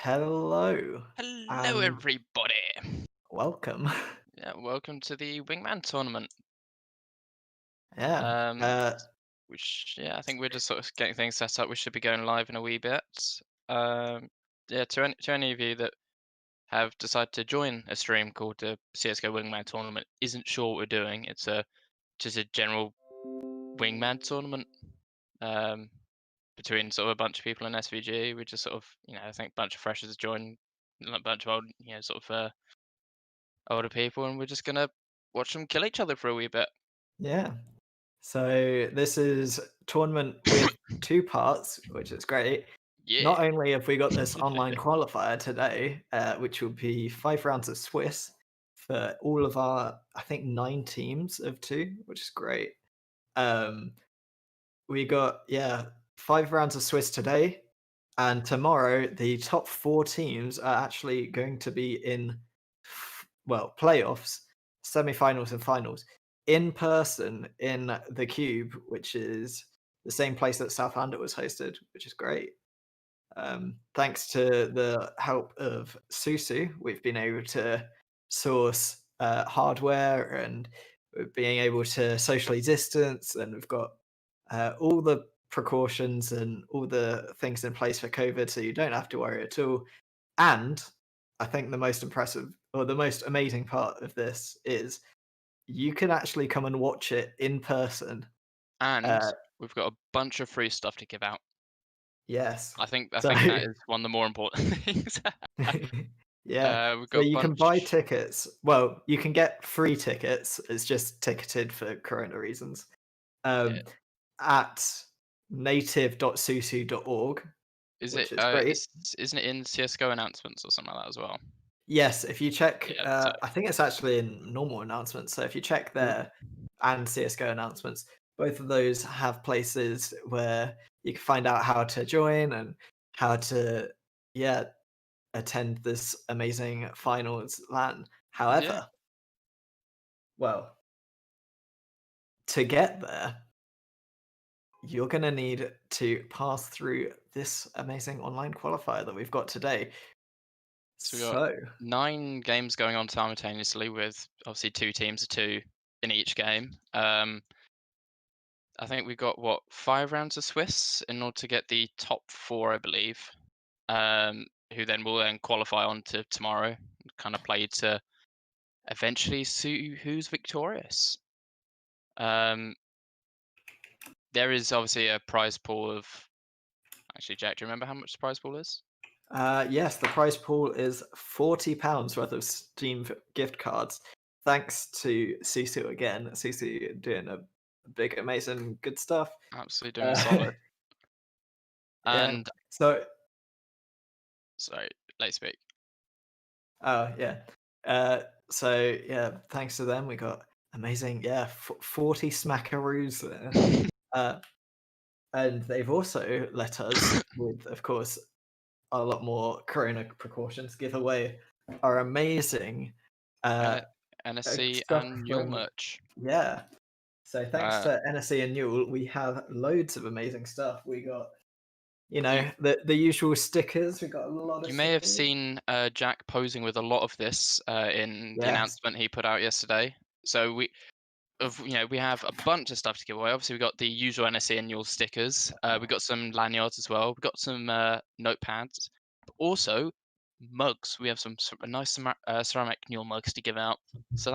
Hello Hello, and everybody. welcome. Yeah, welcome to the Wingman tournament. Yeah. Um, I think we're just sort of getting things set up. We should be going live in a wee bit. Um, yeah, to any of you that have decided to join a stream called the CS:GO Wingman tournament, isn't sure what we're doing. It's just a general Wingman tournament. Um, between sort of a bunch of people in SVG. We just sort of, I think a bunch of freshers join, a bunch of old, sort of older people, and we're just gonna watch them kill each other for a wee bit. Yeah. So this is tournament with two parts, which is great. Yeah. Not only have we got this online qualifier today, which will be 5 rounds of Swiss for all of our, I think, 9 teams of two, which is great. Um, we got, yeah, 5 rounds of Swiss today, and tomorrow the top 4 teams are actually going to be in, well, playoffs, semi-finals and finals in person in the Cube, which is the same place that Southampton was hosted, which is great. Thanks to the help of Susu, we've been able to source hardware and we're being able to socially distance, and we've got all the precautions and all the things in place for COVID, so you don't have to worry at all. And I think the most impressive or the most amazing part of this is you can actually come and watch it in person. And Uh, we've got a bunch of free stuff to give out. yes. I So think that is one of the more important things. yeah. We've So got a you can buy bunch. tickets. Well, you can get free tickets. It's just ticketed for corona reasons. Yeah. Um, at native.susu.org, Is it? which is great. Isn't it in CS:GO announcements or something like that as well? Yes, if you check, Yeah. So I think it's actually in normal announcements. So if you check cool. there and CS:GO announcements, both of those have places where you can find out how to join and how to, yeah, attend this amazing finals LAN. Yeah. However, well, to get there, you're going to need to pass through this amazing online qualifier that we've got today. So we got So, 9 games going on simultaneously with obviously 2 teams of 2 in each game. I think we got what 5 rounds of Swiss in order to get the top 4, I believe. Who then will then qualify on to tomorrow, kind of play to eventually see who's victorious. Um, there is obviously a prize pool of. Actually, Jack, do you remember how much the prize pool is? yes, the prize pool is £40 worth of Steam gift cards. Thanks to Sisu again. Sisu doing a big, amazing, good stuff. Absolutely doing Uh, solid. yeah. And So, sorry, late speak. oh yeah. So yeah, thanks to them, we got amazing. Yeah, 40 smackaroos there. Uh, and they've also let us, with of course a lot more corona precautions, give away our amazing uh, N- NSC stuff and Mule from, merch. yeah. So thanks Uh, to NSE and Newell, we have loads of amazing stuff. We got, you the usual stickers. We got a lot of you may have stickers. seen Jack posing with a lot of this in the Yes. announcement he put out yesterday. So we have a bunch of stuff to give away. Obviously, we got the usual NSE annual stickers. We got some lanyards as well. We got some notepads, but also mugs. We have some nice ceramic Newell mugs to give out. So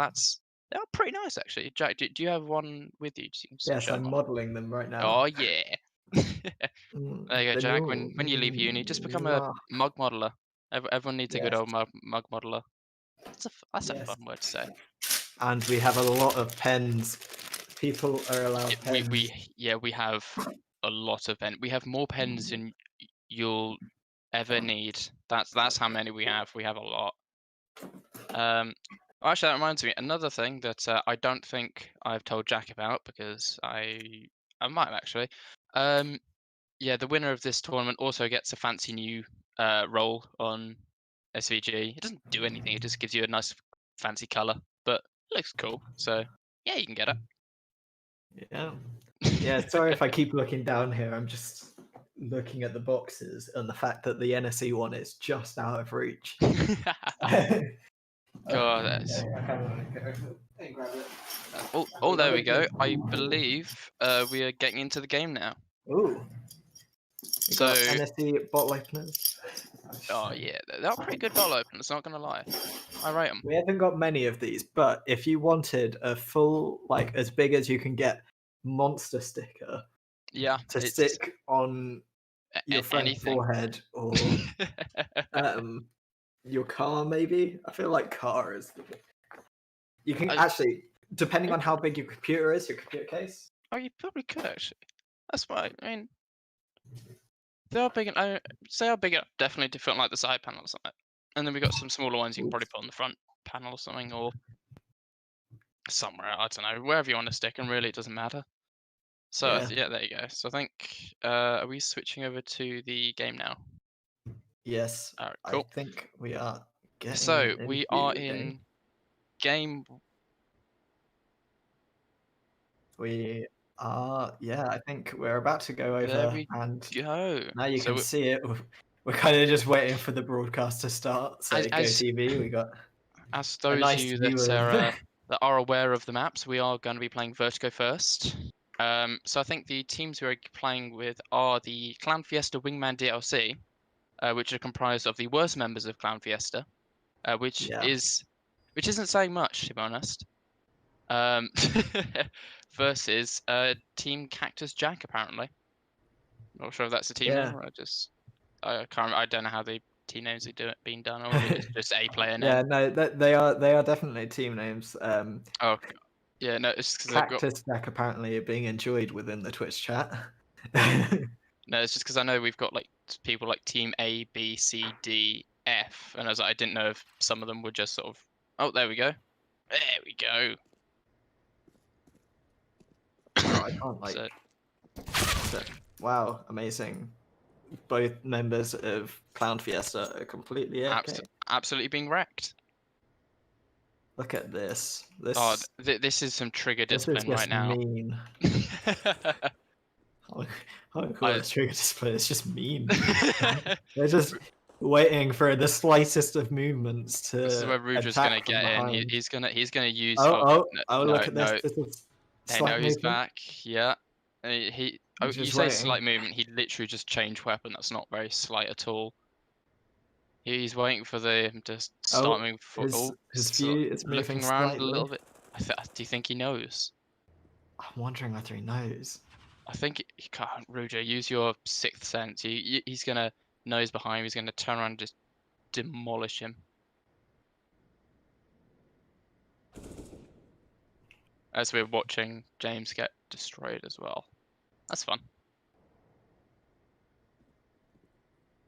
they're pretty nice actually. Jack, do you have one with you? So you can Yes, show them I'm off. modeling them right now. Oh yeah. There you go, The Jack. Newell. When you leave uni, just become a mug modeler. Everyone needs a good Yes. old mug modeler. That's a Yes. fun word to say. And we have a lot of pens. People are Yeah, allowed pens. we have a lot of we have more pens than you'll ever need. That's how many we have. We have a lot. Actually, that reminds me another thing that I don't think I've told Jack about because I might have actually. Um, yeah, the winner of this tournament also gets a fancy new role on SVG. It doesn't do anything. It just gives you a nice fancy color, but it looks cool. So yeah, you can get Yeah. Yeah, it. sorry if I keep looking down here. I'm just looking at the boxes and the fact that the NSE one is just out of reach. God, that's. I kind of want to go and grab it. Oh, there we go. I believe we are getting into the game now. Ooh, we got So, NSE bottle openers. oh yeah, they're pretty good bottle openers. Not gonna lie, I rate them. We haven't got many of these, but if you wanted a full, like as big as you can get, monster sticker Yeah, to it's stick on your friend's anything. forehead or your car, maybe. I feel like car is. You can I, actually, depending on how big your computer is, your computer case. oh, you probably could actually. That's why. I mean, they are big. I say how big enough. Definitely to fit on like the side panel or something. And then we got some smaller ones you can probably put on the front panel or something, or somewhere. I don't know, wherever you want to stick, and really it doesn't matter. So Yeah. yeah, there you go. So I think are we switching over to the game now? Yes. All right, I cool. think we are So getting we into are the game. in game. We are. Yeah, I think we're about to go There over, we and go. now you So can see it. We're kind of just waiting for the broadcast to start. So Go as TV, we got a those of nice you view of. that are aware of the maps, we are going to be playing Vertigo first. So I think the teams we're playing with are the Clown Fiesta Wingman DLC, which are comprised of the worst members of Clown Fiesta, which Yeah. isn't saying much, to be honest. Um, versus Team Cactus Jack, apparently. Not sure if that's a team Yeah. name or I can't. I don't know how the team names are being done, or if it is just a player name. Yeah. No, they are definitely team names. Oh, yeah, no, it's because they've got. Cactus Deck apparently are being enjoyed within the Twitch chat. No, it's just because I know we've got like people like Team A, B, C, D, F, and I didn't know if some of them were just sort of. Oh, there we go. There we go. Wow, I can't like. So, Wow, amazing. Both members of Clown Fiesta are completely AFK. absolutely being wrecked. Look at this. Oh, This this is some trigger this is discipline right just now. mean. How cool I- is trigger display? It's just mean. They're just waiting for the slightest of movements This is to where Rudra's attack gonna from get in. behind. He's gonna use. Oh! No, Look at this! no. This is They slight know he's movement. back. Yeah. He. Oh, He's you just say waiting. slight movement. He literally just changed weapon. That's not very slight at all. He's waiting for them to start moving forward. Oh, his so view is moving looking around a slightly. little bit. Do you think he knows? I'm wondering whether he knows. I think he can't. Rudra, use your sixth sense. He's gonna know he's behind him. He's gonna turn around and just demolish him. As we're watching James get destroyed as well. That's fun.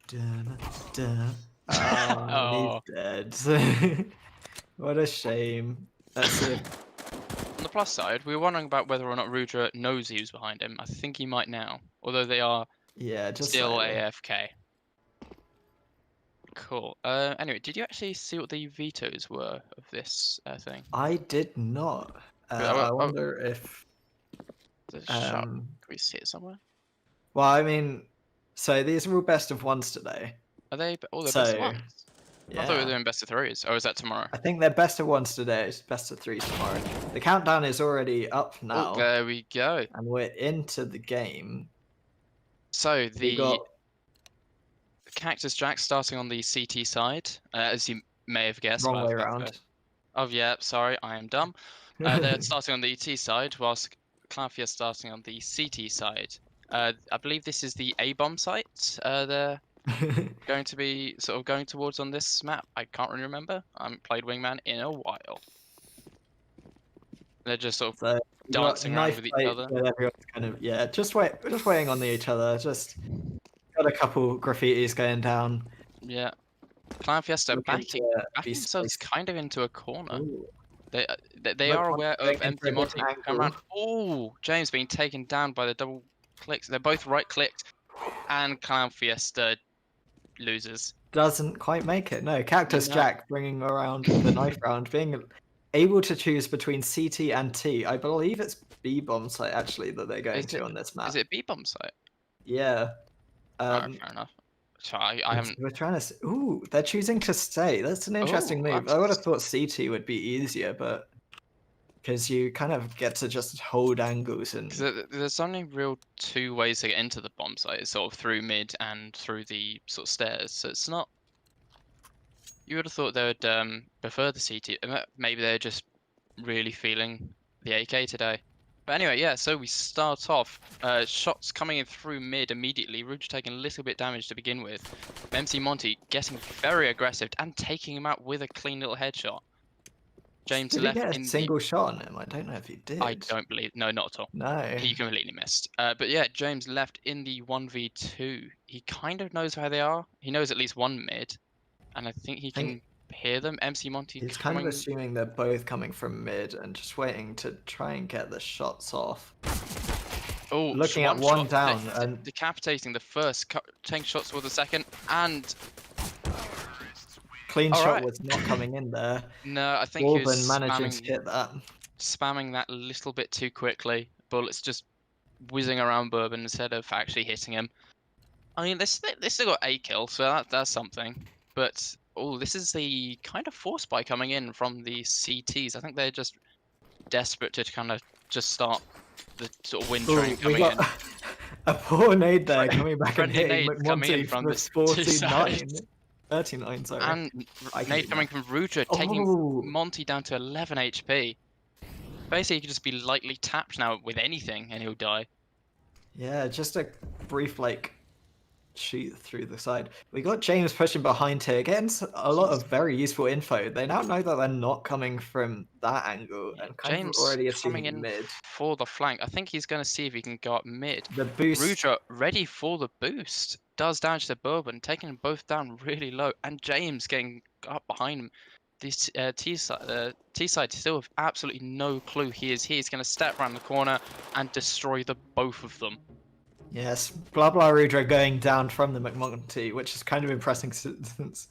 Dun, dun. Oh, Oh. he's dead. What a shame. Let's see if On the plus side, we were wondering about whether or not Rudra knows he was behind him. I think he might now, although they are just still slightly. AFK. Cool. Anyway, did you actually see what the vetoes were of this thing? I did not. I wonder if. Can we see it somewhere? Well, I mean, so these are all best of ones today. Are they? Oh, they're So, best of ones. Yeah. I thought we were doing best of threes. Or is that tomorrow? I think they're best of ones today. It's best of threes tomorrow. The countdown is already up now. Oh, there we go. And we're into the game. So We got Cactus Jack starting on the CT side, as you may have guessed. wrong way around. Oh yeah, sorry, I am dumb. They're starting on the ET side, whilst Clafia starting on the CT side. I believe this is the A-bomb site. They're going to be sort of going towards on this map. I can't really remember. I haven't played Wingman in a while. They're just sort of dancing around with each other. Everyone's kind of just waiting on each other. Just got a couple graffitis going down. Yeah, Clan Fiesta backing themselves kind of into a corner. Ooh. They are aware of Empty Monty come around. Oh, James being taken down by the double clicks. They're both right clicked, and Clown Fiesta loses. Doesn't quite make it. No, Cactus Jack bringing around the knife round, being able to choose between CT and T. I believe it's B-bomb site actually that they're going to on this map. Is it B-bomb site? Yeah. Alright, Um, fair enough. So I haven't. we're trying to. Ooh, they're choosing to stay. That's an interesting Oh, move. I would have that's thought CT would be easier, but because you kind of get to just hold angles and because there's only real two ways to get into the bomb site. It's sort of through mid and through the sort of stairs. So it's not. You would have thought they would prefer the CT. Maybe they're just really feeling the AK today. But anyway, yeah. So we start off. Shots coming in through mid immediately. Rouge taking a little bit damage to begin with. MC Monty getting very aggressive and taking him out with a clean little headshot. James did he left get a in the. single shot on him? I don't know if he I did. don't believe. No, not at all. No. He completely missed. But yeah, James left in the 1v2. He kind of knows where they are. He knows at least one mid, and I think he I think can hear them. MC Monty he's kind of coming. assuming they're both coming from mid and just waiting to try and get the shots off. Oh, Looking at one one shot, down and decapitating the first, taking shots for the second, and clean all shot right. was not coming in there. No, I think he was Bourbon managing to hit that. spamming that a little bit too quickly. Bullets just whizzing around Bourbon instead of actually hitting him. I mean, they still got a kill, so that's something. But oh, this is the kind of force buy coming in from the CTs. I think they're just desperate to kind of just start the sort of win train Ooh, we coming got in. a poor nade there Fri- coming back and Friendly hitting nades coming in McMonty from for the two 49. sides, 39, sorry. and I can do nade coming math. from Ruja, taking Oh, Monty down to 11 HP. Basically, he could just be lightly tapped now with anything, and he'll die. yeah, just a brief, like, shoot through the side. We got James pushing behind here, getting a lot He's of very useful info. They now know that they're not coming from that angle Yeah, and kind of James already coming assuming in mid. for the flank. I think he's going to see if he can go up mid. The boost, Rudra ready for the boost. Does damage to Bourbon, taking them both down really low. And James getting up behind him. This T side still have absolutely no clue he is here. He's going to step around the corner and destroy the both of them. yes, blah blah Rudra going down from the McMonty, which is kind of impressing since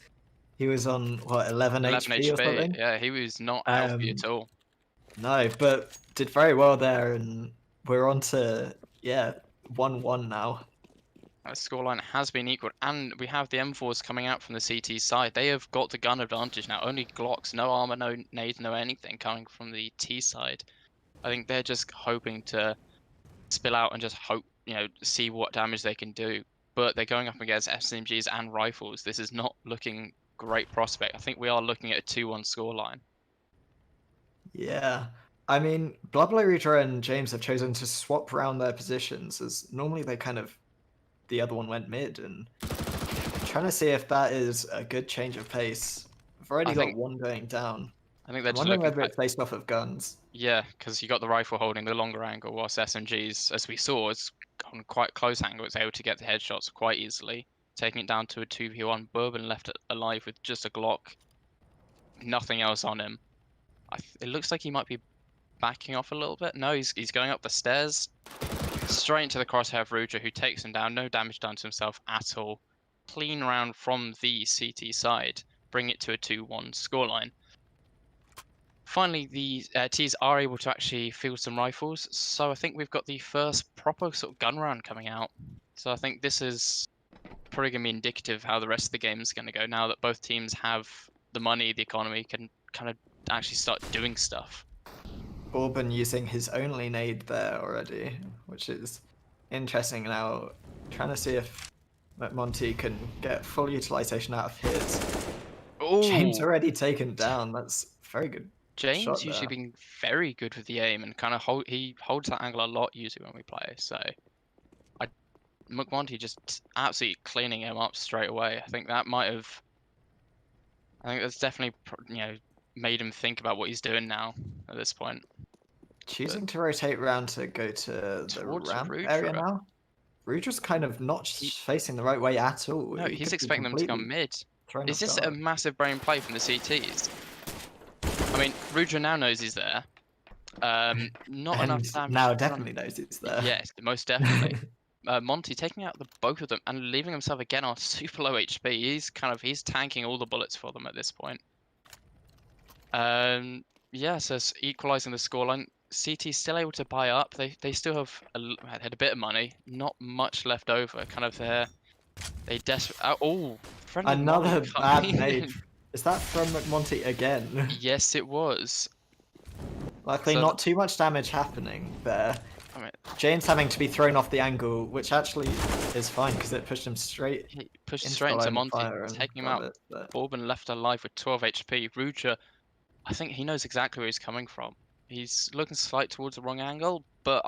he was on, what, 11 11 HP or HP. something? Yeah, he was not healthy Um, at all. no, but did very well there, and we're on to, yeah, 1-1 now. The scoreline has been equal, and we have the M4s coming out from the CT side. They have got the gun advantage now. Only Glocks, no armor, no nades, no anything coming from the T side. I think they're just hoping to spill out and just hope, see what damage they can do. But they're going up against SMGs and rifles. This is not looking great prospect. I think we are looking at a 2-1 scoreline. Yeah. I mean, Blablaruta and James have chosen to swap around their positions, as normally they kind of, the other one went mid, and trying to see if that is a good change of pace. I've already I got think one going down. I think they're I'm just wondering looking whether for. it's based off of guns. Yeah, because you got the rifle holding the longer angle, whilst SMGs, as we saw, is on quite close angle. It's able to get the headshots quite easily, taking it down to a 2v1. Bourbon left alive with just a Glock, nothing else on him. It looks like he might be backing off a little bit. No, he's going up the stairs, straight into the crosshair of Ruja, who takes him down. No damage done to himself at all. Clean round from the CT side, bring it to a 2-1 scoreline. Finally, the Ts are able to actually field some rifles, so I think we've got the first proper sort of gun round coming out. So I think this is probably going to be indicative of how the rest of the game is going to go now that both teams have the money, the economy, can kind of actually start doing stuff. Bourbon using his only nade there already, which is interesting now. Trying to see if McMonty can get full utilization out of his. James Oh, already taken down. That's very good James shot usually there. being very good with the aim and kind of he holds that angle a lot usually when we play. So McMonty just absolutely cleaning him up straight away. I think that's definitely made him think about what he's doing now at this point. But Choosing to rotate around to go to the towards ramp area Rudra, now. Rudra's kind of not he facing the right way at all. no, He he's could be expecting them to come completely mid. thrown Is off this a guard. massive brain play from the CTs? I mean, Rudra now knows he's there. Not enough And damage now done. definitely knows it's there. Yes, most definitely. Monty taking out the both of them and leaving himself again on super low HP. He's tanking all the bullets for them at this point. Yeah, so it's equalizing the scoreline. CT still able to buy up. They still have had a bit of money, not much left over. Kind of there. They desperate. Oh, friendly mine Another bad coming nade. in. Is that from McMonty again? Yes, it was. Luckily, So, not too much damage happening there. I mean, James having to be thrown off the angle, which actually is fine because it pushed him straight he pushed into straight the into line of Monty, fire and taking him got out. it. But Bourbon left alive with 12 HP. Ruja, I think he knows exactly where he's coming from. He's looking slight towards the wrong angle, but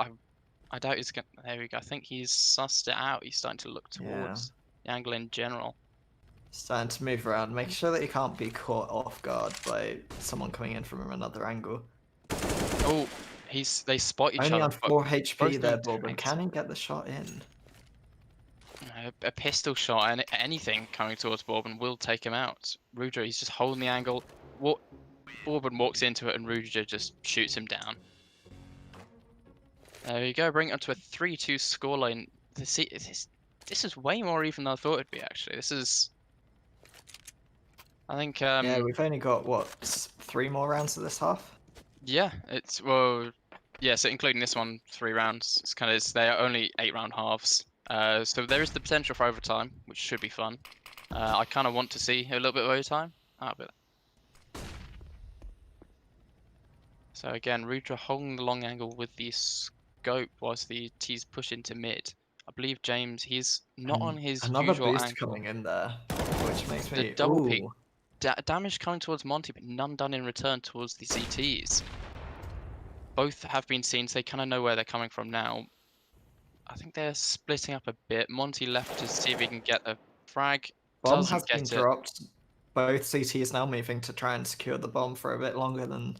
I doubt he's going. There we go. I think he's sussed it out. He's starting to look yeah, towards the angle in general. starting to move around. Make sure that he can't be caught off guard by someone coming in from another angle. Oh, they spot each Only other, on but 4 HP both there, doing Bourbon. tanks. Can he get the shot in? A pistol shot and anything coming towards Bourbon will take him out. Ruja, he's just holding the angle. What Bourbon walks into it and Ruja just shoots him down. There you go, bring it up to a 3-2 scoreline. This is way more even than I thought it'd be, actually. I think, Yeah, we've only got, what, 3 more rounds of this half? yeah, well, yeah, so including this one, 3 rounds. They are only 8-round halves. So there is the potential for overtime, which should be fun. I kind of want to see a little bit of overtime. But so again, Rudra holding the long angle with the scope whilst the T's push into mid. I believe James, he's not on And his another usual boost angle. coming in there, which makes The me... double peak Ooh. damage coming towards Monty, but none done in return towards the CTs. Both have been seen, so they kind of know where they're coming from now. I think they're splitting up a bit. Monty left to see if he can get a frag. Bomb has Doesn't been get it. dropped. Both CTs now moving to try and secure the bomb for a bit longer than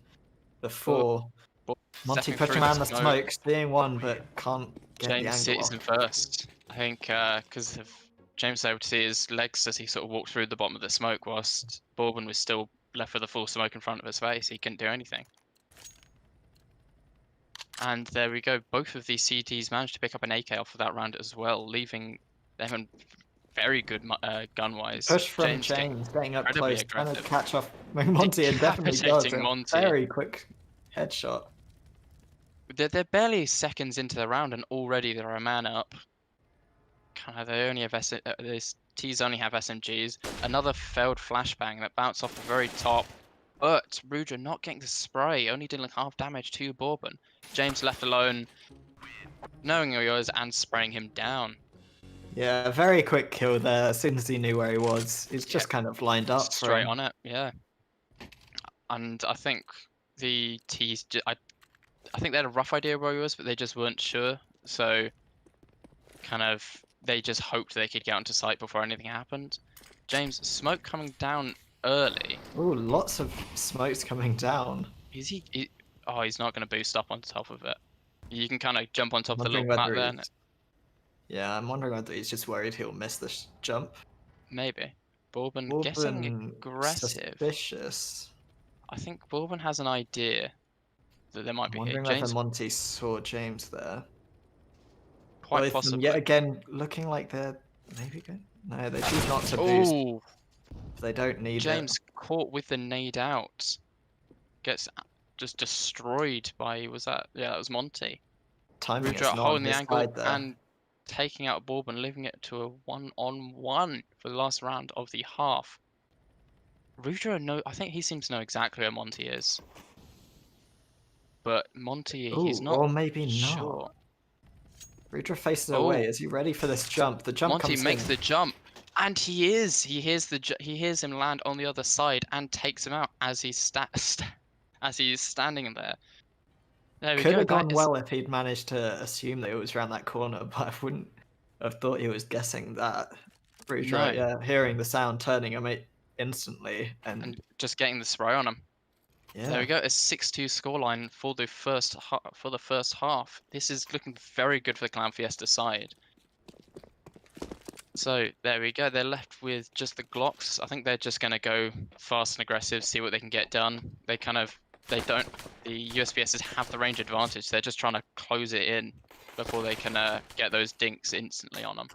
But, before. but Monty stepping through pushing the around the smoke, smoke, seeing one, but can't get the James angle sees off. him first. I think because of James was able to see his legs as he sort of walked through the bottom of the smoke, whilst Bourbon was still left with a full smoke in front of his face. He couldn't do anything. And there we go. Both of these CTs managed to pick up an AK off of that round as well, leaving them in very good gun-wise. Push from James getting James, getting up incredibly close, trying to aggressive, catch off Monty, and definitely does. decapitating A Monty. very quick headshot. They're barely seconds into the round, and already they're a man up. They only have these T's only have SMGs. Another failed flashbang that bounced off the very top. But Rudra not getting the spray, only dealing half damage to Bourbon. James left alone, knowing who he was and spraying him down. Yeah, a very quick kill there. As soon as he knew where he was, he's Yeah, just kind of lined up for straight him. on it. Yeah, and I think the T's. I think they had a rough idea where he was, but they just weren't sure. So they just hoped they could get onto site before anything happened. James, smoke coming down early. Ooh, lots of smokes coming down. Is oh, he's not going to boost up on top of it. You can kind of jump on top of the Wondering little plat whether there. he's... Yeah, I'm wondering whether he's just worried he'll miss this jump. Maybe. Bourbon getting Bourbon aggressive. suspicious. I think Bourbon has an idea that there might I'm be here. wondering whether James, Monty saw James there. quite Both of them, possibly. yet again, looking like they're maybe good. No, they choose not to boost. Oh, They don't need James it. caught with the nade out. Gets just destroyed by, yeah, that was Monty. Timing is Rudra not on holding the his angle side there. and taking out Bourbon, leaving it to a 1-on-1 for the last round of the half. Rudra, I think he seems to know exactly where Monty is. But Monty, he's Ooh, not or maybe sure. not. Rudra faces away. Oh, Is he ready for this jump? The jump Monty comes makes in. the jump, and he is. He hears him land on the other side and takes him out as as he's standing there. There we Could go. have That gone is well if he'd managed to assume that it was around that corner, but I wouldn't have thought he was guessing that. Rudra, no, yeah, hearing the sound, turning him instantly, and and just getting the spray on him. There yeah. we go. A 6-2 scoreline for the first half. This is looking very good for the Clown Fiesta side. So there we go. They're left with just the Glocks. I think they're just going to go fast and aggressive, see what they can get done. They don't. The USPSs have the range advantage. They're just trying to close it in before they can get those dinks instantly on them.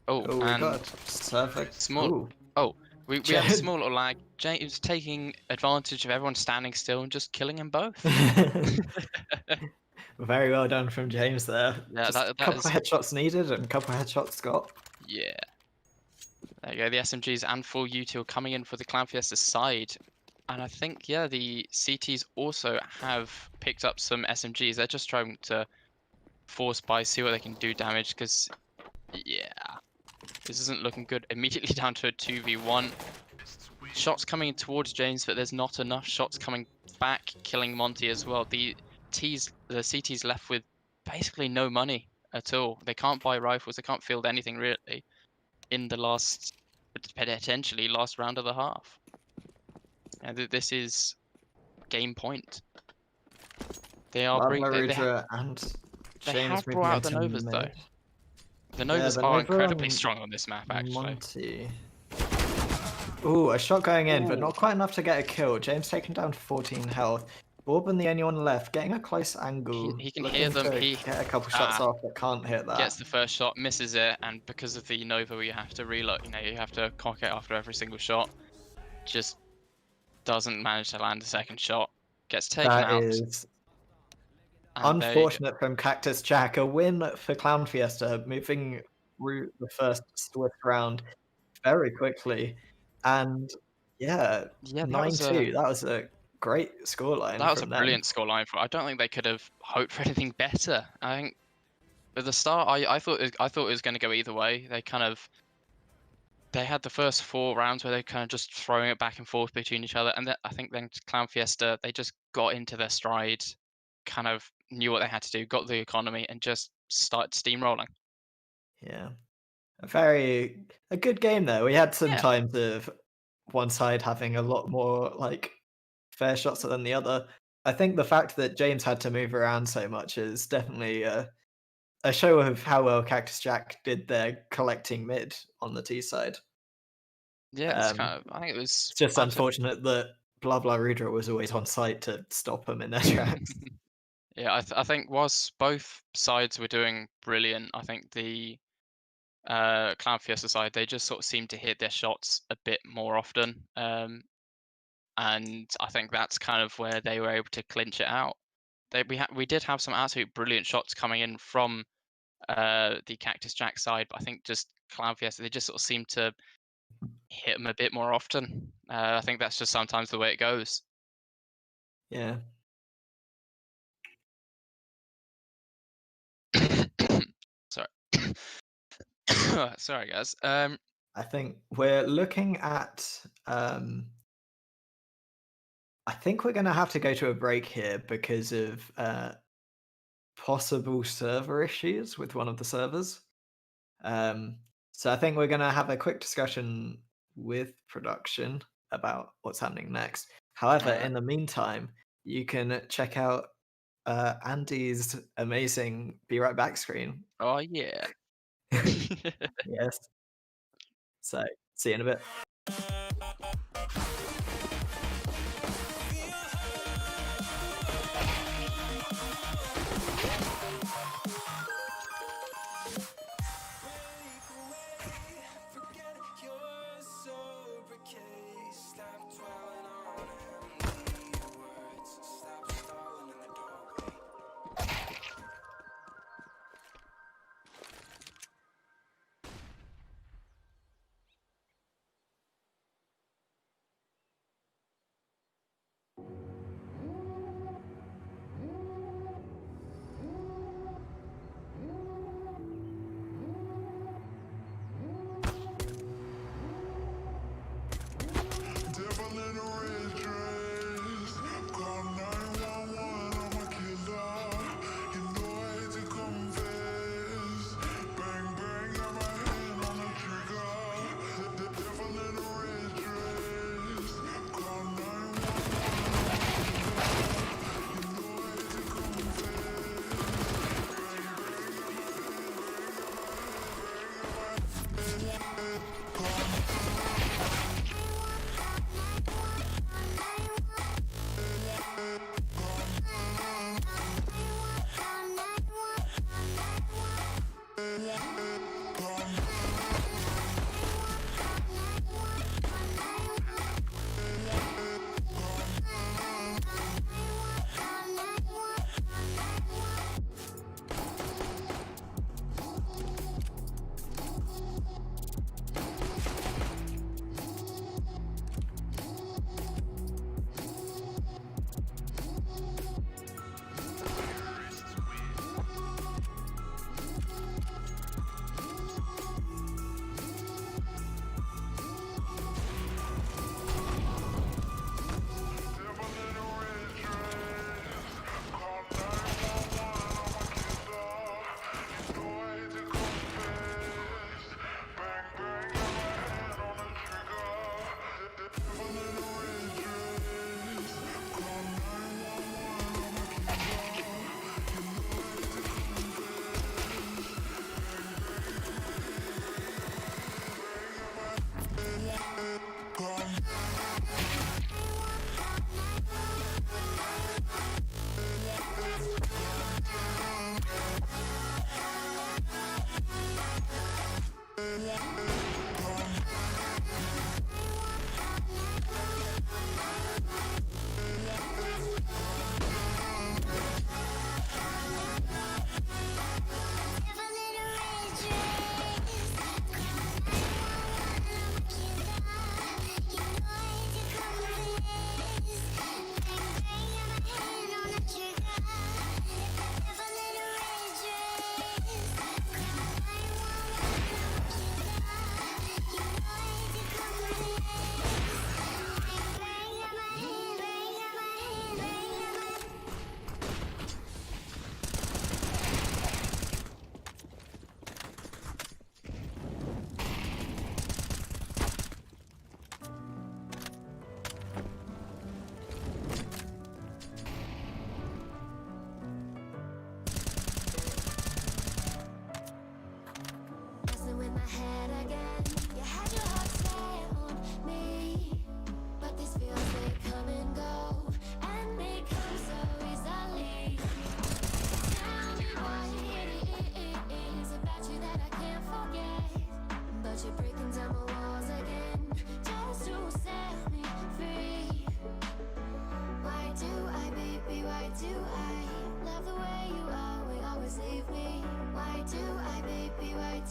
Oh, Oh, we and got a perfect. small. Ooh. Oh, we have a small little lag. James taking advantage of everyone standing still and just killing them both. Very well done from James there. Yeah, Just a that couple is. of headshots needed and a couple of headshots got. Yeah. There you go. The SMGs and full util coming in for the Clown Fiesta side. And I think, yeah, the CTs also have picked up some SMGs. They're just trying to force buy, see what they can do damage, because, yeah, this isn't looking good. Immediately down to a 2v1. Shots coming in towards James, but there's not enough shots coming back, killing Monty as well. The CT's left with basically no money at all. They can't buy rifles, they can't field anything really in the last, potentially last round of the half. And this is game point. They are Lava bring Rudra and they James have brought moving out the into Novas though. mid. The Yeah, Novas the are Nova incredibly on strong on this map actually. Monty. Ooh, a shot going in, but Ooh. not quite enough to get a kill. James taken down 14 health. Orban the only one left, getting a close angle, He can hear looking them. to He get a couple shots off, but can't hit gets that. the first shot, misses it, and because of the Nova, you have to reload. You know, you have to cock it after every single shot. Just doesn't manage to land a second shot. Gets taken That out, is and there you go. unfortunate from Cactus Jack. A win for Clown Fiesta, moving through the first Swift round very quickly. And yeah, Yeah, 9-2. That was a great scoreline that was a from them. brilliant scoreline for. I don't think they could have hoped for anything better. I think at the start, I thought it was going to go either way. They had the first 4 rounds where they kind of just throwing it back and forth between each other, and I think then Clown Fiesta they just got into their stride, kind of knew what they had to do, got the economy, and just started steamrolling. Yeah. A good game there. We had some Yeah, times of one side having a lot more like fair shots than the other. I think the fact that James had to move around so much is definitely a show of how well Cactus Jack did their collecting mid on the T side. yeah, it's Um, kind of. I think it was it's just up to. unfortunate that Blah Blah Rudra was always on site to stop them in their tracks. Yeah, I think whilst both sides were doing brilliant, I think the Clown Fiesta side they just sort of seemed to hit their shots a bit more often, and I think that's kind of where they were able to clinch it out. We did have some absolute brilliant shots coming in from the Cactus Jack side, but I think just Clown Fiesta they just sort of seem to hit them a bit more often. I think that's just sometimes the way it goes. Yeah. Sorry, sorry guys. I think we're looking at I think we're gonna have to go to a break here because of possible server issues with one of the servers. Um, so I think we're going to have a quick discussion with production about what's happening next. However, All right. in the meantime, you can check out Andy's amazing "Be Right Back" screen. Oh yeah. Yes. So see you in a bit.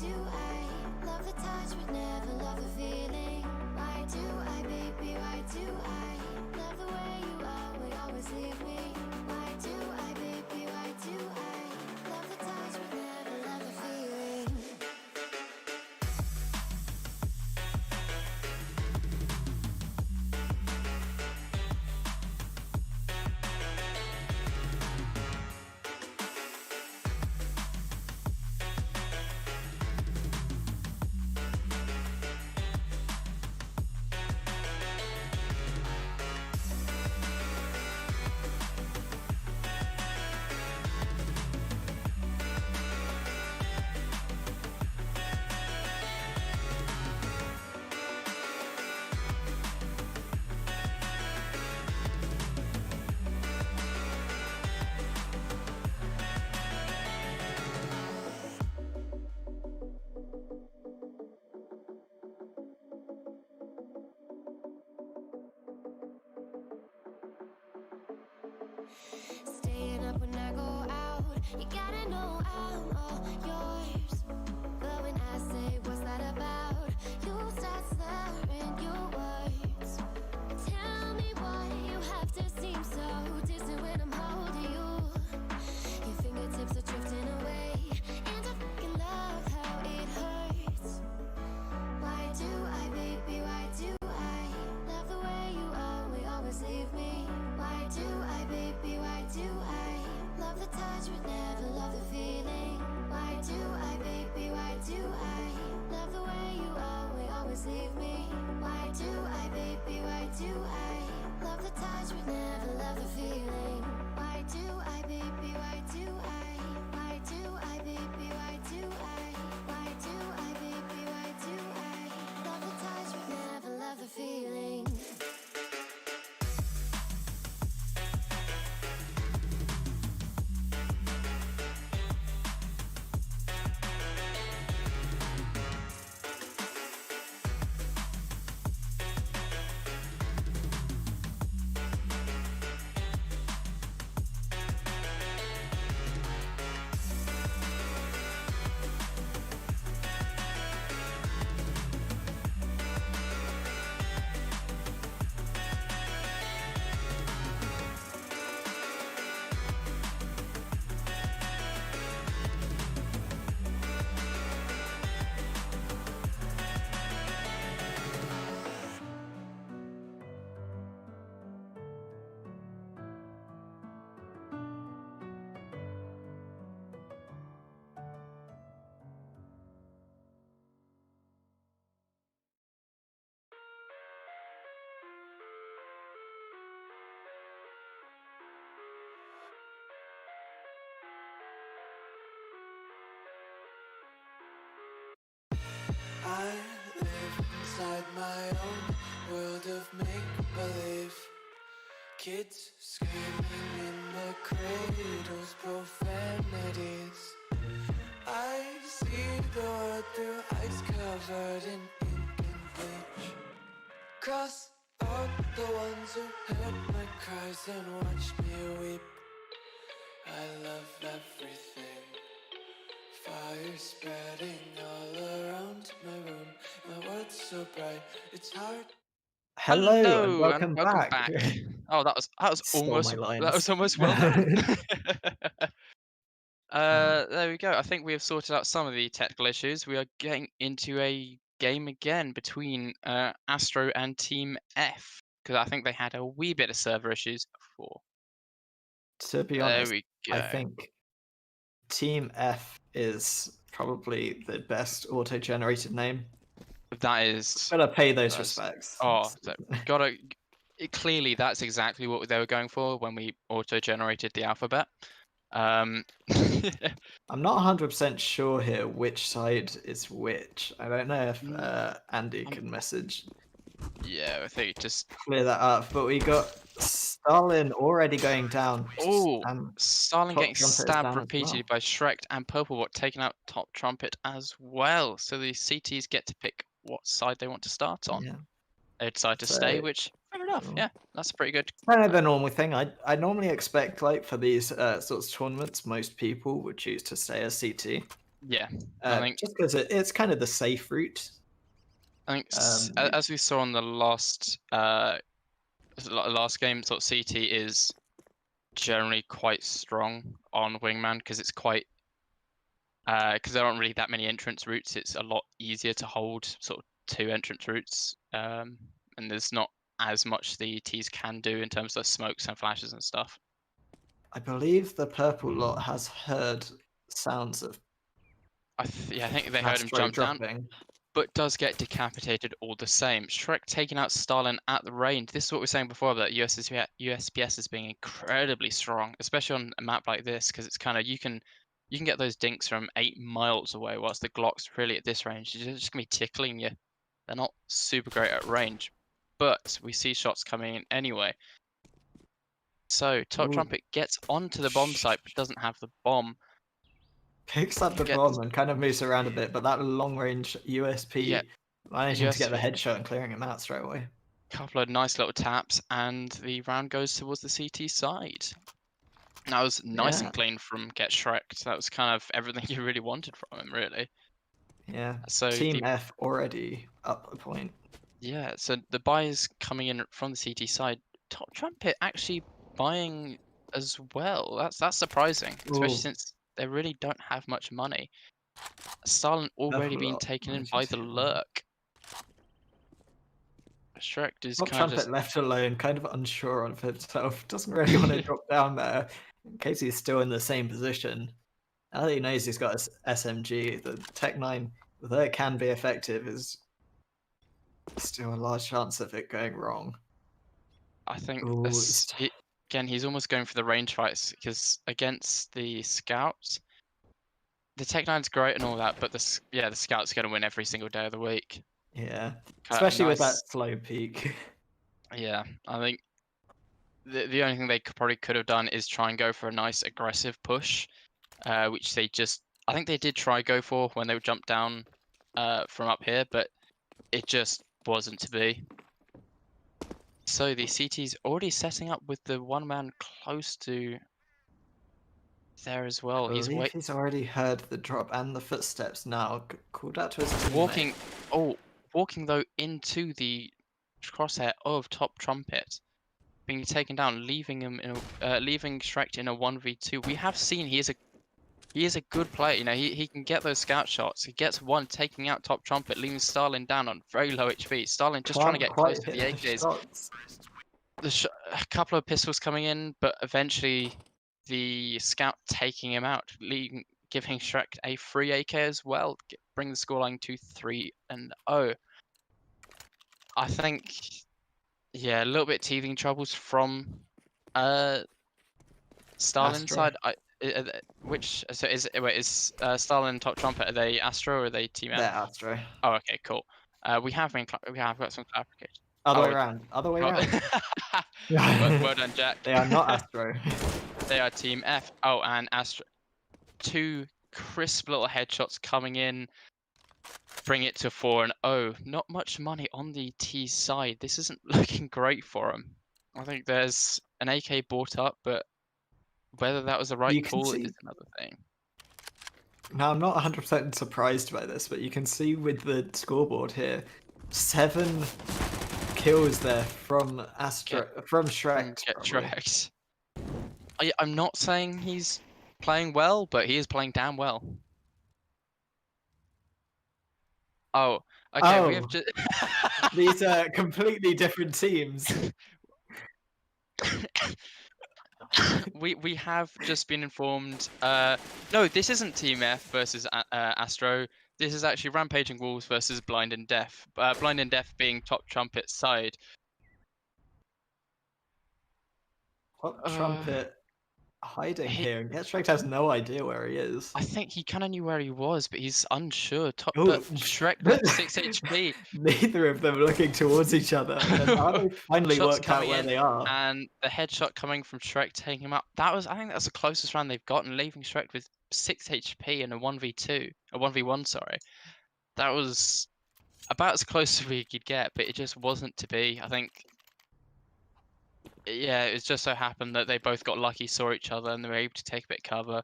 do I love the touch but never love the feeling? Why do I, baby, why do I love the way you always leave me? Why do I, baby, why do I love the touch but never love the feeling? Staying up when I go out, you gotta know I'm all yours. But when I say what's that about, you start slurring your words. Tell me why you have to seem so distant when I'm holding you. Your fingertips are drifting away, and I fucking love how it hurts. Why do I, baby, why do I love the way you always leave me? Why do I, baby, why do I love the touch but never love the feeling? Why do I, baby, why do I love the way you always leave me? Why do I, baby, why do I love the touch but never love the feeling? Why do I, baby, why do I? Why do I, baby, why do I? Why do I, baby, why do I love the touch but never love the feeling? I live inside my own world of make-believe. Kids screaming in the cradles, profanities. I see the world through ice covered in ink and bleach. Cross out the ones who heard my cries and watched me weep. I love everything. Fire spreading all around my room. My world's so bright, it's hard. Hello and Hello and welcome welcome back. back. Oh, Stole my that was lines. almost well done. Um, There we go. I think we have sorted out some of the technical issues. We are getting into a game again between Astro and Team F because I think they had a wee bit of server issues before. to be There honest, we I go. think Team F is probably the best auto-generated name. That is Gotta pay those that's respects. so gotta clearly that's exactly what they were going for when we auto-generated the alphabet. Um, I'm not 100% sure here which side is which. I don't know if Andy I'm- can message yeah, I think just clear that up, but we got Stalin already going down. oh, And Starling Top getting Trumpet is stabbed down as repeatedly well. by Shrek and Purplebot taking out Top Trumpet as well. So the CTs get to pick what side they want to start on. Yeah. They decide to So, stay, which fair enough. um, Yeah, that's a pretty good. kind of the normal thing. I normally expect, like, for these sorts of tournaments, most people would choose to stay as CT. Yeah, I think just because it's kind of the safe route. Like, as we saw on the last last game, sort of CT is generally quite strong on Wingman because it's quite because there aren't really that many entrance routes. It's a lot easier to hold sort of 2 entrance routes, and there's not as much the Ts can do in terms of smokes and flashes and stuff. I believe the purple lot has heard sounds of Yeah, I think they heard him Astro jump down, dropping. but does get decapitated all the same. Shrek taking out Stalin at the range. This is what we were saying before about USPS as being incredibly strong, especially on a map like this, because it's kind of you can get those dinks from 8 miles away, whilst the Glocks really at this range they're just gonna be tickling you. They're not super great at range, but we see shots coming in anyway. So Top Ooh. Trumpet gets onto the bomb site, but doesn't have the bomb. Picks up the bomb and kind of moves around a bit, but that long range USP managing to get the headshot and clearing him out straight away. Couple of nice little taps, and the round goes towards the CT side. That was nice and clean from Get Shrek'd. That was kind of everything you really wanted from him, really. Yeah. So Team F already up a point. Yeah, so the buys coming in from the CT side. Top Trumpet actually buying as well. That's surprising, especially since they really don't have much money. Stalin already being taken in by the lurk. Shrek is Top kind of Trumpet just left alone, kind of unsure of himself. Doesn't really want to drop down there in case he's still in the same position. Now that he knows he's got his SMG, the Tech 9, though it can be effective, is still a large chance of it going wrong. I think Ooh, again, he's almost going for the range fights because against the scouts, the Tech 9's great and all that, but the scout's going to win every single day of the week. Yeah, especially with that slow peak. Yeah, I think the only thing they probably could have done is try and go for a nice aggressive push, which I think they did try go for when they would jump down from up here, but it just wasn't to be. So the CT's already setting up with the one man close to there as well. I believe he's already heard the drop and the footsteps now. Called out to his teammate. Walking though into the crosshair of Top Trumpet, being taken down, leaving him leaving Shrek in a 1v2. We have seen he is a good player. You know, he can get those scout shots. He gets one, taking out Top Trumpet, leaving Stalin down on very low HP. Stalin just trying to get close to the AKs. A couple of pistols coming in, but eventually the scout taking him out, giving Shrek a free AK as well, bring the scoreline to 3-0. I think, yeah, a little bit teething troubles from Stalin's side. Is Stalin Top Trumpet? Are they Astro or are they Team F? They're Astro. Oh, okay, cool. We have got some clarification. Other way around. Well done, Jack. They are not Astro. They are Team F. Oh, and Astro. 2 crisp little headshots coming in. Bring it to 4-0. Not much money on the T side. This isn't looking great for them. I think there's an AK bought up, but whether that was the right call is another thing. Now, I'm not 100% surprised by this, but you can see with the scoreboard here, 7 kills there from Shrek. Get Shrek. I'm not saying he's playing well, but he is playing damn well. Oh, okay. We have to. These are completely different teams. we have just been informed. No, this isn't Team F versus Astro. This is actually Rampaging Wolves versus Blind and Deaf. Blind and Deaf being Top Trumpet's side. Top Trumpet hiding here, and Shrek has no idea where he is. I think he kind of knew where he was, but he's unsure. But Shrek got 6 HP. Neither of them looking towards each other. And now they finally worked out where they are. And the headshot coming from Shrek taking him up. I think that's the closest round they've gotten, leaving Shrek with 6 HP in a 1v1, sorry. That was about as close as we could get, but it just wasn't to be. I think, yeah, it just so happened that they both got lucky, saw each other, and they were able to take a bit of cover.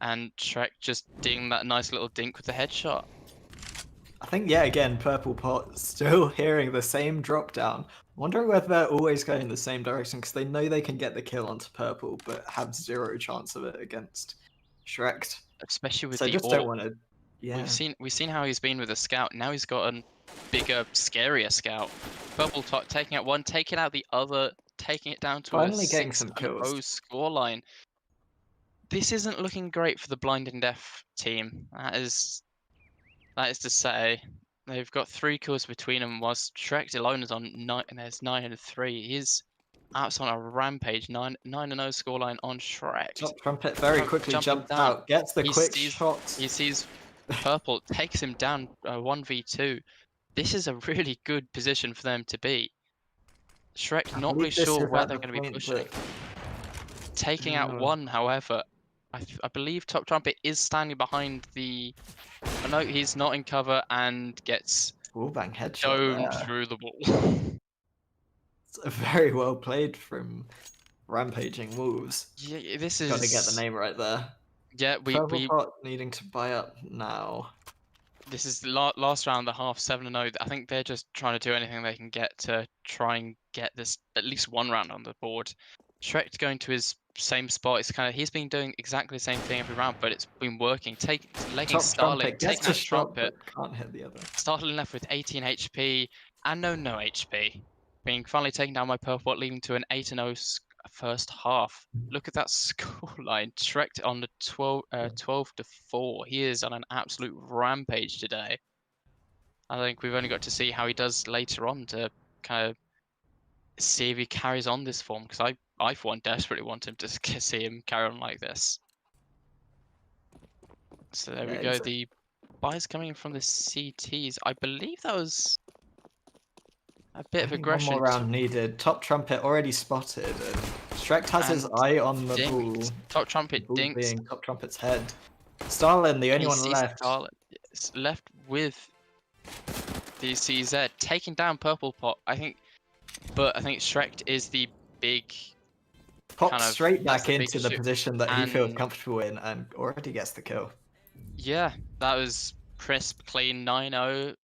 and Shrek just doing that nice little dink with the headshot. I think, yeah, again, Purple Pot still hearing the same drop down. Wondering whether they're always going the same direction, because they know they can get the kill onto Purple, but have zero chance of it against Shrek. Especially with So I the just don't AWP. want to. Yeah. We've seen how he's been with the scout. Now he's got a bigger, scarier scout. Purple Tot taking out one, taking out the other, taking it down to Finally a getting some 6-0 kills. scoreline. This isn't looking great for the Blind and Deaf team. That is to say. They've got 3 kills between them, whilst Shrek alone is on 9, and there's 9 and 3. He's out on a rampage, 9-0 scoreline on Shrek. Top Trumpet very quickly Jumping jumps down. out, gets the He quick sees- shot. He sees Purple, takes him down 1v2. This is a really good position for them to be. Shrek I not believe really this sure is where at they're the going to be point pushing. that- Taking out one, however, I believe Top Trumpet is standing behind the. Oh, no, he's not in cover and gets Wallbang headshot domed there. through the wall. It's very well played from Rampaging Wolves. Yeah, this is. Got to get the name right there. Yeah, Purple Pot needing to buy up now. This is the last round, the half 7-0. I think they're just trying to do anything they can get to try and get this at least one round on the board. Shrek's going to his same spot. It's he's been doing exactly the same thing every round, but it's been working. Legging Top Starling, Trumpet gets taking a out shot, Trumpet. but can't hit the other. Starling left with 18 HP and no HP. Being finally taken down by Purple Pot, leading to an 8-0 first half. Look at that scoreline. Shrek on the 12-4. He is on an absolute rampage today. I think we've only got to see how he does later on to kind of see if he carries on this form, because I for one desperately want him to see him carry on like this. So there we go. The buys coming in from the CTs. I believe that was a bit of aggression. One more round needed. Top Trumpet already spotted, and Shrek has his eye on the ball. Top Trumpet The ball dinks. being Top Trumpet's head. Starlin, the only one left. Starlin left with the CZ, taking down Purple Pot. I think Shrek is the big. Pops straight back into the issue. position that he feels comfortable in, and already gets the kill. Yeah, that was crisp, clean 9-0.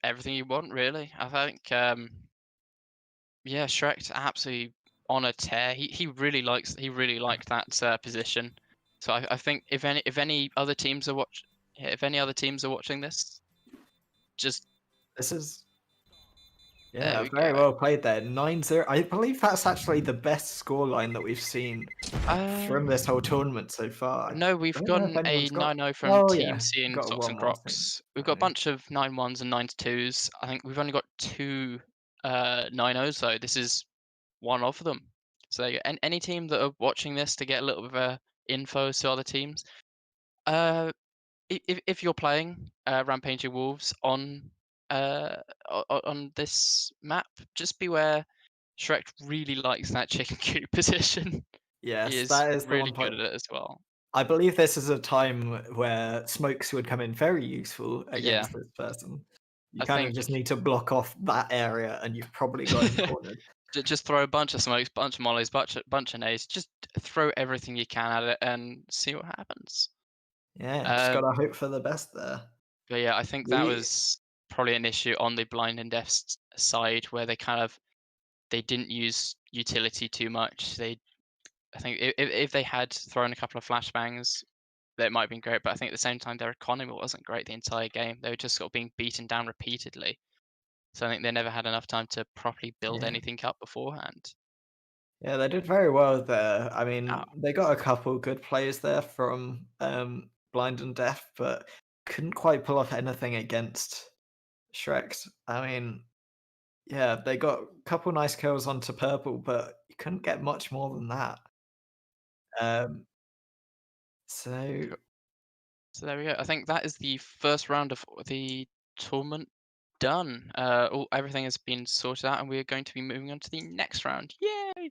Everything you want, really. I think, yeah, Shrek's absolutely on a tear. He really liked that position. So I think if any other teams are watching this, just this is. Yeah, very well played there. 9-0. I believe that's actually the best scoreline that we've seen from this whole tournament so far. No, we've gotten a 9-0 from Team C and Socks and Crocs. We've got a bunch of 9-1s and 9-2s. I think we've only got 2 9-0s though. This is one of them. So any team that are watching this to get a little bit of info to other teams, if you're playing Rampaging Wolves on this map, just beware. Shrek really likes that chicken coop position. Yes, that is really good at it as well. I believe this is a time where smokes would come in very useful against this person. You kind of just need to block off that area, and you've probably got him cornered. Just throw a bunch of smokes, bunch of mollies, bunch of nades. Just throw everything you can at it and see what happens. Yeah, just gotta hope for the best there. But yeah, I think that was probably an issue on the Blind and Deaf side, where they didn't use utility too much. I think if they had thrown a couple of flashbangs, that might have been great. But I think at the same time, their economy wasn't great the entire game. They were just sort of being beaten down repeatedly. So I think they never had enough time to properly build anything up beforehand. Yeah, they did very well there. I mean, they got a couple good players there from Blind and Deaf, but couldn't quite pull off anything against Shrek. I mean, yeah, they got a couple nice kills onto Purple, but you couldn't get much more than that. So there we go. I think that is the first round of the tournament done. Everything has been sorted out, and we are going to be moving on to the next round. Yay!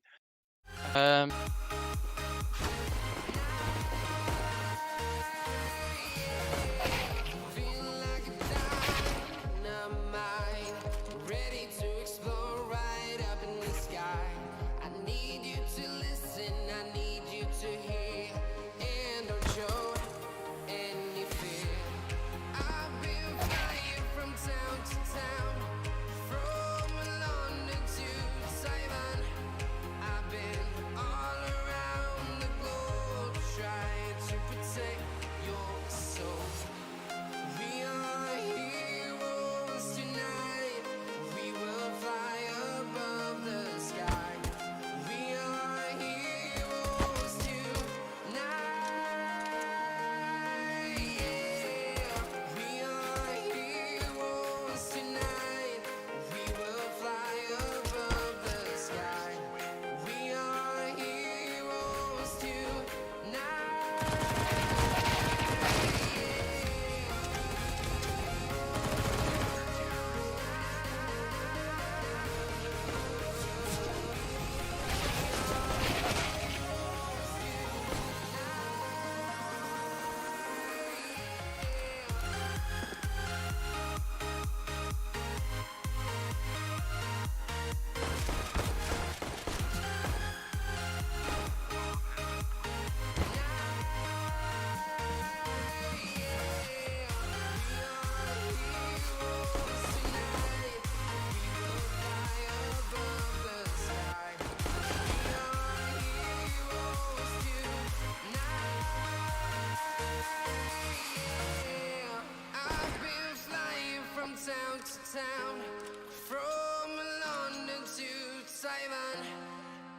diamond.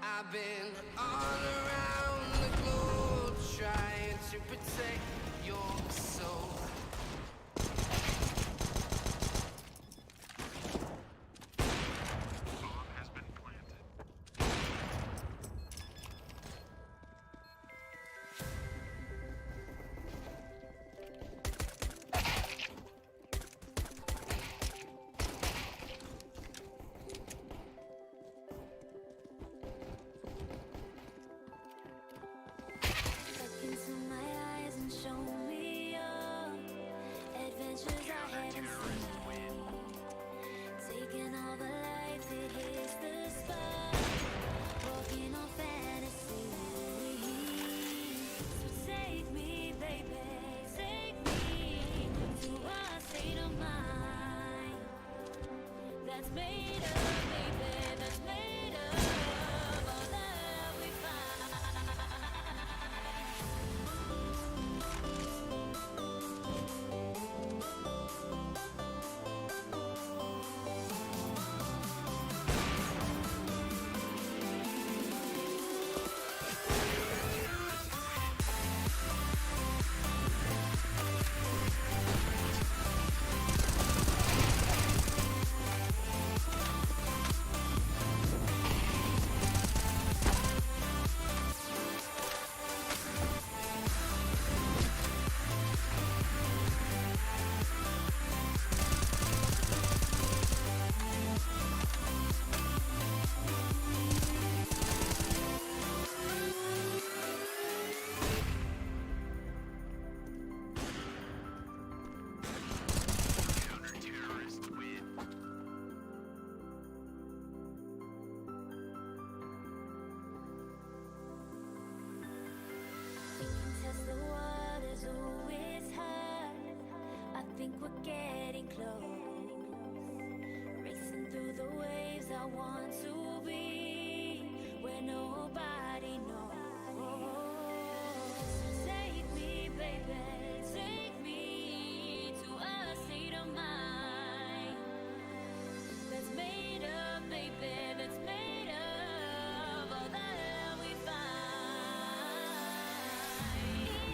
I've been all around the globe trying to protect your soul. Look into my eyes and show me your adventures I haven't seen. Taking all the lights, it hits the spot. Walking on fantasy. So take me, baby, take me to a state of mind that's made of, baby, that's made of all that we find. We can test the waters, oh, it's hard. I think we're getting close. Racing through the waves, I want to be where nobody knows. Take me, baby, take me to a state of mind that's made of, baby, that's made of all that we find.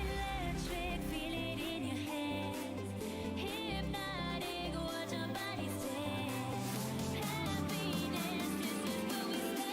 Electric, feel it in your hands. Hypnotic, watch your body stand. Happiness, this is where we stand.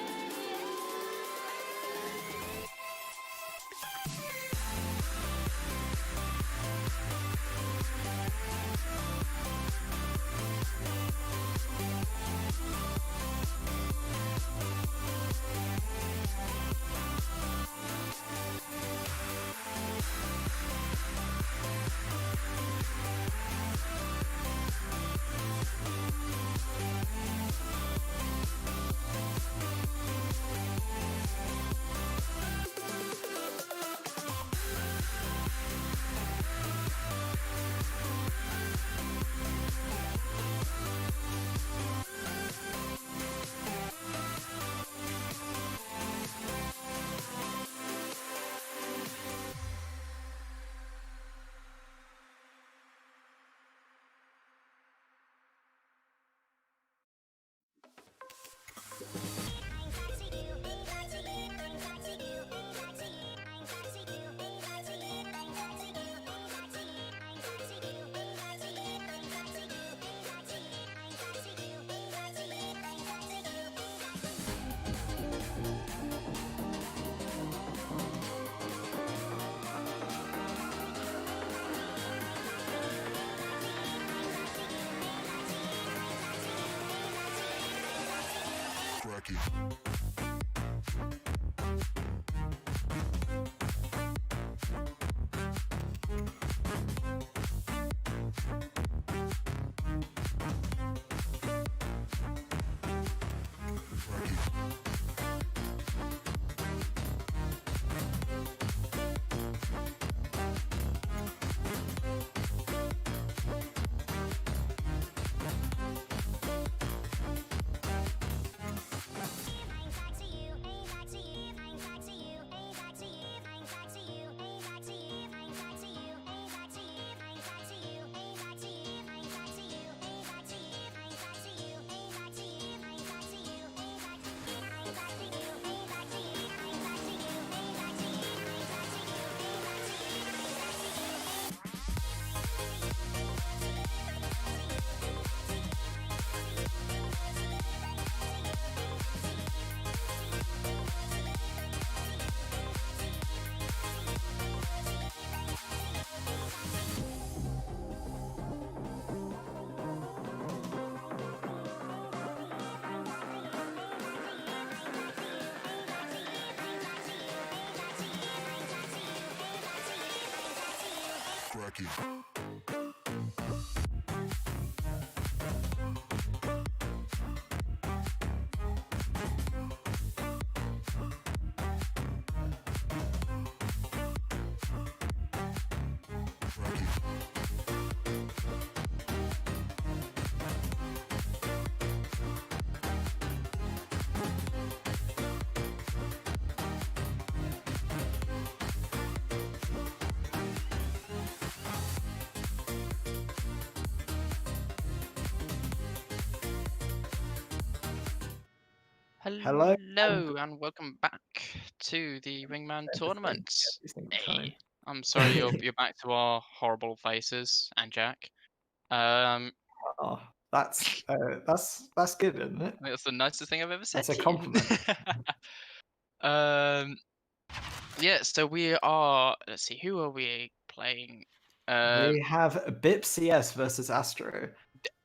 Hello, Hello and welcome back to the Wingman tournament. every single time. Hey, I'm sorry you're back to our horrible faces and Jack. I Oh, that's good, isn't it? think that's the nicest thing I've ever said That's a to you. compliment. Yeah, so we are. Let's see, who are we playing? We have BIP CS versus Astro.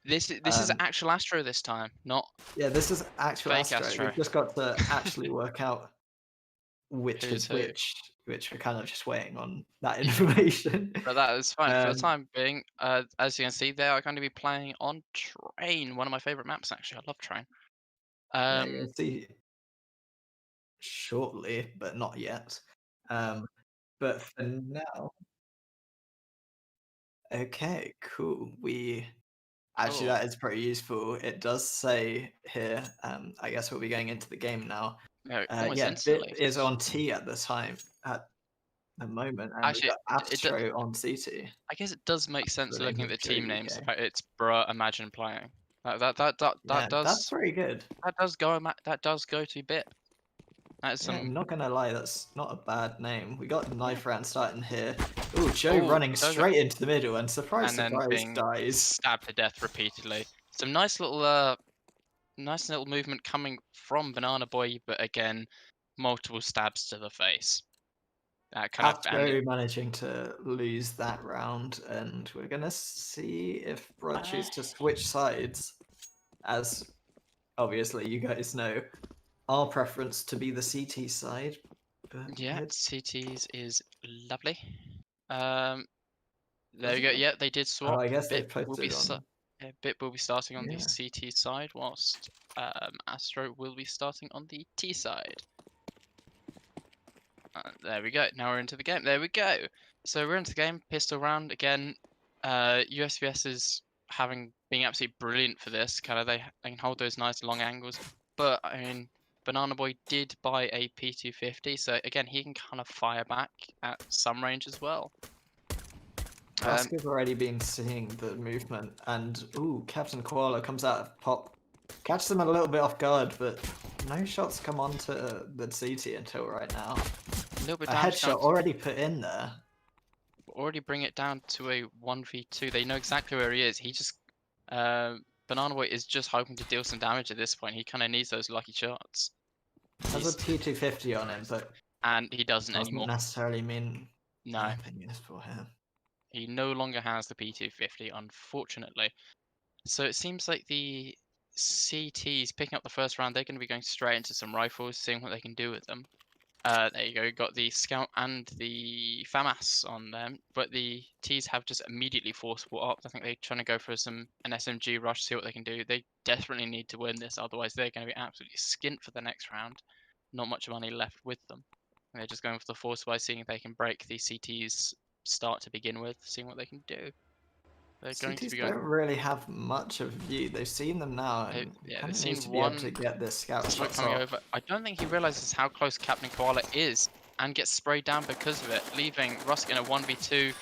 This is Um, actual Astro this time, not Yeah, this is actual fake Astro. Astro. We've just got to actually work out which Who's is who. which we're kind of just waiting on that information. But that is fine for the Um, time being. As you can see, they are going to be playing on Train, one of my favorite maps. Actually, I love Train. Yeah, you'll see shortly, but not yet. But for now, okay, cool. Actually, Cool. that is pretty useful. It does say here, I guess we'll be going into the game now. Yeah, almost Yeah, BIP instantly. is on T at the moment, and we've Actually, got Astro on CT. I guess it does make sense So looking at the Joe team names. The UK. fact it's Bruh Imagine playing. That Yeah, that's pretty good. does go to BIP. That is Yeah, some. I'm not gonna lie, that's not a bad name. We got knife round starting here. Ooh, Joe Oh, running does it? straight into the middle, and surprise, And then surprise, being dies. stabbed to death repeatedly. Some nice little movement coming from Banana Boy, but again, multiple stabs to the face. Kind of Astro managing to lose that round, and we're gonna see if Bro chooses to switch sides. As obviously you guys know, our preference to be the CT side. But yeah, it's CTs is lovely. There Was we go. it? Yeah, they did Oh, swap. I guess they Will be posted on. BIP will be starting on the Yeah. CT side, whilst Astro will be starting on the T side. There we go. Now we're into the game. There we go. So we're into the game. Pistol round again. USVS is being absolutely brilliant for this. Kind of they can hold those nice long angles. But I mean, Banana Boy did buy a P250, so again he can kind of fire back at some range as well. Oscar's already been seeing the movement, and ooh, Captain Koala comes out of pop, catches them a little bit off guard, but no shots come onto the CT until right now. A little bit A damage down headshot already put in there. already bring it down to a 1v2. They know exactly where he is. He just Banana Boy is just hoping to deal some damage at this point. He kind of needs those lucky shots. Has a P250 on him, but And he doesn't anymore. necessarily mean No, anything is for him. he no longer has the P250, unfortunately. So it seems like the CTs picking up the first round, they're going to be going straight into some rifles, seeing what they can do with them. There you go, got the Scout and the FAMAS on them, but the Ts have just immediately forced up. I think they're trying to go for an SMG rush, see what they can do. They desperately need to win this, otherwise they're going to be absolutely skint for the next round. Not much money left with them. And they're just going for the force by seeing if they can break the CT's start to begin with, seeing what they can do. They're going to CTs be going. don't really have much of view. They've seen them now, and Yeah, kind they've of seen need to be able one to get this scout smoke shots coming off. over. I don't think he realizes how close Captain Koala is and gets sprayed down because of it, leaving Rusk in a 1v2.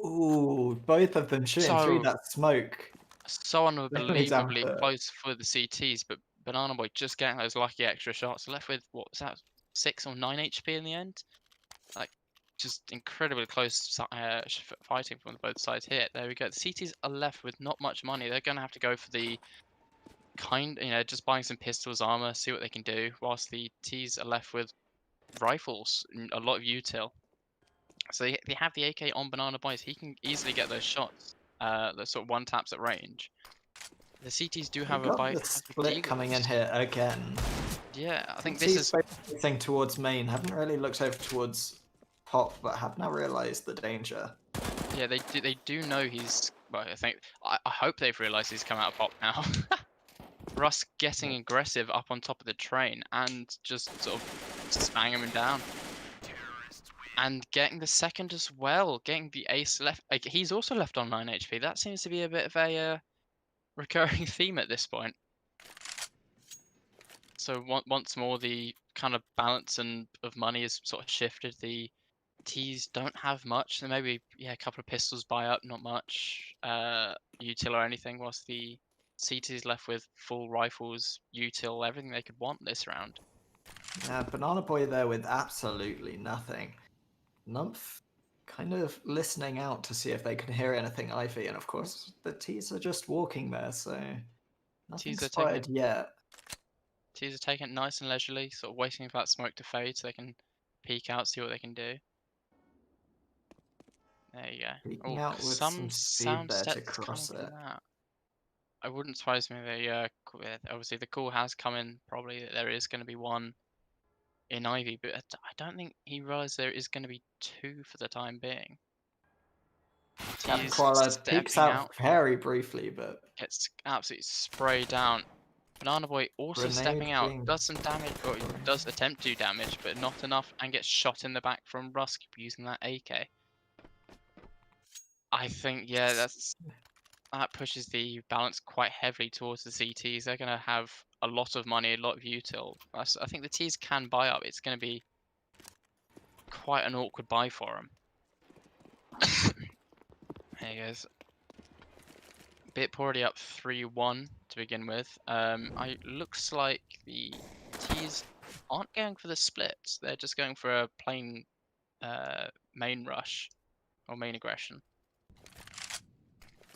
Ooh, both of them shooting through that smoke. So unbelievably damn close for the CTs, but Banana Boy just getting those lucky extra shots. Left with, what was that, 6 or 9 HP in the end? Like, just incredibly close fighting from both sides here. There we go. The CTs are left with not much money. They're going to have to go for the just buying some pistols, armor, see what they can do, whilst the Ts are left with rifles and a lot of util. So they have the AK on Banana Boy, so he can easily get those shots, those sort of one taps at range. The CTs do have We've got a the split coming in here again. Yeah, I think CTs this is facing towards main. Haven't really looked over towards pop, but have now realised the danger. Yeah, they do know he's. Well, I hope they've realised he's come out of pop now. Russ getting aggressive up on top of the train and just sort of spamming him down. And getting the second as well, getting the ace left. Like, he's also left on 9 HP. That seems to be a bit of a recurring theme at this point. So once more, the kind of balance of money is sort of shifted. The T's don't have much. So maybe a couple of pistols buy up, not much util or anything. Whilst the CT's left with full rifles, util, everything they could want this round. Yeah, Banana Boy there with absolutely nothing. Numph kind of listening out to see if they can hear anything Ivy, and of course the T's are just walking there, so nothing T's are spotted yet. T's are taking it nice and leisurely, sort of waiting for that smoke to fade so they can peek out, see what they can do. There you go. Peeking out with some some speed sound there to sets coming cross from it. that. I wouldn't surprise me. Obviously the call has come in probably that there is going to be one in Ivy, but I don't think he realized there is going to be two for the time being. Captain He's Koala peeks stepping out very briefly, but gets absolutely sprayed down. Banana Boy also grenade stepping out, being does some damage, or does attempt to do damage, but not enough, and gets shot in the back from Rusk using that AK. I think, yeah, that pushes the balance quite heavily towards the CTs. They're going to have a lot of money, a lot of util. I think the Ts can buy up. It's going to be quite an awkward buy for them. There he goes. Bit already up 3-1 to begin with. Looks like the Ts aren't going for the splits. They're just going for a plain main rush or main aggression.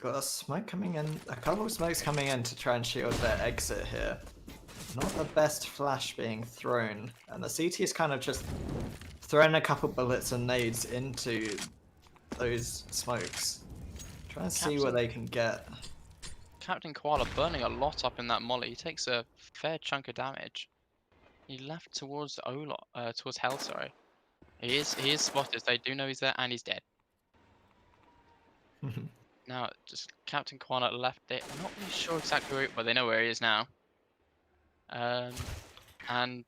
got a smoke coming in, a couple of smokes coming in to try and shield their exit here. Not the best flash being thrown, and the CT is kind of just throwing a couple bullets and nades into those smokes. Trying to see what they can get. Captain Koala burning a lot up in that molly. He takes a fair chunk of damage. He left towards towards Hell, sorry. He is spotted. They do know he's there, and he's dead. Now, just Captain Koala left it. Not really sure exactly where, but they know where he is now. And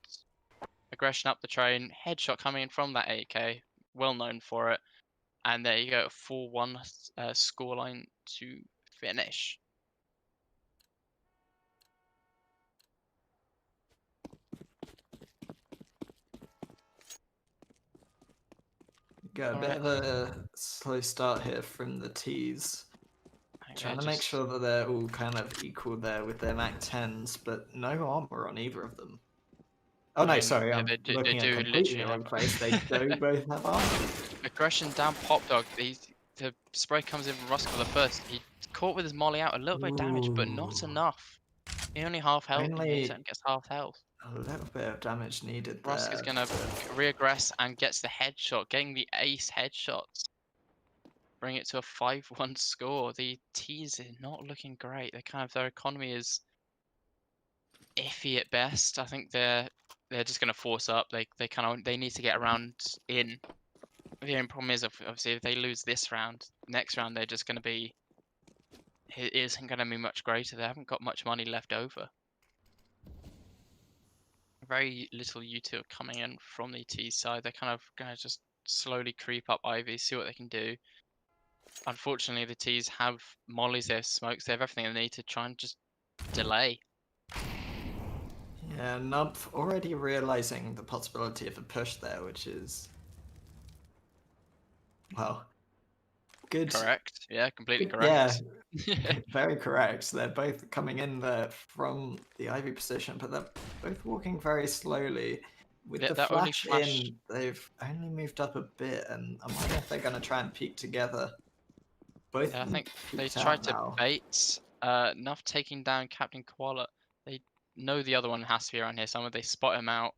aggression up the train. Headshot coming in from that AK. Well known for it. And there you go, 4-1 scoreline to finish. Got a bit of a slow start here from the T's. Trying to make sure that they're all kind of equal there with their Mac 10s, but no armor on either of them. Oh no, sorry, I'm looking at completely the wrong place. They do both have armor. Aggression down Pop Dog. The spray comes in from Rusk for the first. He caught with his molly out, a little bit of damage, but not enough. He only half health. He gets half health. A little bit of damage needed there. Rusk is going to reaggress and gets the headshot, getting the ace headshots. Bring it to a 5-1 score. The T's are not looking great. Their economy is iffy at best. I think they're just going to force up. They need to get around in. The only problem is, obviously, if they lose this round, next round they're just going to be. It isn't going to be much greater. They haven't got much money left over. Very little util coming in from the T side. They're kind of going to just slowly creep up Ivy, see what they can do. Unfortunately, the T's have mollies, they have smokes, they have everything they need to try and just delay. Yeah, Nub already realizing the possibility of a push there, which is, well, good. Correct. Yeah, completely correct. Yeah, very correct. They're both coming in there from the Ivy position, but they're both walking very slowly. With the flash in, they've only moved up a bit, and I'm wondering if they're going to try and peek together. Both I think they tried to bait Nuff taking down Captain Koala. They know the other one has to be around here somewhere. They spot him out.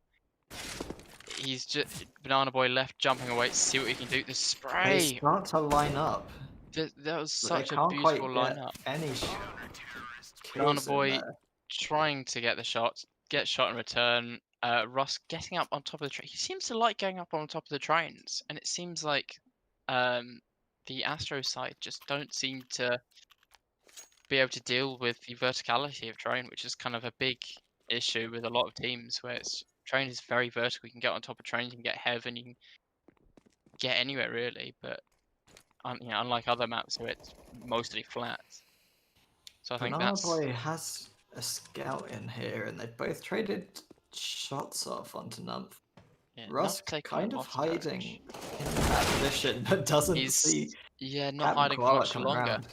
He's just Banana Boy left, jumping away to see what he can do. The spray. They start to line up. That was such a beautiful lineup. Any Banana Boy trying to get the shot, gets shot in return. Russ getting up on top of the train. He seems to like going up on top of the trains, and it seems like the Astro side just don't seem to be able to deal with the verticality of terrain, which is kind of a big issue with a lot of teams where terrain is very vertical. You can get on top of trains, you can get heaven, you can get anywhere really, but unlike other maps where it's mostly flat. So I think Banana that's Boy has a scout in here, and they've both traded shots off onto Numph. enough Rusk taking kind a of lot of damage. hiding in that position, but doesn't see He's not Captain hiding for Koala much coming longer. around.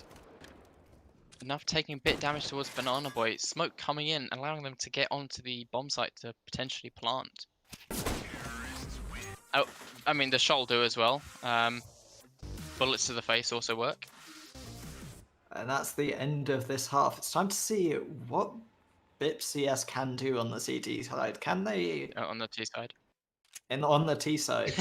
Enough taking a bit damage towards Banana Boy. Smoke coming in, allowing them to get onto the bomb site to potentially plant. Oh, I mean the shot will do as well. Bullets to the face also work. And that's the end of this half. It's time to see what BIP CS can do on the CT side. Can they, On the T side. on the T side,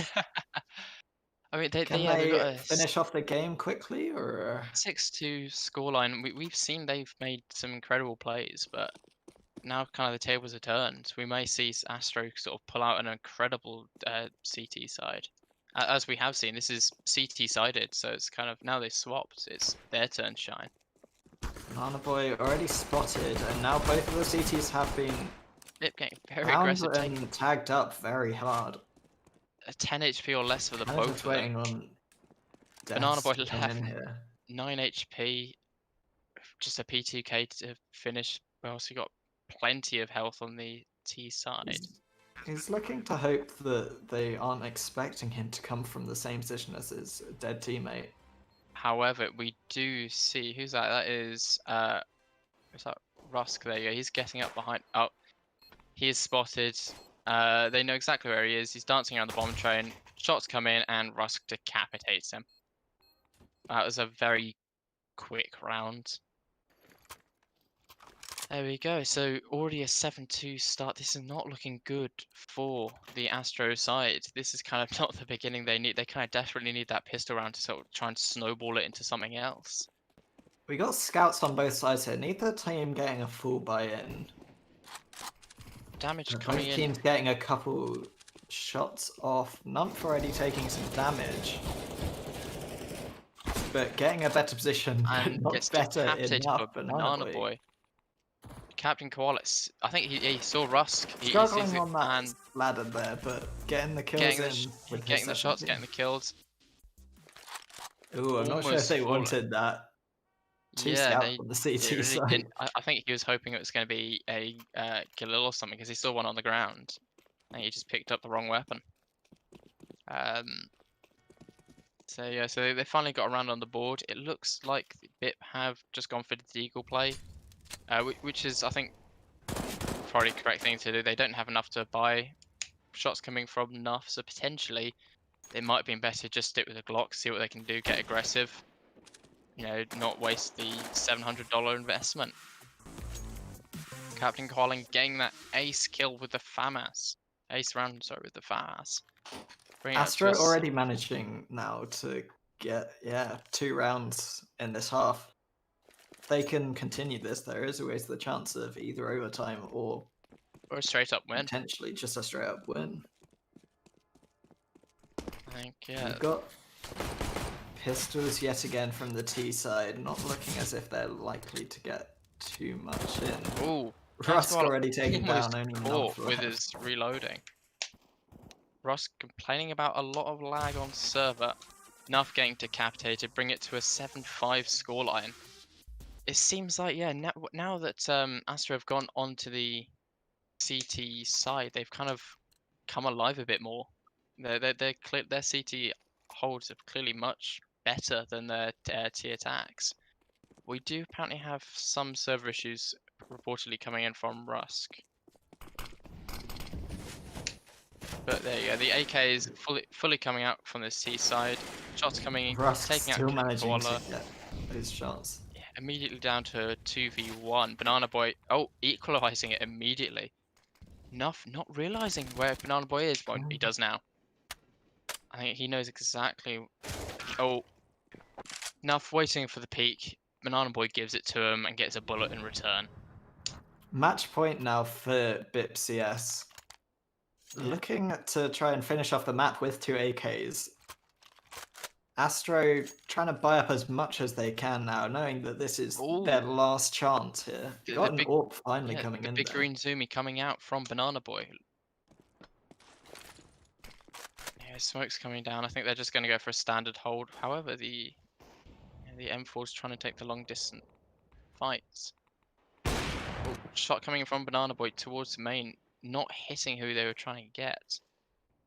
I mean, they've can got they a finish off the game quickly, or 6-2 scoreline. We've seen they've made some incredible plays, but now kind of the tables are turned. We may see Astro sort of pull out an incredible CT side. As we have seen, this is CT sided, so it's kind of now they swapped. It's their turn to shine. Banana Boy already spotted, and now both of the CTs have been Bip getting very found aggressive, taking and tagged up very hard. a 10 HP or less for the Kind both of just of them. waiting on Banana deaths Boy to come left in here. 9 HP, just a P2K to finish. Well, so you got plenty of health on the T side. He's looking to hope that they aren't expecting him to come from the same position as his dead teammate. However, we do see who's that? That is Rusk. There you go. He's getting up behind. Oh, he is spotted. They know exactly where he is. He's dancing around the bomb train. Shots come in, and Rusk decapitates him. That was a very quick round. There we go. So already a 7-2 start. This is not looking good for the Astro side. This is kind of not the beginning they need. They kind of desperately need that pistol round to sort of try and snowball it into something else. We got scouts on both sides here. Neither team getting a full buy-in. Damage Both coming in. teams getting a couple shots off. Numph already taking some damage. But getting a better position, but And not gets better decapitated by enough. Banana Boy. Captain Koala, I think he saw Rusk. He Struggling sees it on that and ladder there, but getting the kills getting the shots, getting the kills. Ooh, I'm not sure if almost they falling. wanted that. Two Yeah, scouts they on the It CT really side. didn't. I think he was hoping it was going to be a Galil or something because he saw one on the ground and he just picked up the wrong weapon. So yeah, so they finally got around on the board. It looks like BIP have just gone for the deagle play, which is I think probably the correct thing to do. They don't have enough to buy shots coming from Nuff, so potentially it might have been better just stick with a Glock, see what they can do, get aggressive. You know, not waste the $700 investment. Captain Colin getting that ace kill with the FAMAS. Ace round, sorry, with the FAMAS. Astro already managing now to get, 2 rounds in this half. If they can continue this, there is always the chance of either overtime or a straight up win. Potentially just a straight up win. I think, yeah. We've got pistols yet again from the T side, not looking as if they're likely to get too much in. Ooh, Rusk already taken almost down, only caught Nuff with left. his reloading. Rusk complaining about a lot of lag on server. Nuff getting decapitated, bring it to a 7-5 scoreline. It seems like, yeah, now that Astro have gone onto the CT side, they've kind of come alive a bit more. Their CT holds are clearly much better than their T attacks. We do apparently have some server issues reportedly coming in from Rusk. But there you go, the AK is fully coming out from the C side. Shots coming in, Rusk taking out still managing Koala. to get those shots. Yeah, immediately down to 2v1. Banana Boy, equalizing it immediately. Nuff not realizing where Banana Boy is, but he does now. I think he knows exactly. Oh, Nuff waiting for the peak. Banana Boy gives it to him and gets a bullet in return. Match point now for BIP CS. Yeah. Looking to try and finish off the map with 2 AKs. Astro trying to buy up as much as they can now, knowing that this is their Ooh, last chance here. the Got an big AWP finally yeah, coming the in big there. green Zoomy coming out from Banana Boy. Yeah, smoke's coming down. I think they're just going to go for a standard hold. However, the M4's trying to take the long distance fights. Oh, shot coming in from Banana Boy towards main, not hitting who they were trying to get.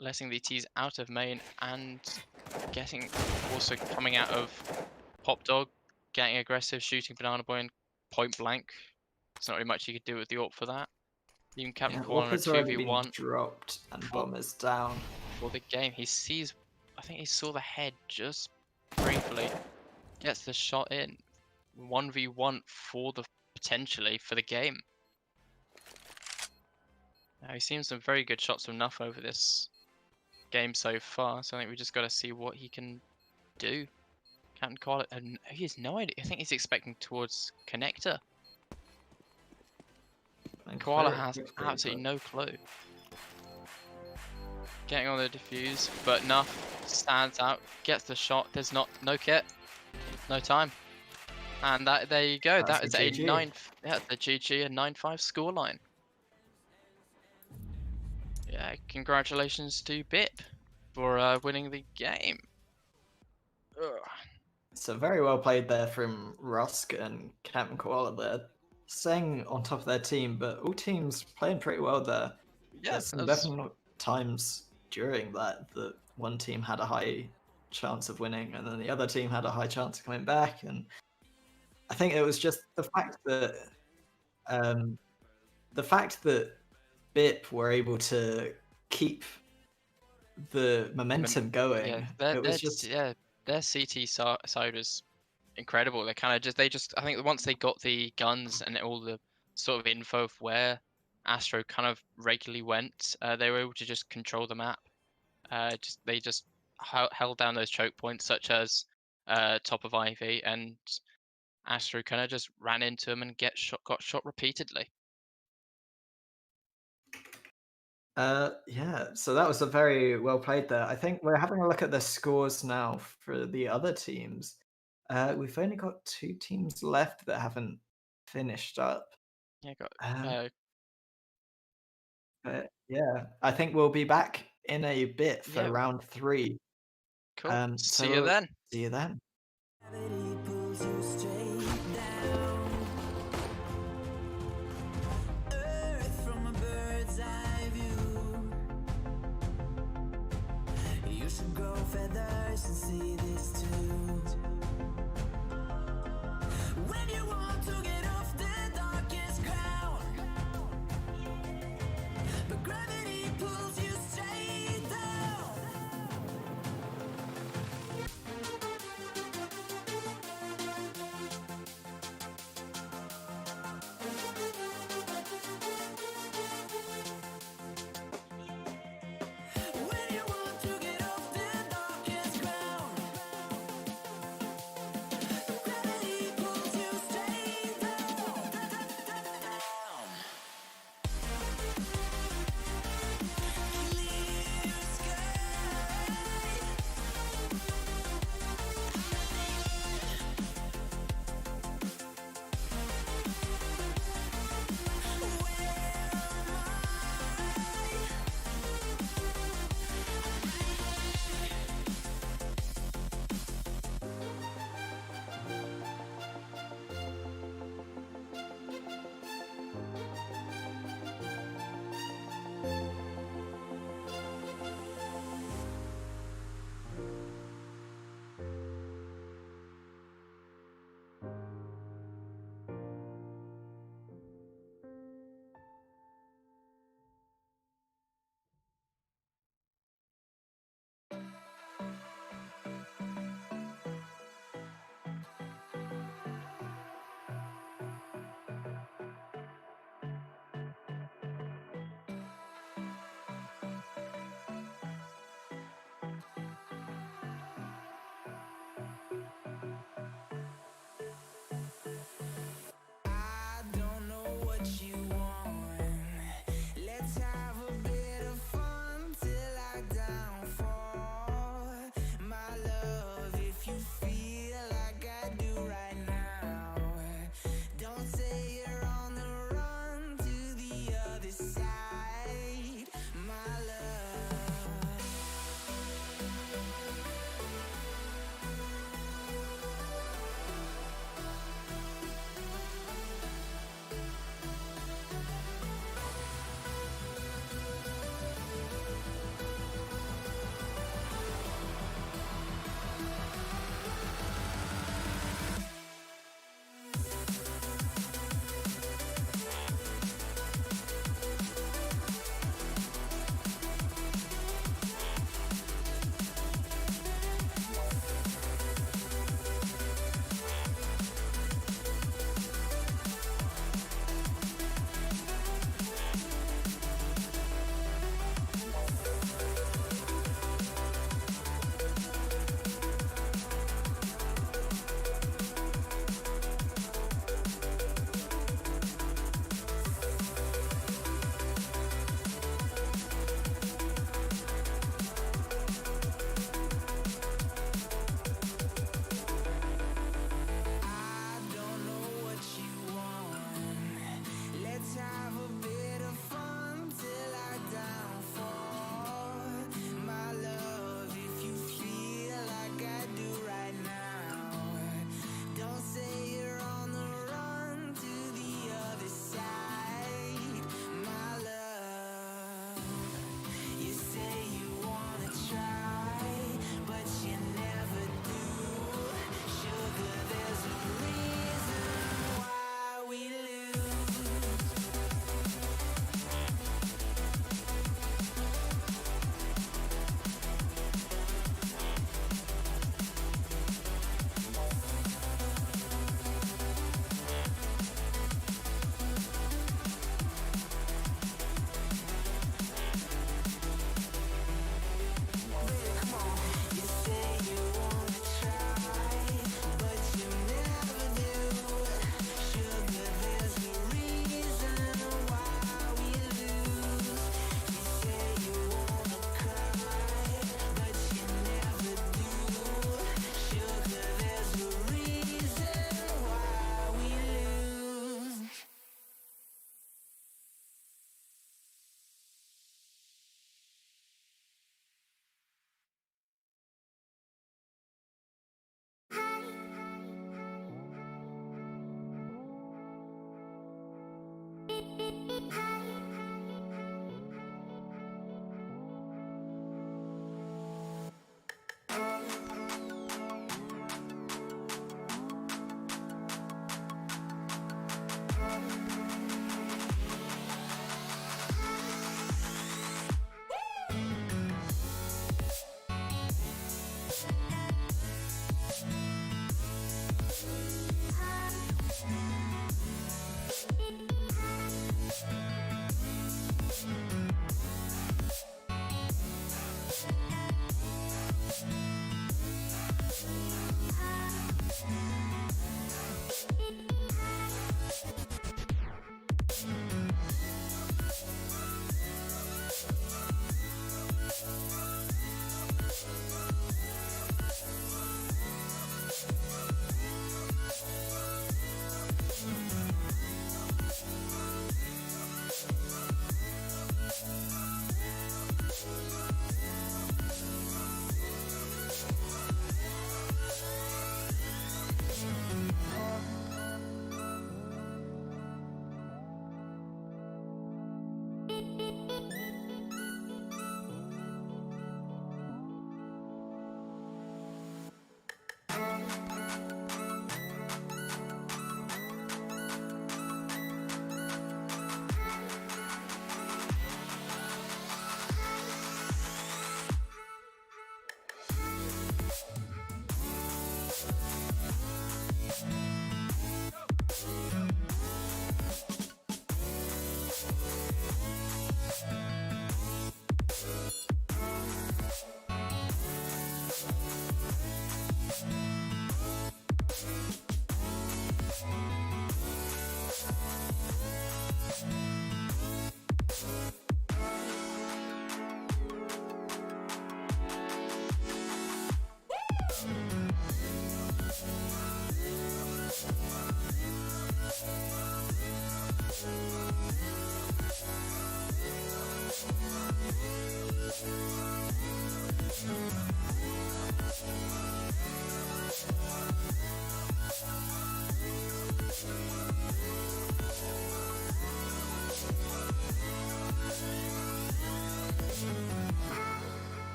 Letting the T's out of main and getting also coming out of Pop Dog, getting aggressive, shooting Banana Boy and point blank. There's not really much you could do with the AWP for that. Even Captain Yeah, Koala AWP on a has already been 2v1 dropped and for, Bomb is down. for the game. He sees, I think he saw the head just briefly, gets the shot in. 1v1 for the potentially for the game. Now he's seen some very good shots from Nuff over this game so far, so I think we just got to see what he can do. Captain Koala, and he has no idea. I think he's expecting towards connector. And Koala very has quickly, absolutely but no clue. Getting on the defuse, but Nuff stands out, gets the shot. There's no kit, no time, and there you go. that's That a is a GG. the GG, a 9-5 scoreline. Yeah, congratulations to Bip for winning the game. Ugh. So very well played there from Rusk and Captain Koala there. Staying on top of their team, but all teams playing pretty well there. Yeah, There's some that's definite times during that one team had a high chance of winning and then the other team had a high chance of coming back. And I think it was just um, the fact that BIP were able to keep the momentum yeah. going. It was just Their CT side was incredible. They kind of just I think once they got the guns and all the sort of info of where Astro kind of regularly went, they were able to just control the map. They just held down those choke points such as top of Ivy, and Astro kind of just ran into them and got shot repeatedly. Yeah, so that was a very well played there. I think we're having a look at the scores now for the other teams. We've only got 2 teams left that haven't finished up. Yeah, got Uh, but yeah, I think we'll be back in a bit for yeah, round 3. cool. So See you we'll then. see you then. Gravity pulls you straight down. Earth from a bird's eye view. You should grow feathers and see this too. When you want to get off the darkest ground, but gravity pulls you straight down. When you want to get off the darkest ground,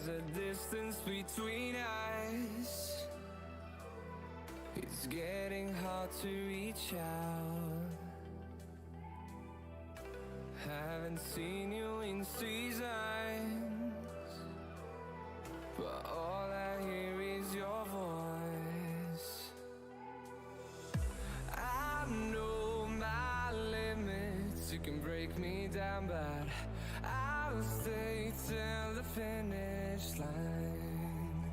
there's a distance between us. It's getting hard to reach out. Haven't seen you in seasons, but all I hear is your voice. I know my limits, you can break me down, but I'll stay till the finish line.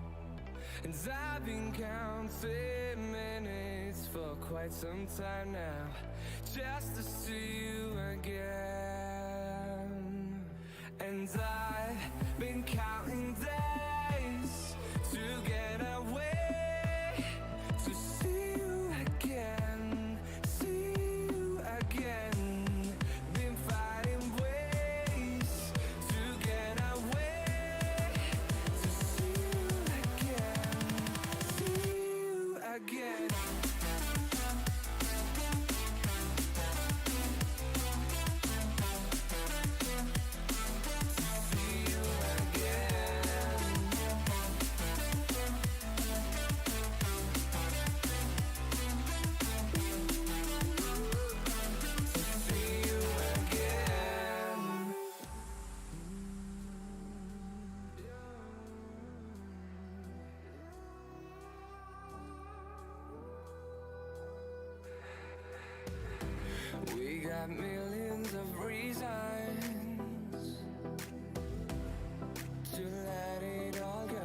And I've been counting minutes for quite some time now, just to see you again. And I've been counting days to get away, to see you again, see you again. Been finding ways to get away, to see you again, see you again. We got millions of reasons to let it all go.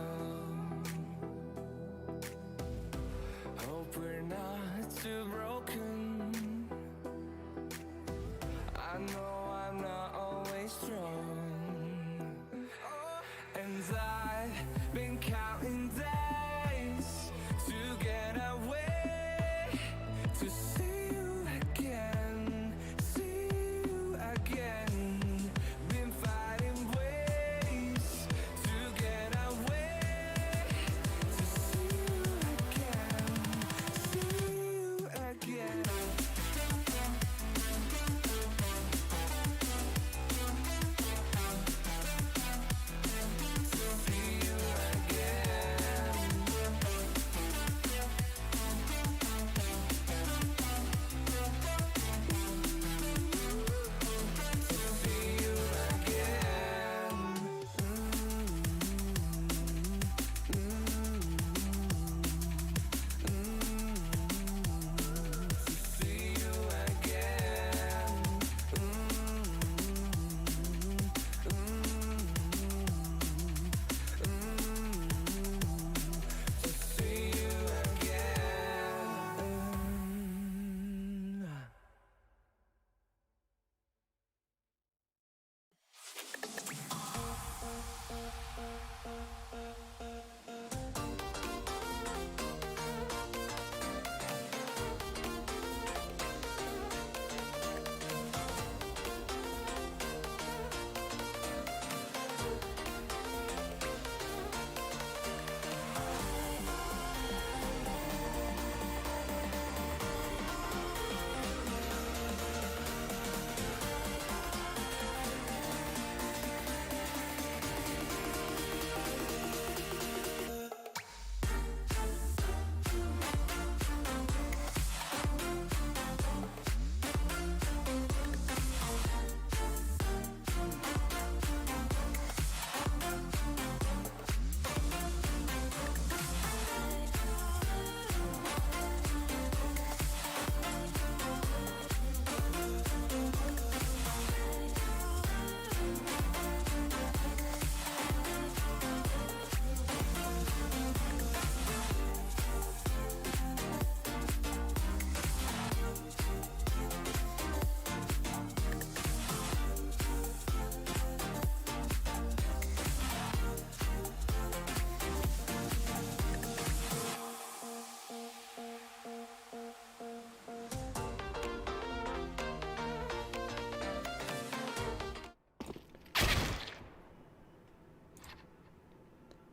Hope we're not too broken. I know I'm not always strong. And I've been counting days to get away, to see you again, see you again. Been finding ways to get away, to see you again, see you again. See you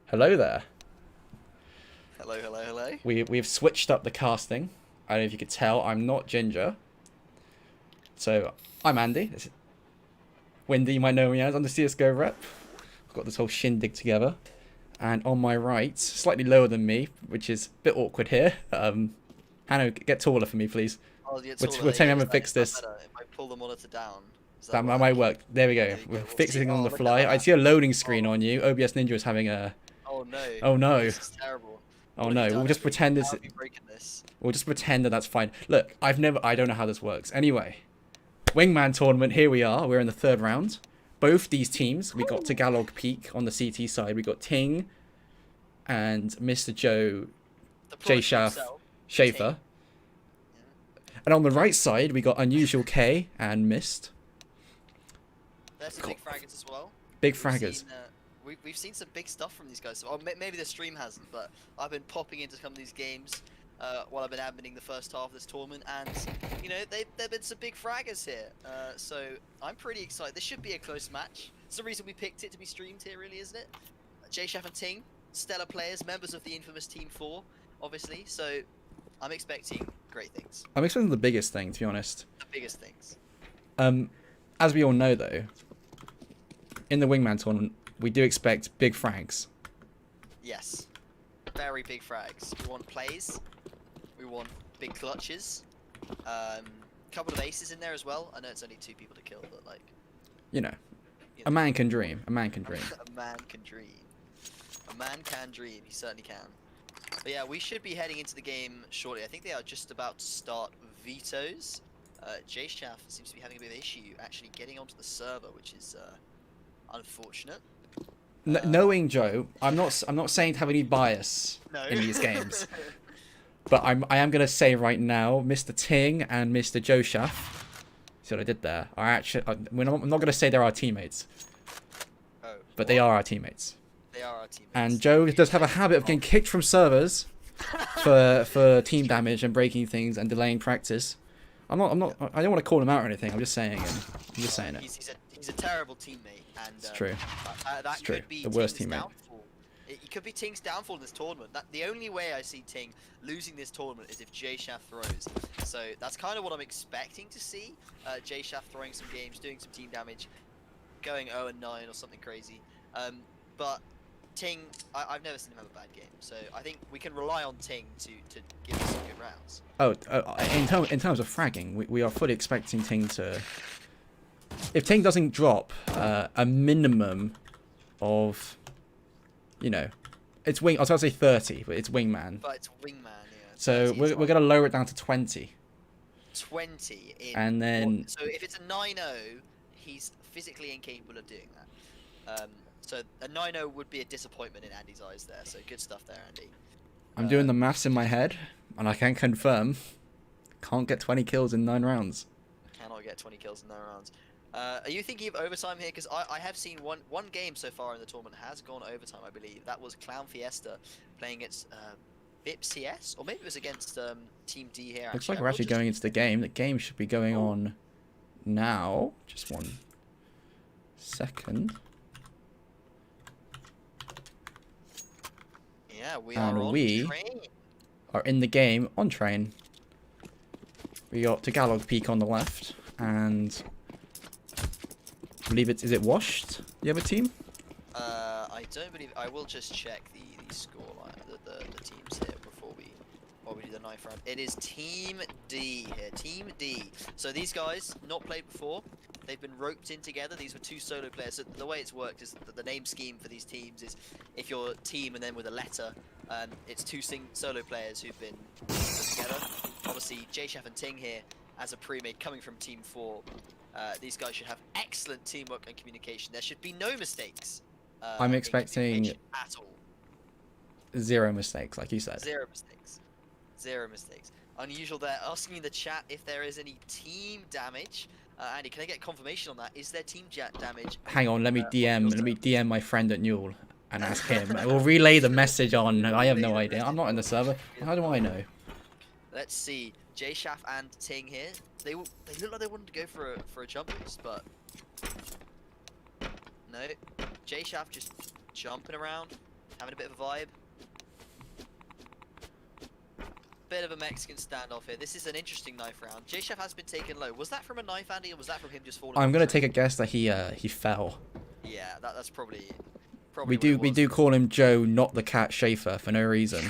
Hello there. Hello, hello, hello. We've switched up the casting. I don't know if you could tell, I'm not Ginger. So, I'm Andy. This is Wendy, you might know me as. I'm the CSGO rep. I've got this whole shindig together. And on my right, slightly lower than me, which is a bit awkward here. Hanno, get taller for me, please. Oh, yeah, We'll tell me I'm gonna fix this. If I pull the monitor down, That might work. There we go. We're fixing on the fly. I see a loading screen on you. OBS Ninja is having a... Oh no. Oh no. This is terrible. Oh What no. have you We'll done? just pretend How this... have you broken this? We'll just pretend that that's fine. Look, I don't know how this works. Anyway, Wingman tournament, here we are. We're in the 3rd round. Both these teams, we got Tagalog Peak on the CT side. We got Ting and Mr. Joe The J. product Shaff himself, Schaefer. And on the right side, we got Unusual K and Mist. There's some big fraggers as well. Big We've fraggers. seen, we've seen some big stuff from these guys. Or maybe the stream hasn't, but I've been popping into some of these games while I've been adminning the first half of this tournament, and you know there've been some big fraggers here. So I'm pretty excited. This should be a close match. It's the reason we picked it to be streamed here, really, isn't it? J. Shaff and Ting, stellar players, members of the infamous Team 4, obviously. So I'm expecting great things. I'm expecting the biggest thing, to be honest. The biggest things. As we all know, though, in the Wingman tournament, we do expect big frags. Yes. Very big frags. We want plays. We want big clutches. Couple of aces in there as well. I know it's only 2 people to kill, but like... You know, a man can dream. A man can dream. A man can dream. A man can dream. He certainly can. But yeah, we should be heading into the game shortly. I think they are just about to start vetoes. J. Shaff seems to be having a bit of an issue actually getting onto the server, which is unfortunate. Knowing Joe, I'm not saying to have any bias No. in these games, but I am gonna say right now, Mr. Ting and Mr. Joe Shaff, see what I did there? Are actually I'm not gonna say they're our teammates, Oh, but they are our teammates. they are our teammates. And Joe does have a habit of getting kicked from servers for team damage and breaking things and delaying practice. I don't want to call him out or anything. I'm just saying it. I'm just saying it. He's a terrible teammate, and It's true. That It's true. could be The worst Ting's teammate. downfall. It could be Ting's downfall in this tournament. The only way I see Ting losing this tournament is if J. Shaff throws. So that's kind of what I'm expecting to see. J. Shaff throwing some games, doing some team damage, going 0-9 or something crazy. But Ting, I've never seen him have a bad game. So I think we can rely on Ting to give us some good rounds. Oh, in terms of fragging, we are fully expecting Ting to... If Ting doesn't drop a minimum of, you know, it's I was going to say 30, but it's Wingman. But it's Wingman, yeah. So 30 we're is going to lower it down to 20. 20 in... And then... So if it's a 9-0, he's physically incapable of doing that. So a 9-0 would be a disappointment in Andy's eyes there. So good stuff there, Andy. I'm doing the maths in my head, and I can confirm, can't get 20 kills in 9 rounds. Cannot get 20 kills in 9 rounds. Are you thinking of overtime here? Because I have seen one game so far in the tournament has gone overtime, I believe. That was Clown Fiesta playing against VIP CS, or maybe it was against Team D here. Looks like we're actually going into the game. The game should be going on now. Just 1 second. Yeah, we And are on we train. are in the game on train. We got Tagalog Peak on the left, and I believe is it Washed, the other team? I don't believe. I will just check the scoreline, the teams here before we do the knife round. It is Team D here. Team D. So these guys not played before. They've been roped in together. These were 2 solo players. So the way it's worked is that the name scheme for these teams is if you're team and then with a letter, it's 2 solo players who've been put together. Obviously, J. Shaff and Ting here as a pre-made coming from Team 4. These guys should have excellent teamwork and communication. There should be no mistakes. I'm in expecting communication at all. 0 mistakes, like you said. 0 mistakes. 0 mistakes. Unusual there. Asking in the chat if there is any team damage. Andy, can I get confirmation on that? Is there team damage? Hang on, let me DM my friend at Newell and ask him. We'll relay the message on. I have no idea. I'm not in the server. How do I know? Let's see. J. Shaff and Ting here. They look like they wanted to go for a jump boost, but no. J. Shaff just jumping around, having a bit of a vibe. Bit of a Mexican standoff here. This is an interesting knife round. J. Shaff has been taken low. Was that from a knife, Andy, or was that from him just falling? I'm gonna take a guess that he fell. Yeah, that's probably Probably We what it do call him Joe, not the cat Schaefer, for no reason.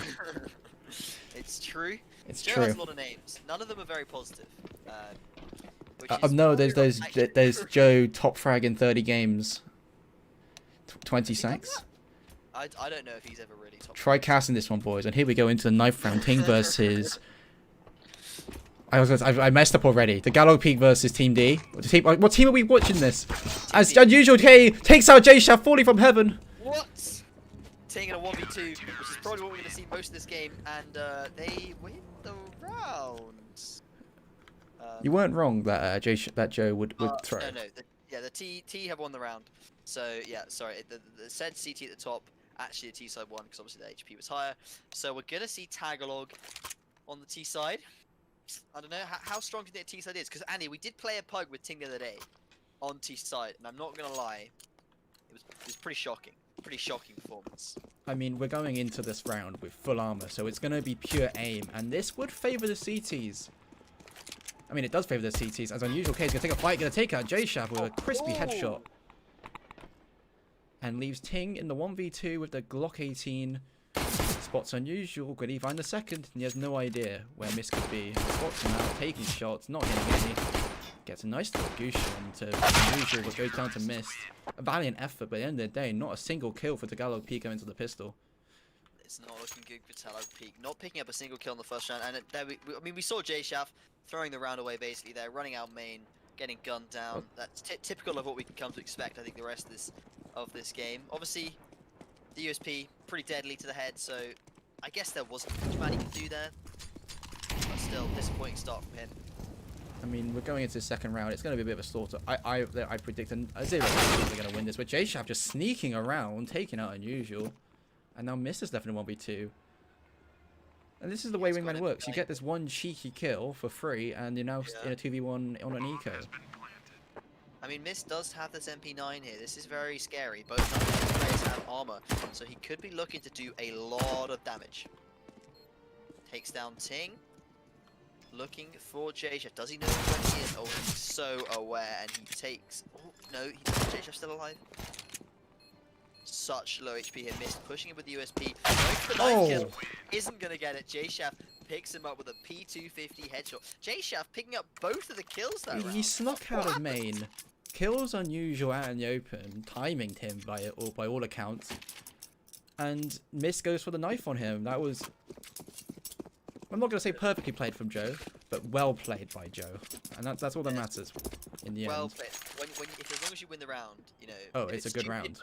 was. It's true. It's Joe true. has a lot of names. None of them are very positive. Which is No, probably there's Joe top frag in 30 games. 20 Has he done sacks. I don't know if he's ever really top. Try casting this one, boys, and here we go into the 9th round. Ting versus. I messed up already. The Gallo Peak versus Team D. What team are we watching this? As unusual, K takes out J-Shaft falling from heaven. What? Taking a 1v2, which is probably what we're going to see most of this game, and they win the round. You weren't wrong that that Joe would throw. No. The T have won the round. So yeah, sorry. The said CT at the top, actually the T side won because obviously the HP was higher. So we're gonna see Tagalog on the T side. I don't know how strong do you think the T side is, because Andy, we did play a pug with Ting the other day on T side, and I'm not gonna lie, it was pretty shocking. Pretty shocking performance. I mean, we're going into this round with full armor, so it's going to be pure aim, and this would favor the CTs. I mean, it does favor the CTs, as unusual. K is going to take a fight, going to take out J-Shaft with a crispy headshot. And leaves Ting in the 1v2 with the Glock 18. Spots unusual, could he find the second? And he has no idea where Miss could be. Spots him out, taking shots, not hitting any. Gets a nice little goose on to unusual, but goes down to Mist. A valiant effort, but at the end of the day, not a single kill for Tagalog Peak going into the pistol. It's not looking good for Tagalog Peak. Not picking up a single kill in the first round, and we saw J-Shaft throwing the round away basically there, running out main, getting gunned down. That's typical of what we can come to expect, I think, the rest of this game. Obviously, the USP, pretty deadly to the head, so I guess there wasn't much man he could do there. But still, disappointing start from him. I mean, we're going into the second round. It's going to be a bit of a slaughter. I predict a 0% they're going to win this. But J-Shaft just sneaking around, taking out unusual. And now Miss is left in a 1v2. And this is the way Wingman works. You get this one cheeky kill for free, and you're now in a 2v1 on an eco. I mean, Miss does have this MP9 here. This is very scary. Both players have armor, so he could be looking to do a lot of damage. Takes down Ting. Looking for J-Shaft. Does he know where he is? Oh, he's so aware, and he takes... Oh, no, J-Shaft's still alive. Such low HP here. Missed, pushing him with the USP. Going for the knife kill. Isn't going to get it. J-Shaft picks him up with a P250 headshot. J-Shaft picking up both of the kills that round. He snuck out of main. Kills unusual out in the open. Timing him by all accounts. And Miss goes for the knife on him. That was... I'm not going to say perfectly played from Joe, but well played by Joe. And that's all that matters in the end. Well played. As long as you win the round, you know... Oh, it's a good round.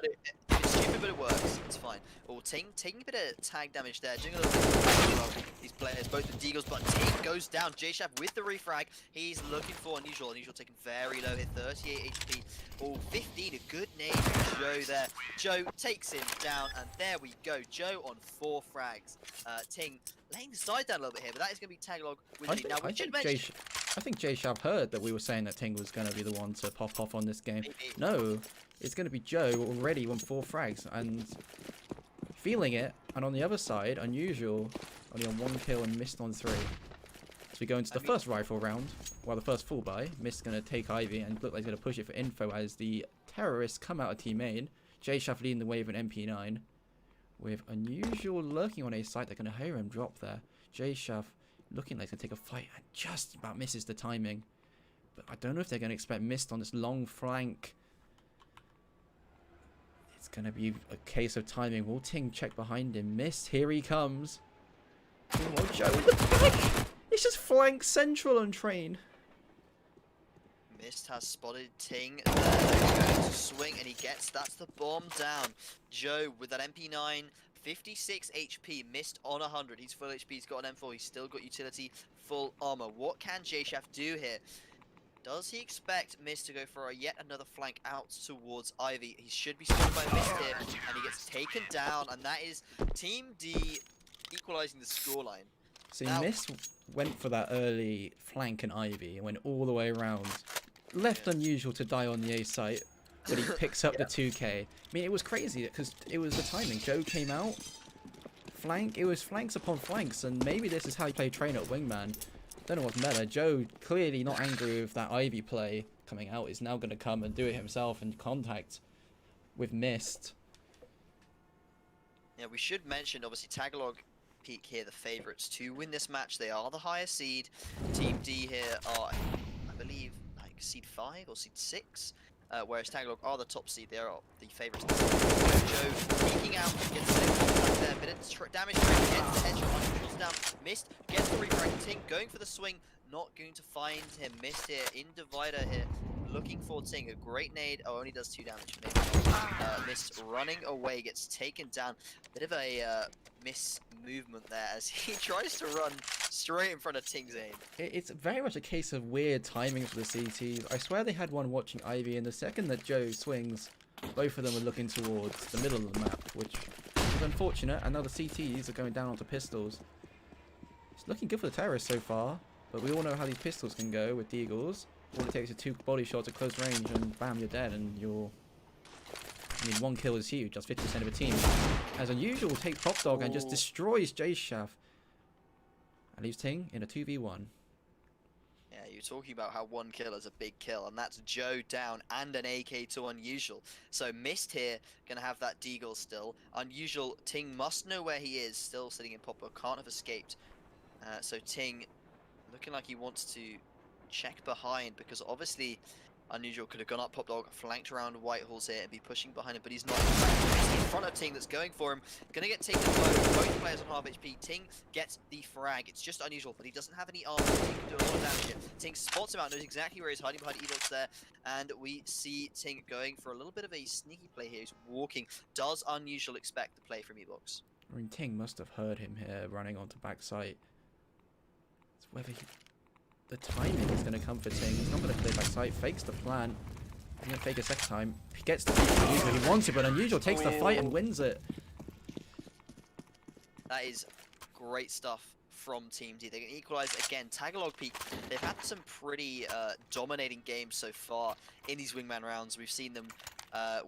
It's stupid, but it works. It's fine. Oh, taking a bit of tag damage there. Doing a little bit of well, these players, both the Deagles, but Ting goes down. J-Shaft with the refrag. He's looking for Unusual. Unusual taking very low hit, 38 HP. Oh, 15, a good name for Joe there. Joe takes him down, and there we go. Joe on 4 frags. Ting laying the side down a little bit here, but that is going to be Tagalog with the lead. Now, I think J-Shaft heard that we were saying that Ting was going to be the one to pop off on this game. Maybe. No, it's going to be Joe already on 4 frags and feeling it. And on the other side, Unusual only on 1 kill and Missed on 3. So we go into the first rifle round, while the first full buy. Mist going to take Ivy and look like he's going to push it for info as the terrorists come out of team main. J-Shaft leading the way with an MP9. With Unusual lurking on a site, they're going to hear him drop there. J-Shaft looking like he's going to take a fight and just about misses the timing. But I don't know if they're going to expect Mist on this long flank. It's going to be a case of timing. Will Ting check behind him? Mist, here he comes. Meanwhile, Joe in the back. It's just flank central on train. Mist has spotted Ting there. Going to swing, and he gets, that's the bomb down. Joe with that MP9, 56 HP, Mist on 100. He's full HP, he's got an M4, he's still got utility, full armor. What can J-Shaft do here? Does he expect Mist to go for yet another flank out towards Ivy? He should be spotted by Mist here, and he gets taken down, and that is Team D equalizing the scoreline. See, Mist went for that early flank and Ivy and went all the way around. Left Unusual to die on the A site, but he picks up the 2K. I mean, it was crazy because it was the timing. Joe came out, flank. It was flanks upon flanks, and maybe this is how you play train at Wingman. Don't know what's meta. Joe, clearly not angry with that Ivy play coming out, is now going to come and do it himself and contact with Mist. Yeah, we should mention, obviously, Tagalog Peak here, the favourites to win this match. They are the highest seed. Team D here are, I believe, like seed 5 or seed 6. Whereas Tagalog are the top seed. They are the favourites. Joe peeking out, gets the contact there. Bit of damage, gets the headshot, Unusual's down, missed, gets the refrag. Ting going for the swing, not going to find him. Missed here, in divider here. Looking for Ting, a great nade. Oh, only does 2 damage. Missed, running away, gets taken down. Bit of a miss movement there as he tries to run straight in front of Ting's aim. It's very much a case of weird timing for the CTs. I swear they had one watching Ivy, and the second that Joe swings, both of them were looking towards the middle of the map, which is unfortunate. And now the CTs are going down onto pistols. It's looking good for the terrorists so far, but we all know how these pistols can go with Deagles. All it takes is 2 body shots at close range, and bam, you're dead, and you're... I mean, 1 kill is huge. That's 50% of a team. As unusual, takes Pop Dog and just destroys J-Shav. And leaves Ting in a 2v1. Yeah, you're talking about how 1 kill is a big kill, and that's Joe down and an AK to Unusual. So Mist here, gonna have that Deagle still. Unusual, Ting must know where he is, still sitting in Pop Dog, can't have escaped. So Ting looking like he wants to check behind, because obviously Unusual could have gone up Pop Dog, flanked around Whitehall's here and be pushing behind him, but he's not. He's in front of Ting that's going for him. Gonna get taken low. Both players on half HP. Ting gets the frag. It's just Unusual, but he doesn't have any armor. He can do a lot of damage here. Ting spots him out, knows exactly where he's hiding behind Evox there, and we see Ting going for a little bit of a sneaky play here. He's walking. Does Unusual expect the play from Evox? I mean, Ting must have heard him here running onto backside. It's whether the timing is going to come for Ting. He's not going to clear backside. Fakes the plan. He's going to fake a second time. He gets the Unusual. He wants it, but Unusual takes the fight and wins it. That is great stuff from Team D. They can equalize again. Tagalog Peak, they've had some pretty dominating games so far in these Wingman rounds. We've seen them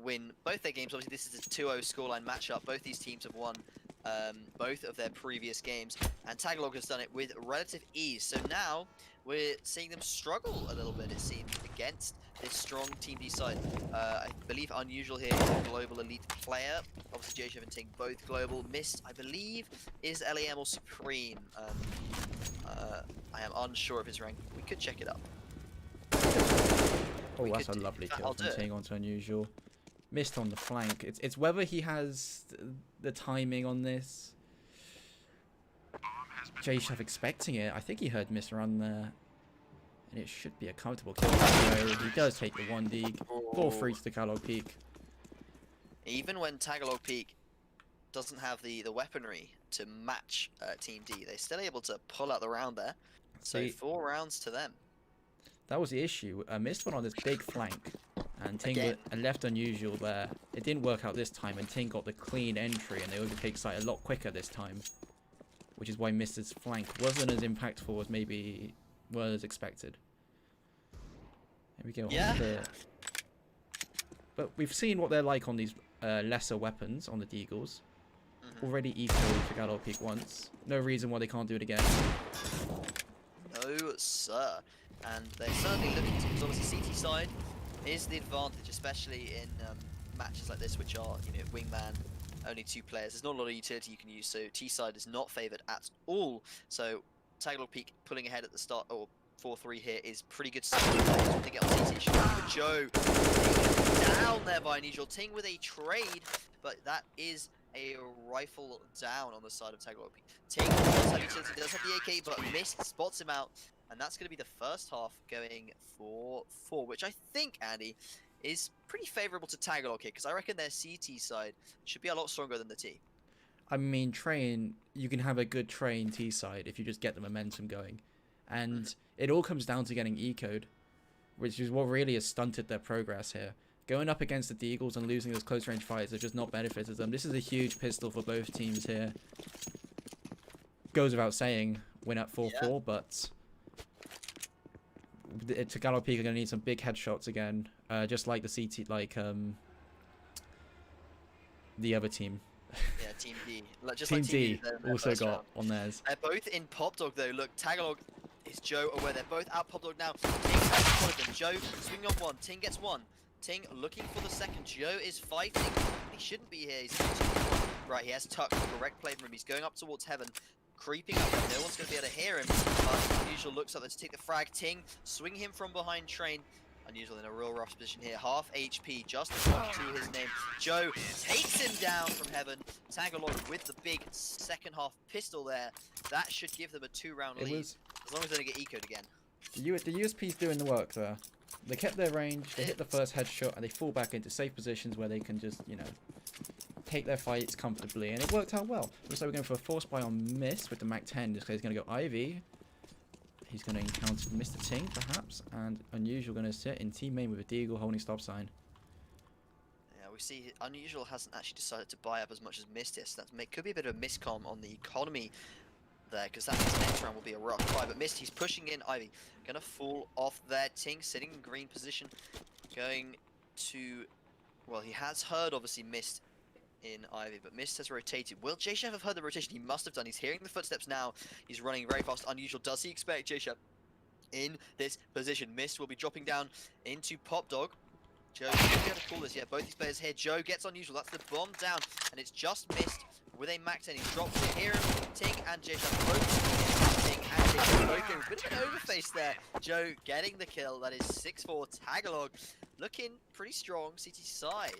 win both their games. Obviously, this is a 2-0 scoreline matchup. Both these teams have won both of their previous games, and Tagalog has done it with relative ease. So now we're seeing them struggle a little bit, it seems, against this strong Team D side. I believe Unusual here is a global elite player. Obviously, J7 and Ting both global. Mist, I believe, is LEM or Supreme. I am unsure of his rank. We could check it up. Oh, that's a lovely kill from Ting onto Unusual. Missed on the flank. It's whether he has the timing on this. J-Shav expecting it. I think he heard Miss run there. And it should be a comfortable kill. So he does take the 1 dig. 4-3 to the Tagalog Peak. Even when Tagalog Peak doesn't have the weaponry to match Team D, they're still able to pull out the round there. So 4 rounds to them. That was the issue. Missed one on this big flank. And Ting left Unusual there. It didn't work out this time, and Ting got the clean entry, and they overtake site a lot quicker this time. Which is why Mist's flank wasn't as impactful as maybe was expected. Here we go. Yeah. But we've seen what they're like on these lesser weapons on the Deagles. Already ecoed to Tagalog Peak once. No reason why they can't do it again. No, sir. And they're certainly looking to, because obviously CT side is the advantage, especially in matches like this, which are, you know, Wingman, only 2 players. There's not a lot of utility you can use, so T side is not favoured at all. So Tagalog Peak pulling ahead at the start, or 4-3 here, is pretty good stuff. They get on CT, shooting for Joe. Down there by Unusual. Ting with a trade, but that is a rifle down on the side of Tagalog Peak. Ting does have utility, does have the AK, but Mist spots him out. And that's going to be the first half going for 4, which I think, Andy, is pretty favourable to Tagalog here, because I reckon their CT side should be a lot stronger than the T. I mean, Train, you can have a good Train T side if you just get the momentum going. And it all comes down to getting ecoed, which is what really has stunted their progress here. Going up against the Deagles and losing those close range fights has just not benefited them. This is a huge pistol for both teams here. Goes without saying, win at 4-4, but Tagalog Peak are going to need some big headshots again, just like the CT, like the other team. Yeah, Team D. Just Team like D also got round. on theirs. They're both in Pop Dog though. Look, Tagalog is Joe aware. They're both out Pop Dog now. Ting has one of them. Joe swinging on 1. Ting gets 1. Ting looking for the second. Joe is fighting. He shouldn't be here. He's in 2-1. Right, he has tucked, correct play from him. He's going up towards heaven, creeping up. No one's going to be able to hear him. But Unusual looks up there to take the frag. Ting, swing him from behind Train. Unusual in a real rough position here. Half HP, just to his name. Joe takes him down from heaven. Tagalog with the big second half pistol there. That should give them a 2-round lead. As long as they don't get ecoed again. The USP's doing the work there. They kept their range, they hit the first headshot, and they fall back into safe positions where they can just, you know, take their fights comfortably, and it worked out well. Looks like we're going for a force buy on Mist with the Mac 10. This guy's going to go Ivy. He's going to encounter Mr. Ting, perhaps, and Unusual going to sit in team main with a Deagle holding stop sign. Yeah, we see Unusual hasn't actually decided to buy up as much as Mist is. So that could be a bit of a miscom on the economy there, because that means next round will be a rough fight. But Mist, he's pushing in. Ivy gonna fall off there. Ting sitting in green position, going to, well, he has heard obviously Mist in Ivy, but Mist has rotated. Will J-Chef have heard the rotation? He must have done. He's hearing the footsteps now. He's running very fast. Unusual. Does he expect J-Chef in this position? Mist will be dropping down into Pop Dog. Joe should be able to call this. Yeah, both these players here. Joe gets Unusual. That's the bomb down, and it's just Mist with a Mac 10. He drops it. Hear him. Ting and J-Chef both. Ting and J-Chef both in. Bit of an overface there. Joe getting the kill. That is 6-4 Tagalog. Looking pretty strong. CT side.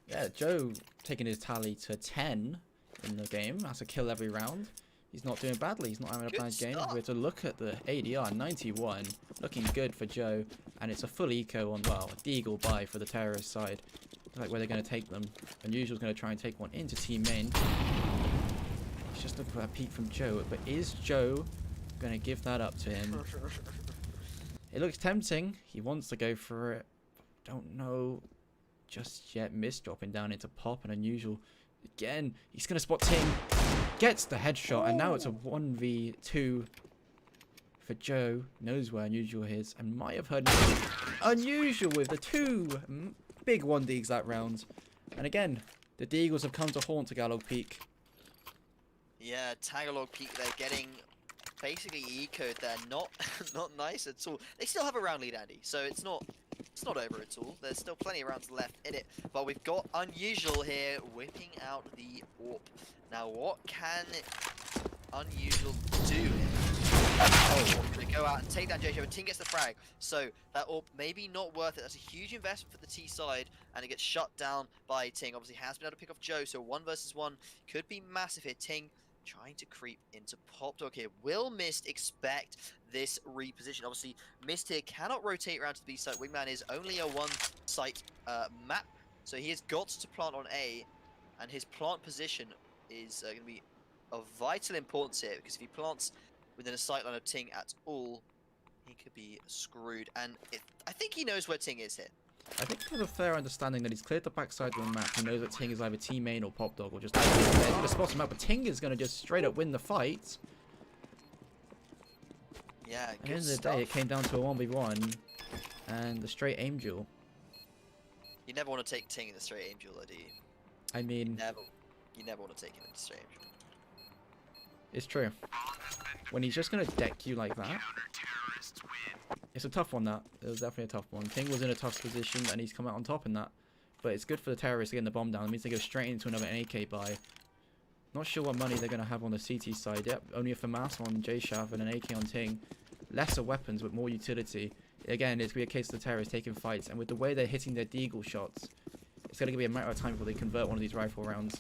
Yeah, Joe taking his tally to 10 in the game. That's a kill every round. He's not doing badly. He's not having a bad game. We have to look at the ADR, 91. Looking good for Joe. And it's a full eco on, well, a Deagle buy for the terrorist side. Looks like where they're going to take them. Unusual's going to try and take one into team main. He's just looking for a peek from Joe. But is Joe going to give that up to him? It looks tempting. He wants to go for it. Don't know just yet. Mist dropping down into Pop, and Unusual again. He's going to spot Ting. Gets the headshot, and now it's a 1v2 for Joe. Knows where Unusual is, and might have heard Unusual with the 2 big 1Ds that round. And again, the Deagles have come to haunt Tagalog Peak. Yeah, Tagalog Peak, they're getting basically ecoed there. Not nice at all. They still have a round lead, Andy, so it's not over at all. There's still plenty of rounds left in it. But we've got Unusual here whipping out the AWP. Now, what can Unusual do here? Oh, they go out and take that J-Show, and Ting gets the frag. So that AWP maybe not worth it. That's a huge investment for the T side, and it gets shut down by Ting. Obviously has been able to pick off Joe, so 1 versus 1 could be massive here. Ting trying to creep into Pop Dog here. Will Mist expect this reposition? Obviously, Mist here cannot rotate around to the B site. Wingman is only a 1-site map, so he has got to plant on A, and his plant position is going to be of vital importance here, because if he plants within a sight line of Ting at all, he could be screwed. And I think he knows where Ting is here. I think there's a fair understanding that he's cleared the backside of the map. He knows that Ting is either team main or Pop Dog, or just he's going to spot him out. But Ting is going to just straight up win the fight. Yeah, At the end of the day, it came down to a 1v1 and the straight aim duel. You never want to take Ting in the straight aim duel, do you? I mean, you never want to take him in the straight aim duel. It's true. When he's just going to deck you like that, it's a tough one, that. It was definitely a tough one. Ting was in a tough position, and he's come out on top in that. But it's good for the terrorists getting the bomb down. It means they go straight into another AK buy. Not sure what money they're going to have on the CT side. Yep, only a FAMAS on J-Shav and an AK on Ting. Lesser weapons, but more utility. Again, it's going to be a case of the terrorists taking fights. And with the way they're hitting their Deagle shots, it's going to be a matter of time before they convert one of these rifle rounds.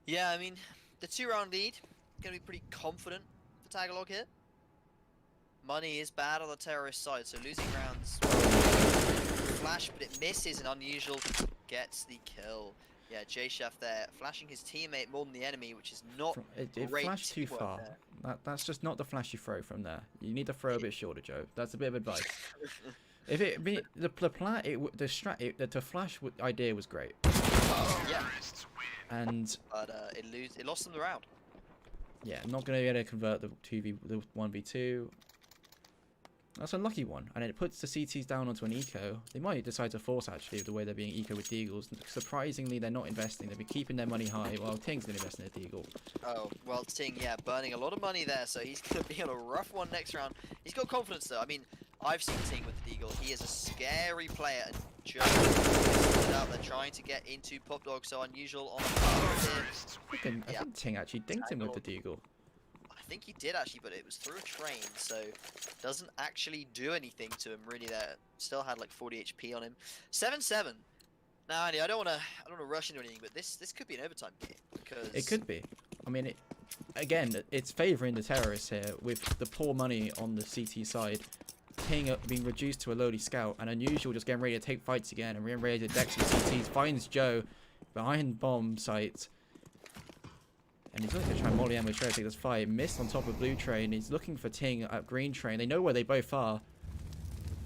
Yeah, I mean, the 2-round lead, going to be pretty confident for Tagalog here. Money is bad on the terrorist side, so losing rounds. Flash, but it misses, and Unusual gets the kill. Yeah, J-Chef there, flashing his teammate more than the enemy, which is not It great. flashed too far. That's just not the flash you throw from there. You need to throw a bit shorter, Joe. That's a bit of advice. If it be the flash idea was great. Yeah. And But it lost them the round. yeah, not going to be able to convert the 1v2. That's a lucky one, and it puts the CTs down onto an eco. They might decide to force, actually, the way they're being eco with Deagles. Surprisingly, they're not investing. They'll be keeping their money high, while Ting's going to invest in a Deagle. Oh, well, Ting, yeah, burning a lot of money there, so he's going to be on a rough one next round. He's got confidence, though. I mean, I've seen Ting with the Deagle. He is a scary player, and Joe it out. They're trying to get into Pop Dog, so Unusual on a I think Ting actually dinked him with the deagle. I think he did actually, but it was through a train, so doesn't actually do anything to him really. There still had like 40 HP on him. 7-7. Now, Andy, I don't want to rush into anything, but this could be an overtime game because It could be. I mean, again, it's favouring the terrorists here with the poor money on the CT side. Ting being reduced to a lowly scout, and Unusual just getting ready to take fights again and getting ready to deck some CTs. Finds Joe behind bomb site. And he's looking to try and molly ammo straight to take this fight. Missed on top of blue train. He's looking for Ting at green train. They know where they both are.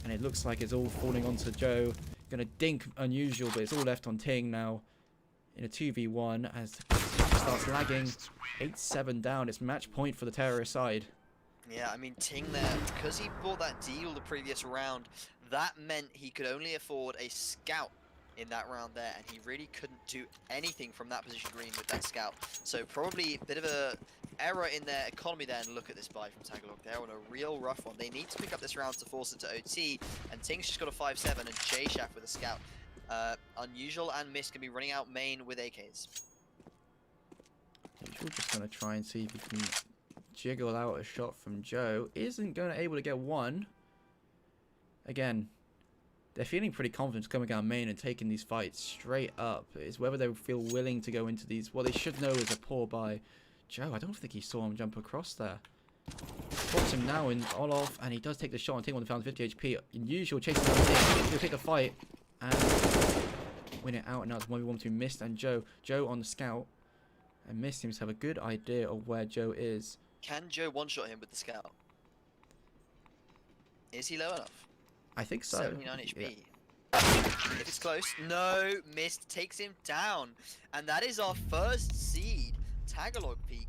And it looks like it's all falling onto Joe. Gonna dink Unusual, but it's all left on Ting now. In a 2v1 as it starts lagging. 8-7 down. It's match point for the terrorist side. Yeah, I mean, Ting there, because he bought that deal the previous round, that meant he could only afford a scout in that round there, and he really couldn't do anything from that position green with that scout. So probably a bit of a error in their economy there, and look at this buy from Tagalog. They're on a real rough one. They need to pick up this round to force it to OT, and Ting's just got a 5-7, and J-Shaft with a scout. Unusual and Mist can be running out main with AKs. Usual just gonna try and see if he can jiggle out a shot from Joe. Isn't going to able to get one. Again, they're feeling pretty confident coming down main and taking these fights straight up. It's whether they feel willing to go into these. What they should know is a poor buy. Joe, I don't think he saw him jump across there. Spots him now in Olaf, and he does take the shot and take 1,050 HP. Unusual chasing down Ting. He'll take the fight and win it out. And now it's 1v1 between Mist and Joe. Joe on the scout. And Mist seems to have a good idea of where Joe is. Can Joe one-shot him with the scout? Is he low enough? I think so. 79 HP. Yeah. If it's close. No, Mist takes him down. And that is our first seed, Tagalog Peak,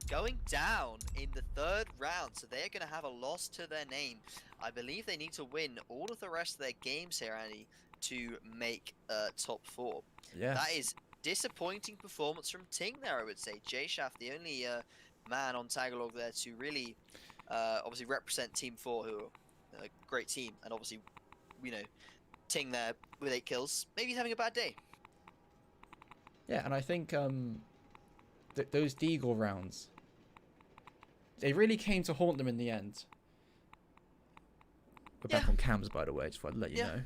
going down in the 3rd round. So they're going to have a loss to their name. I believe they need to win all of the rest of their games here, Andy, to make top 4. Yes. That is disappointing performance from Ting there, I would say. J-Shaft, the only man on Tagalog there to really obviously represent Team 4, who are a great team, and obviously, you know, Ting there with 8 kills. Maybe he's having a bad day. Yeah, and I think those Deagle rounds, they really came to haunt them in the end. We're back on cams, by the way, just wanted to let you know.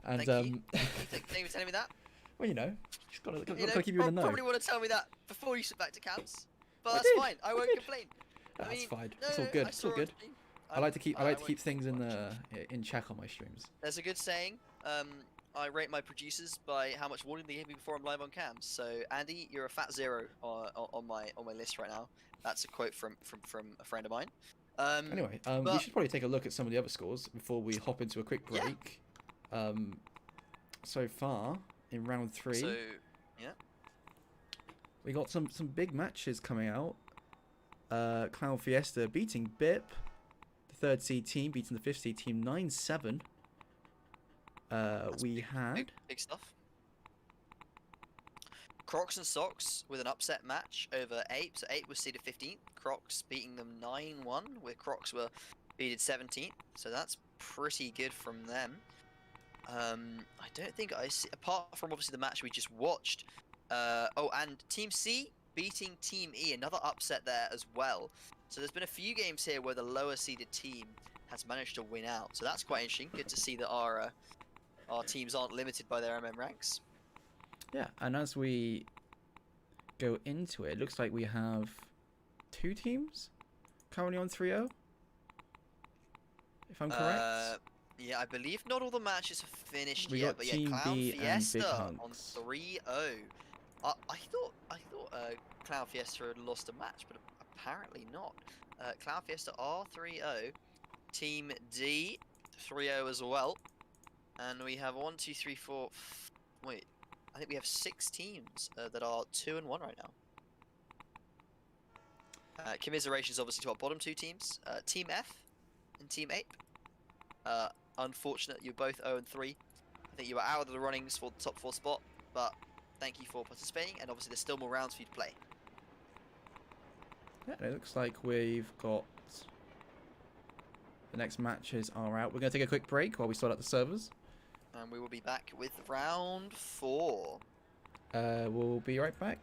And Thank you. Thank you for telling me that. well, you know, just gotta keep you in the know. Probably want to tell me that before you sit back to cams. But that's did, fine. I won't complain. That's I mean, fine. no, It's all no, good. I It's all saw good. it. I like to keep won't things complain in check on my streams. There's a good saying. I rate my producers by how much warning they give me before I'm live on cams. So Andy, you're a fat 0 on my list right now. That's a quote from a friend of mine. Anyway, we should probably take a look at some of the other scores before we hop into a quick break. So far in round 3, So yeah, we got some big matches coming out. Clown Fiesta beating BIP, the 3rd seed team beating the 5th seed team 9-7. We had big stuff. Crocs and Socks with an upset match over Ape. So Ape was seeded 15th. Crocs beating them 9-1, where Crocs were seeded 17th. So that's pretty good from them. I don't think I see, apart from obviously the match we just watched. Oh, and Team C beating Team E, another upset there as well. So there's been a few games here where the lower seeded team has managed to win out. So that's quite interesting. Good to see that our teams aren't limited by their MM ranks. Yeah, and as we go into it, it looks like we have 2 teams currently on 3-0. If I'm correct. Yeah, I believe not all the matches have finished We yet, got but yeah, Team Clown B and Big Fiesta on Hunks. 3-0. I thought Clown Fiesta had lost a match, but apparently not. Clown Fiesta are 3-0. Team D 3-0 as well. And we have 1, 2, 3, 4. Wait, I think we have 6 teams that are 2-1 right now. Commiserations obviously to our bottom 2 teams, Team F and Team Ape. Unfortunate, you're both 0-3. I think you were out of the runnings for the top 4 spot, but thank you for participating, and obviously there's still more rounds for you to play. Yeah, it looks like we've got the next matches are out. We're going to take a quick break while we sort out the servers. And we will be back with round 4. We'll be right back.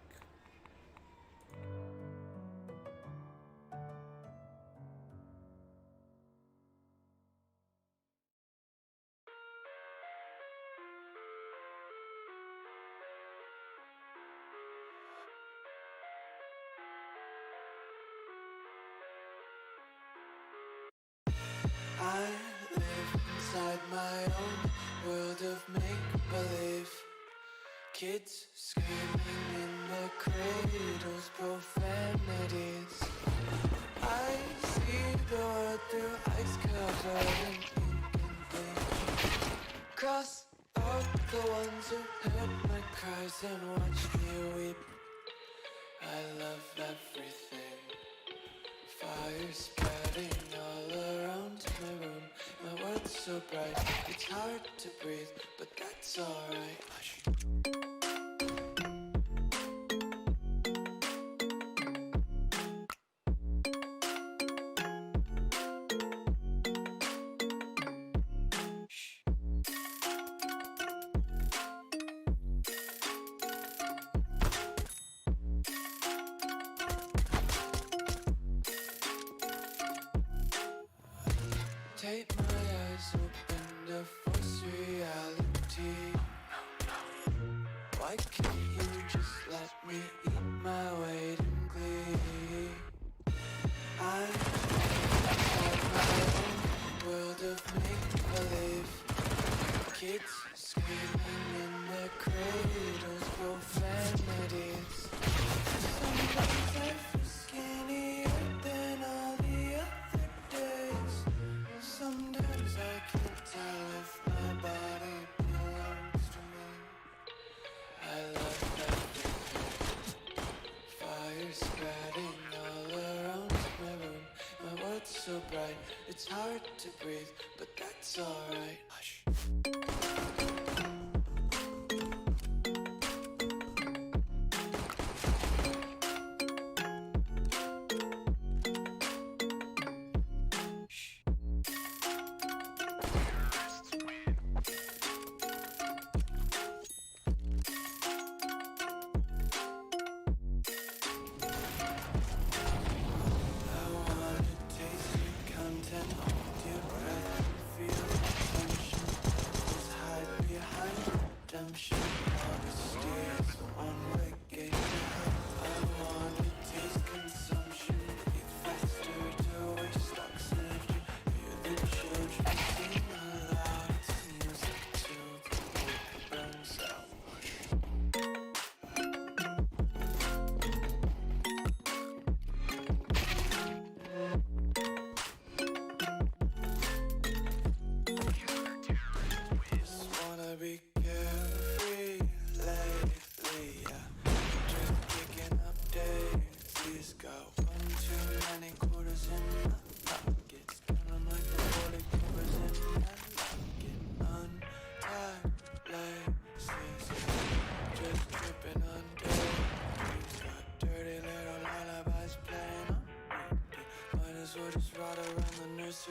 I live inside my own world of make-believe. Kids screaming in the cradles, profanities. I see the world through ice covered in ink and bleach. Cross out the ones who heard my cries and watched me weep. I love everything. Fire spreading all around my room. My world's so bright, it's hard to breathe, but that's alright. Hush. Take my eyes open to force reality. Why can't you just let me eat my weight in glee? I'm inside my own world of make-believe. Kids screaming in their cradles, profanities. Sometimes I feel skinnier than all the other days. Sometimes I can't tell if my body belongs to me. I love everything. Fire spreading all around my room. My world's so bright, it's hard to breathe, but that's alright. Hush.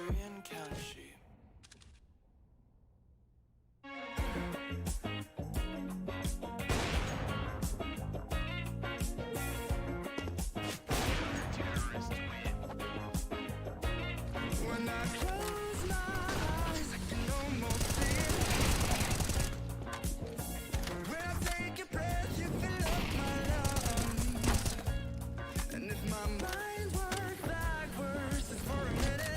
And count sheep. When I close my eyes, I can almost see it. When I take a breath, you fill up my lungs. And if my mind works backwards just for a minute,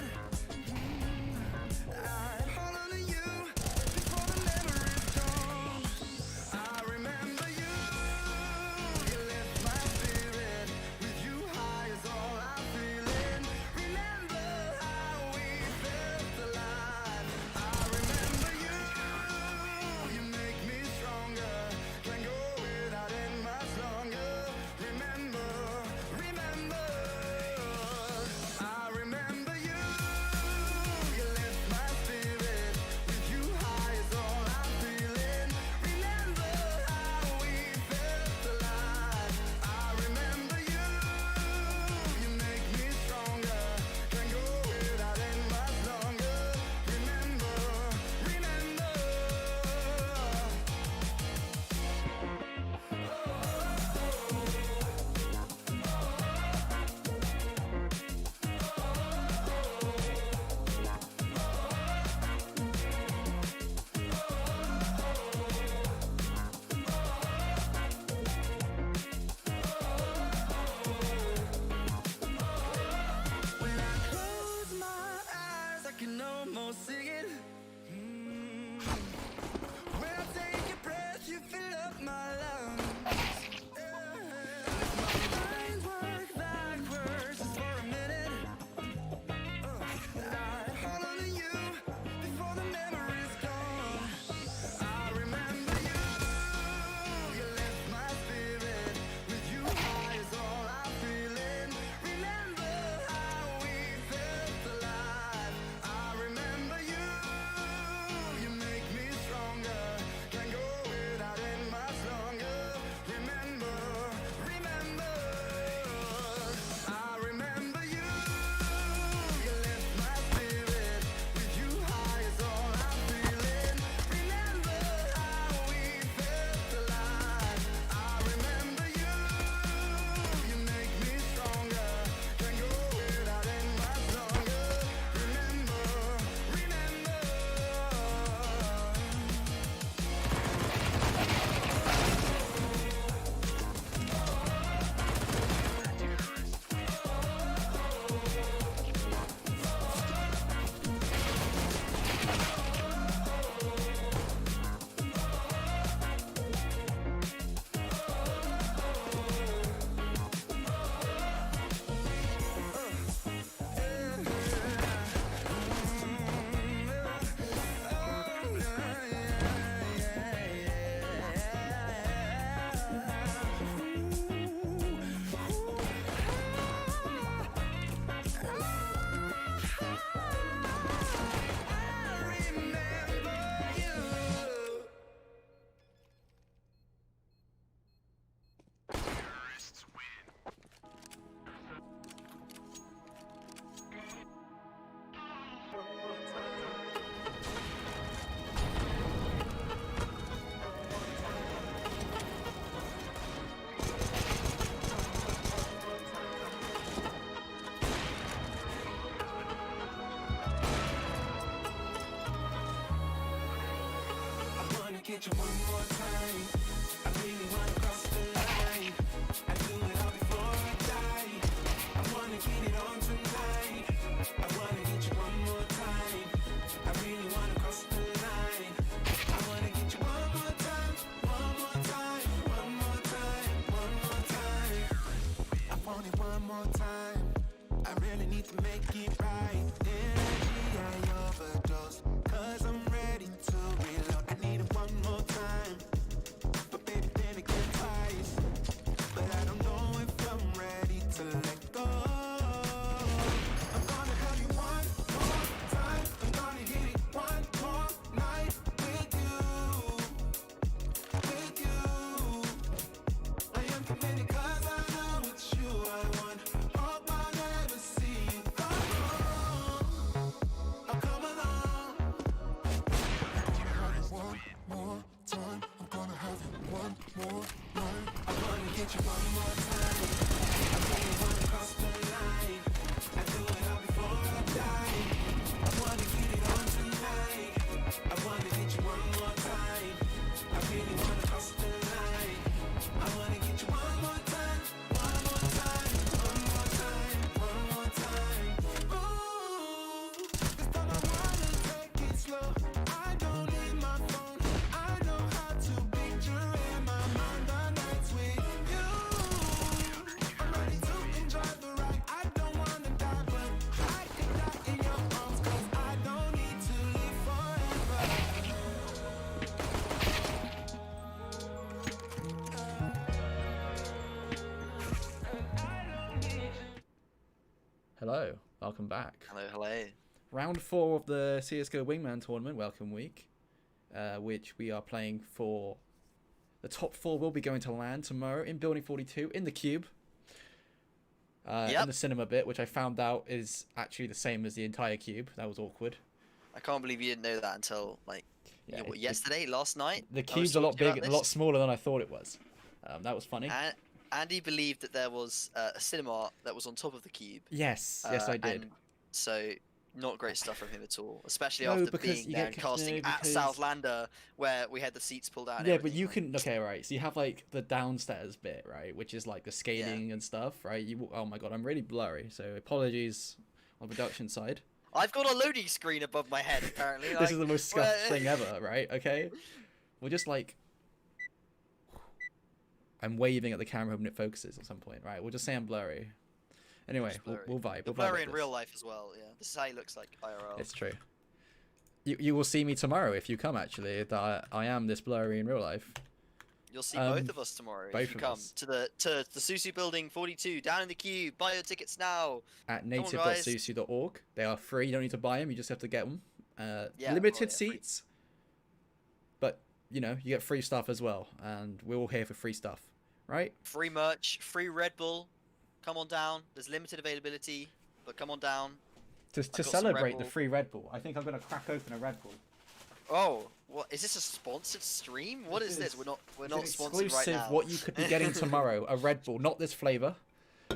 get you one more time. I really wanna cross the line. I do it all before I die. I wanna get it on tonight. I wanna get you one more time. I really wanna cross the line. I wanna get you one more time, one more time, one more time, one more time. I want it one more time. I really need to make it right. Energy I overdose, 'cause I'm ready to reload. I need it one more time, but baby then again twice. But I don't know if I'm ready to let go. I'm gonna have you one more time. I'm gonna hit it one more night with you, with you. I am committed 'cause I know it's you I want. Hope I never see you go wrong. Oh, come along. I'm gonna have it one more time. I'm gonna have it one more night. I wanna get you one more time. I really wanna cross the line. I do it all before I die. I wanna get it on tonight. I wanna get you one more time. I really wanna cross the line. I wanna get you one more time, one more time, one more time, one more time. Ooh, this time I wanna take it slow. I don't need my phone. I know how to picture in my mind the nights with you. I'm ready to enjoy the ride. I don't wanna die, but I could die in your arms, 'cause I don't need to live forever. Hello, welcome back. Hello, hello. Round 4 of the CSGO Wingman tournament, welcome week, which we are playing for. The top 4 will be going to land tomorrow in Building 42 in the Cube. In the cinema bit, which I found out is actually the same as the entire Cube. That was awkward. I can't believe you didn't know that until like yesterday, last night. The I was Cube's a lot talking to you bigger, about a lot this. smaller than I thought it was. That was funny. Andy believed that there was a cinema that was on top of the cube. Yes, I did. And so, not great stuff from him at all, especially No, after because being you there get and casting at because- Southlander, where we had the seats pulled out. And Yeah, but everything, you like- can okay, right? So you have like the downstairs bit, right, which is like the skating and stuff, right? Oh my god, I'm really blurry, so apologies on the production side. I've got a loading screen above my head, apparently. This like, is the most scuffed thing ever, right? Okay, we're just like I'm waving at the camera hoping it focuses at some point, right? We'll just say I'm blurry. Anyway, Just blurry. we'll vibe. You're We'll vibe blurry with in real this. life as well. Yeah, this is how he looks like IRL. It's true. You will see me tomorrow if you come. Actually, that I am this blurry in real life. You'll see both of us tomorrow both if you of come us. to the Susu Building 42 down in the queue. Buy your tickets now. At on, native.susu.org. They are free. You don't need to buy them. You just have to get them. Yeah, Limited free. seats, but you know you get free stuff as well, and we're all here for free stuff, right? Free merch, free Red Bull. Come on down. There's limited availability, but come on down. To got some celebrate Red the Bull. free Red Bull, I think I'm gonna crack open a Red Bull. Oh, what is this, a sponsored stream? What is this? We're not It's an sponsored right exclusive now. what you could be getting tomorrow, a Red Bull, not this flavor,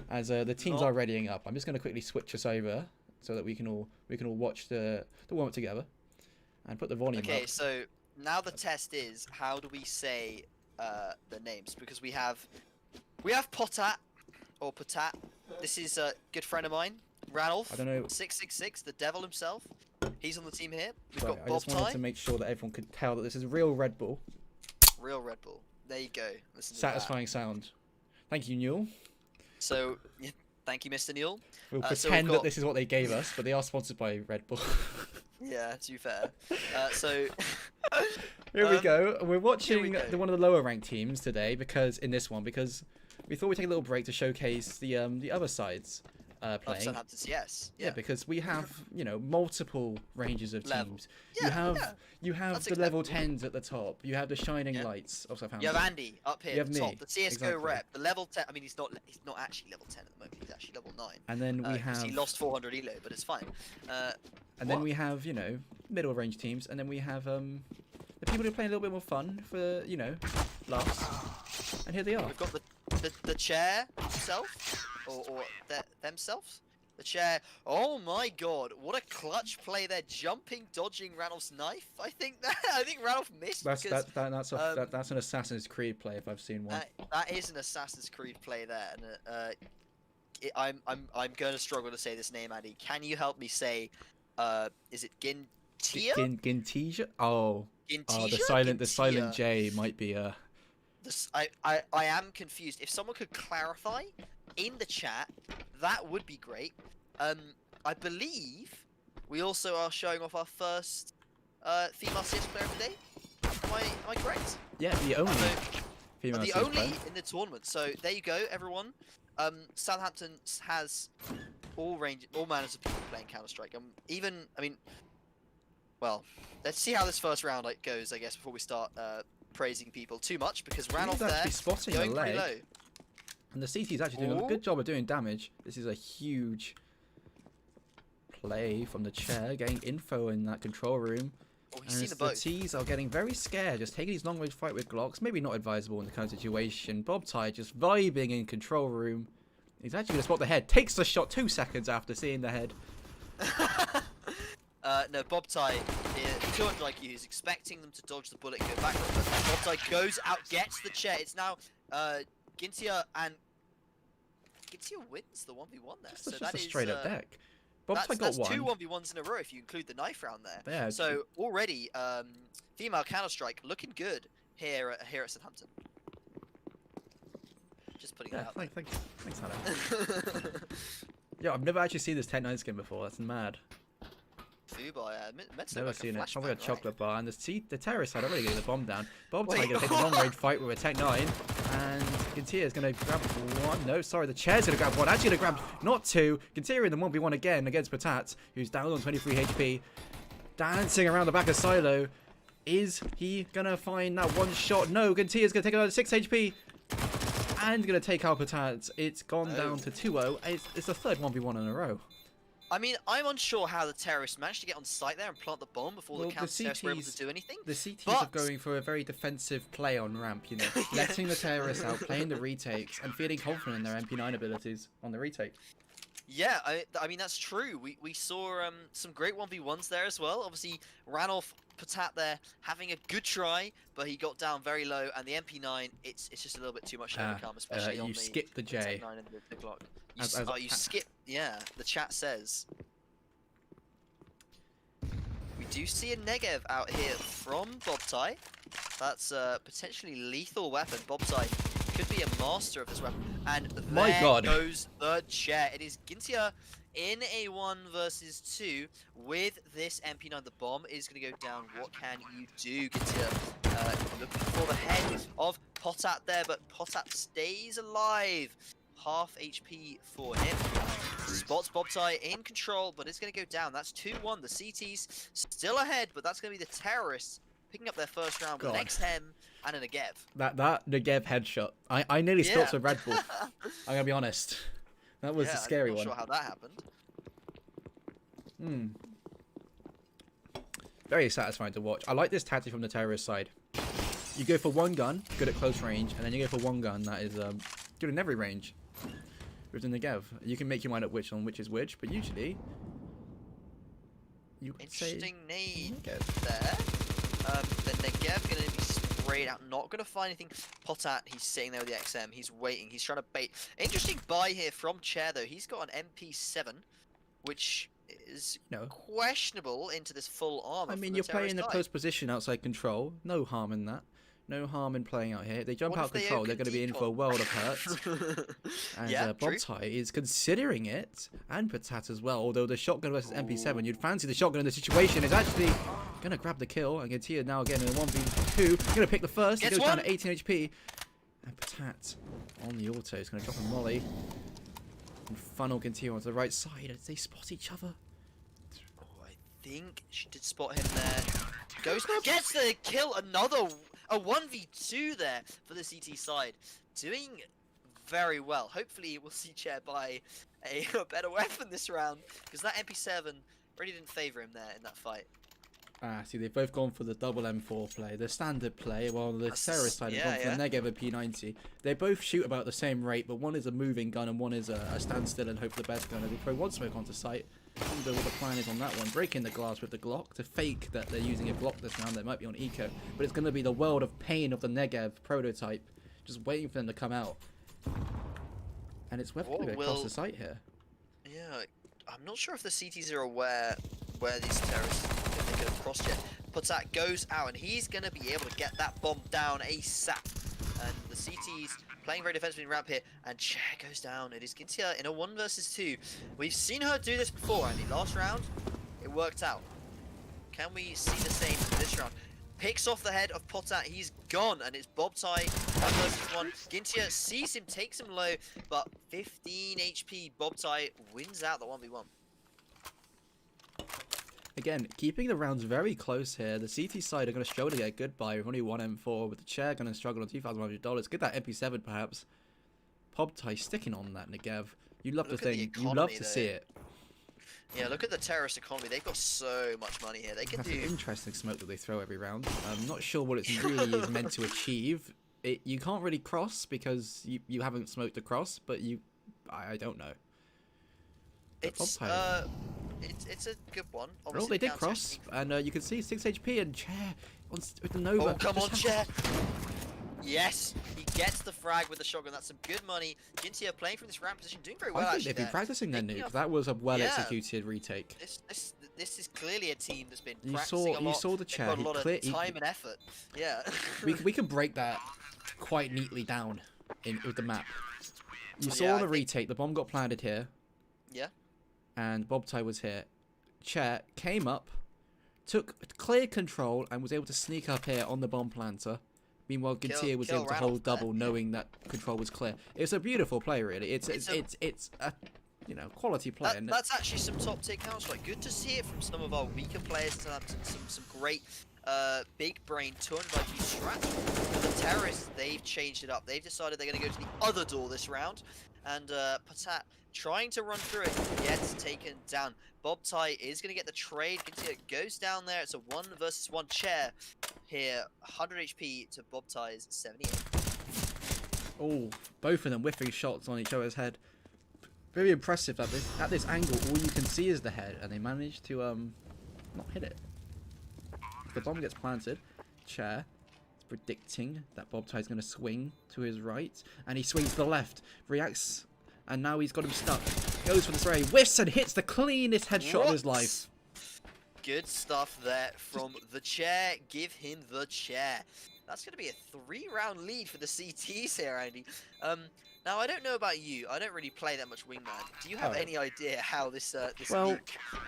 as the teams Not- are readying up. I'm just gonna quickly switch us over so that we can all watch the warm up together, and put the volume Okay, up. so now the test is how do we say the names, because we have Potat or Potat. This is a good friend of mine, Ranulph. I don't know. 666, the devil himself. He's on the team here. We've Sorry, got I Bob just wanted Ty, to make sure that everyone could tell that this is real Red Bull. real Red Bull. There you go. Listen to Satisfying sound. Thank you, Newell. that. So, yeah, thank you, Mr. Neil. We'll So we've pretend that got- this is what they gave us, but they are sponsored by Red Bull. Yeah, to be fair. So, Here we go. We're here watching we go. one of the lower ranked teams today because we thought we'd take a little break to showcase the other sides of playing. Southampton CS. Yeah, because we have multiple ranges of Level. teams. Yeah, you have That's the level acceptable. 10s at the top. You have the shining Yeah. lights of Southampton. You have Andy up here You at have the top, me, the CS:GO exactly. rep, the level 10. I mean, he's not actually level 10 at the moment. He's actually level 9. And then we 'cause have he lost 400 elo, but it's fine. and then what? we have middle range teams, and then we have the people who play a little bit more fun for laughs. And here they are. We've got the chair himself, or themselves. The chair. Oh my god, what a clutch play there, jumping, dodging Ranulph's knife. I think Ranulph missed That's because that's an Assassin's Creed play if I've seen one. that is an Assassin's Creed play there, and I'm going to struggle to say this name, Andy. Can you help me say? Is it Gintia? Gintia? Oh, Gintia? the silent J might be I am confused. If someone could clarify in the chat, that would be great. I believe we also are showing off our first female CS player of the day. Am I correct? Yeah, the only female the CS only player. in the tournament. So there you go, everyone. Southampton has all manners of people playing Counter-Strike. Well, let's see how this first round goes, I guess, before we start praising people too much, because Ranulph there actually spotting going a pretty leg. low. And the CT is actually doing a good job of doing damage. This is a huge play from the chair, getting info in that control room. Oh, he's And seen the the both. T's are getting very scared, just taking these long range fight with Glocks. Maybe not advisable in the current situation. Bob Ty just vibing in control room. He's actually going to spot the head. Takes the shot 2 seconds after seeing the head. No, Bob Ty, 200 IQ, is expecting them to dodge the bullet and go backwards. Bob Ty goes out, gets the chair. It's now Gintia, and Gintia wins the 1v1 there. Just, So just that a is straight up deck. Bob Ty got that's one. two 1v1s in a row if you include the knife round there. Yeah, So already, female Counter-Strike looking good here at Southampton. Just putting it out there. Thanks, Hannah. Yeah, I've never actually seen this 10-9 skin before. That's mad. Fubai, meant to Never look seen like it. a Sounds like a flashbang, chocolate bar. And the terrorist side already getting the bomb down. Bob Ty Wait. going to take a long range fight with a Tech 9. And Gintia is going to grab one. No, sorry, the chair's going to grab one. Actually going to grab not two. Gintia in the 1v1 again against Patat, who's down on 23 HP. Dancing around the back of Silo. Is he going to find that one shot? No, Gintia's going to take another 6 HP. And going to take out Patat. It's gone down to 2-0. It's the third 1v1 in a row. I mean, I'm unsure how the terrorists managed to get on site there and plant the bomb before the counter-terrorists were able to do anything. The CTs are going for a very defensive play on ramp, you know, letting the terrorists out, playing the retakes, and feeling confident in their MP9 abilities on the retake. Yeah, I mean, that's true. We saw some great 1v1s there as well. Obviously, Ranulph Patat there having a good try, but he got down very low, and the MP9, it's just a little bit too much to overcome, especially on you the skipped the J. Tech 9 and the Glock. You skip, yeah, the chat says. We do see a Negev out here from Bob Ty. That's a potentially lethal weapon. Bob Ty could be a master of this weapon. And there goes the chair. It is Gintia in a 1 versus 2 with this MP9. The bomb is going to go down. What can you do, Gintia? Looking for the head of Potat there, but Potat stays alive. Half HP for him. Spots Bob Ty in control, but it's going to go down. That's 2-1. The CT's still ahead, but that's going to be the terrorists picking up their first round with an XM and a Negev. That Negev headshot. I nearly stopped a Red Bull. I'm going to be honest. That was a scary one. I'm not sure how that happened. Very satisfying to watch. I like this tactic from the terrorist side. You go for one gun, good at close range, and then you go for one gun that is good in every range. With the Negev, you can make your mind up which is which, but usually you would Interesting say nade there. The Negev going to be sprayed out, not going to find anything. Potat, he's sitting there with the XM, he's waiting, he's trying to bait. Interesting buy here from Chair though. He's got an MP7, which is questionable into this full armor. I mean, you're playing in a close position outside control. No harm in that. No harm in playing out here. They jump out control, they're going to be in for a world of hurt. And Bob Ty is considering it, and Patat as well. Although the shotgun versus MP7, you'd fancy the shotgun in the situation is actually going to grab the kill. And Gintia now again in a 1v2. Going to pick the first. It goes down to 18 HP. And Patat on the auto is going to drop a molly and funnel Gintia onto the right side as they spot each other. Oh, I think she did spot him there. Gets the kill. A 1v2 there for the CT side. Doing very well. Hopefully we'll see Chair buy a better weapon this round, because that MP7 really didn't favour him there in that fight. See, they've both gone for the double M4 play, the standard play, while the That's terrorist side have gone for the Negev and P90. They both shoot about the same rate, but one is a moving gun and one is a standstill and hope for the best gun. They throw one smoke onto site. I wonder what the plan is on that one. Breaking the glass with the Glock to fake that they're using a Glock this round. They might be on eco, but it's going to be the world of pain of the Negev prototype, just waiting for them to come out. And it's worth going across the site here. Yeah, I'm not sure if the CTs are aware where these terrorists, if they could have crossed yet. Putat goes out, and he's going to be able to get that bomb down ASAP. And the CTs playing very defensively in ramp here, and Chair goes down. It is Gintia in a 1 versus 2. We've seen her do this before, Andy. Last round, it worked out. Can we see the same this round? Picks off the head of Potat, he's gone, and it's Bobtai 1 versus 1. Gintia sees him, takes him low, but 15 HP. Bobtai wins out the 1v1. Again, keeping the rounds very close here. The CT side are going to struggle to get a good buy with only 1 M4, with the Chair going to struggle on $2,100. Get that MP7 perhaps. Bobtai sticking on that Negev. You'd love to think, you'd love to see it. Yeah, look at the terrorist economy. They've got so much money here. They can That's do... an interesting smoke that they throw every round. I'm not sure what it really is meant to achieve. You can't really cross because you haven't smoked across, but I don't know. It's a good one. Obviously, oh, they did cross, and you can see 6 HP and Chair with the Nova. Oh, come on, Chair! Yes, he gets the frag with the shotgun. That's some good money. Gintia playing from this ramp position, doing very well. I think they've been practicing their nuke. That was a well-executed retake. This is clearly a team that's been practicing a lot. You saw the Chair. Got a lot of time and effort. Yeah. we can break that quite neatly down with the map. You saw the retake. The bomb got planted here. Yeah. And Bobtai was here. Chair came up, took clear control, and was able to sneak up here on the bomb planter. Meanwhile, Gintia was able to hold double, knowing that control was clear. It's a beautiful play, really. It's a quality play. That's actually some top tier counter. Good to see it from some of our weaker players. Some great big brain 200 IQ strategy. The terrorists, they've changed it up. They've decided they're going to go to the other door this round. And Patat trying to run through it, gets taken down. Bobtai is going to get the trade. Gintia goes down there. It's a 1 versus 1 Chair here. 100 HP to Bobtai's 78. Oh, both of them whiffing shots on each other's head. Very impressive that at this angle, all you can see is the head, and they managed to not hit it. The bomb gets planted. Chair is predicting that Bobtai is going to swing to his right, and he swings to the left. Reacts, and now he's got him stuck. Goes for the spray, whiffs and hits the cleanest headshot of his life. Good stuff there from the Chair. Give him the Chair. That's going to be a 3-round lead for the CTs here, Andy. Now, I don't know about you. I don't really play that much Wingman. Do you have any idea how this nuke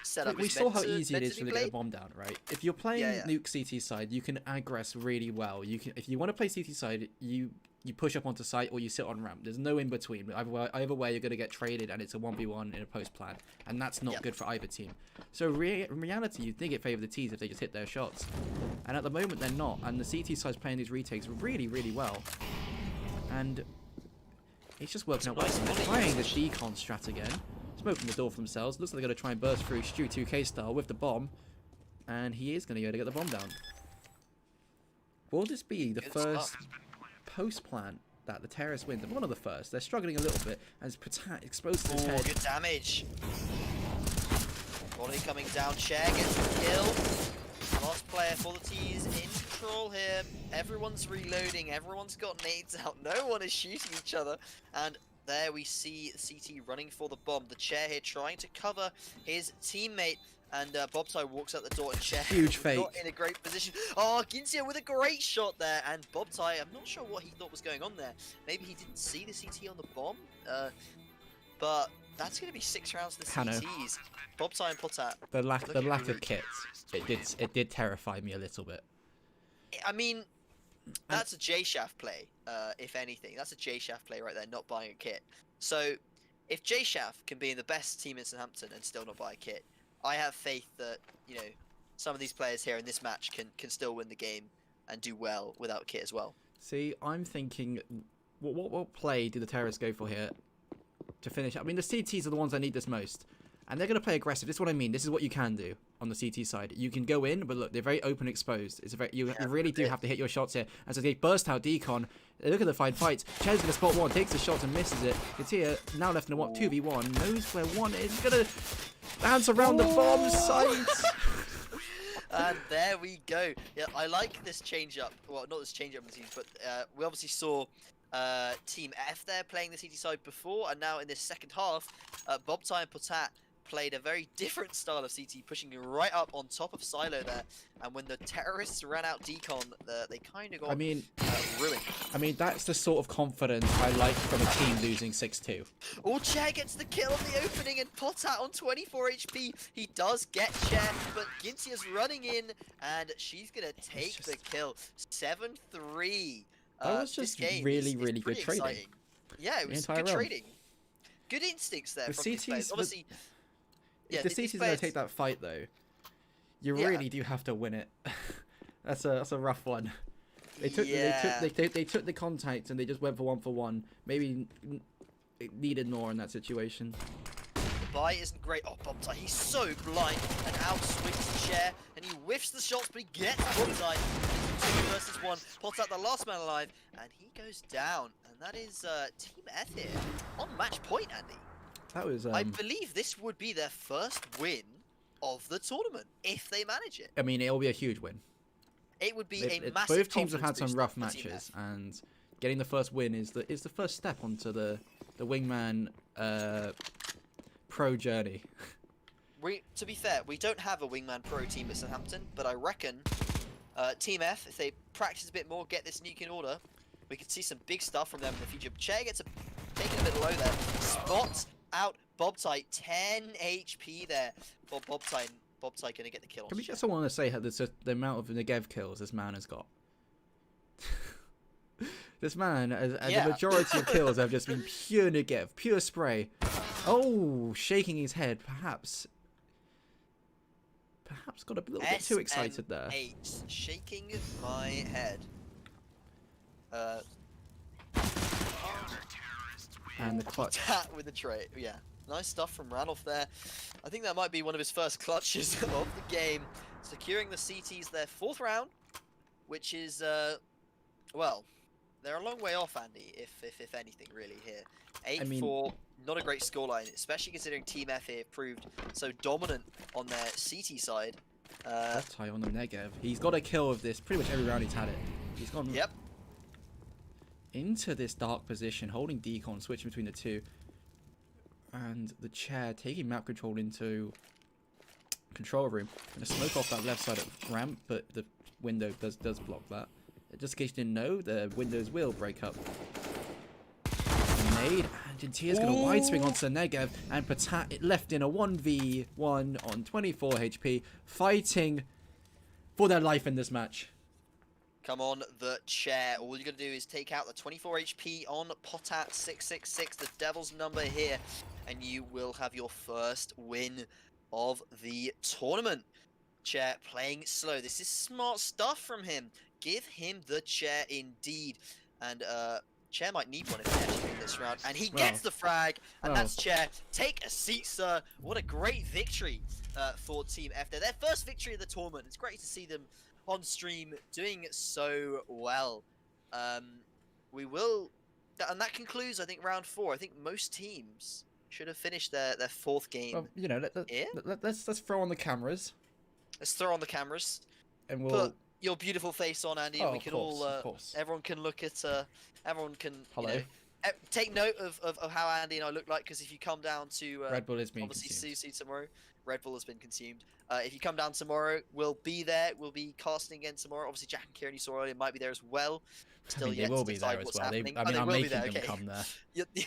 setup is we saw how easy it is to get a bomb down, right? If you're playing nuke CT side, you can aggress really well. If you want to play CT side, you push up onto site or you sit on ramp. There's no in between. Either way, you're going to get traded, and it's a 1v1 in a post plan, and that's not good for either team. So in reality, you'd think it favour the Ts if they just hit their shots, and at the moment they're not. And the CT side's playing these retakes really, really well, and it's just working out well. They're trying the decon strat again, smoking the door for themselves. Looks like they're going to try and burst through Stu 2K style with the bomb, and he is going to go to get the bomb down. Will this be the first post plan that the terrorists win? One of the first. They're struggling a little bit as Patat exposed to his head. Good damage. Volley coming down. Chair gets the kill. Last player for the T's in control here. Everyone's reloading. Everyone's got nades out. No one is shooting each other. And there we see CT running for the bomb. The Chair here trying to cover his teammate. And Bobtai walks out the door, and Chair huge fake. Not in a great position. Oh, Gintia with a great shot there. And Bobtai, I'm not sure what he thought was going on there. Maybe he didn't see the CT on the bomb. But that's going to be 6 rounds to the CTs. Bobtai and Potat. The lack of kits. It did terrify me a little bit. I mean, that's a J-Shaft play, if anything. That's a J-Shaft play right there, not buying a kit. So, if J-Shaft can be in the best team in Southampton and still not buy a kit, I have faith that, some of these players here in this match can still win the game and do well without kit as well. See, I'm thinking, what play do the terrorists go for here to finish? I mean, the CTs are the ones that need this most. And they're going to play aggressive. This is what I mean. This is what you can do on the CT side. You can go in, but look, they're very open exposed. It's a very, you really do have to hit your shots here. And so they burst out Decon. Look at the fine fights. Chair's going to spot one, takes the shot and misses it. Katia now left in a 2v1. Knows where one is. Going to bounce around the bomb site. And there we go. Yeah, I like this change up. Well, not this change up in the teams, but we obviously saw Team F there playing the CT side before, and now in this second half, Bobtai and Potat played a very different style of CT, pushing right up on top of Silo there. And when the terrorists ran out Decon, they kind of got ruined. I mean, that's the sort of confidence I like from a team losing 6-2. Oh, Chair gets the kill in the opening, and Potat on 24 HP. He does get Chair, but Gintia's running in, and she's going to take the kill. 7-3. That was just really good trading. Exciting. Yeah, it was good trading. Good instincts there from these players. Obviously, if the CT's going to take that fight, though, you really do have to win it. That's a rough one. They took the contact and they just went for 1-for-1. Maybe it needed more in that situation. The buy isn't great. Oh, Bobtai, he's so blind, and out swings Chair, and he whiffs the shots, but he gets Bobtai. 2 versus 1. Pots out the last man alive, and he goes down. And that is Team F here on match point, Andy. That was. I believe this would be their first win of the tournament if they manage it. I mean, it'll be a huge win. It would be a massive. Both teams have had some rough matches, and getting the first win is the first step onto the Wingman pro journey. To be fair, we don't have a Wingman pro team at Southampton, but I reckon Team F, if they practice a bit more, get this nuke in order, we could see some big stuff from them in the future. Chair gets taken a bit low there. Spot out Bobtai, 10 HP there for Bobtai. And Bobtai gonna get the kill. Can we just want to say how the amount of Negev kills this man has got? This man, the majority of kills have just been pure Negev, pure spray. Oh, shaking his head, perhaps got a little bit too excited there. Shaking my head. And the clutch. With the tray, yeah. Nice stuff from Ranulph there. I think that might be one of his first clutches of the game. Securing the CTs their 4th round, which is, well, they're a long way off, Andy, if anything, really, here. 8-4, not a great scoreline, especially considering Team F here proved so dominant on their CT side. Tie on the Negev. He's got a kill of this pretty much every round he's had it. He's gone into this dark position, holding Decon, switching between the two. And the Chair taking map control into control room. Gonna smoke off that left side of ramp, but the window does block that. Just in case you didn't know, the windows will break up. Nade, and Gentia's gonna wide swing onto Negev, and Potat left in a 1v1 on 24 HP, fighting for their life in this match. Come on, the Chair. All you're going to do is take out the 24 HP on Potat 666, the devil's number here, and you will have your first win of the tournament. Chair playing slow. This is smart stuff from him. Give him the Chair indeed. And Chair might need one if they actually win this round. And he gets the frag, and that's Chair. Take a seat, sir. What a great victory for Team F there. Their first victory of the tournament. It's great to see them on stream doing so well. We will, and that concludes, I think, round 4. I think most teams should have finished their 4th game. Well, you know, let's throw on the cameras. Let's throw on the cameras, and we'll put your beautiful face on, Andy, and we can of all, course. everyone can look at, everyone can, Hello. you know, take note of how Andy and I look like, because if you come down to Red Bull is being obviously consumed. see tomorrow, Red Bull has been consumed. If you come down tomorrow, we'll be there. We'll be casting again tomorrow. Obviously, Jack and Kieran, you saw earlier, might be there as well. I mean, they will be there as well. I'm making them come there.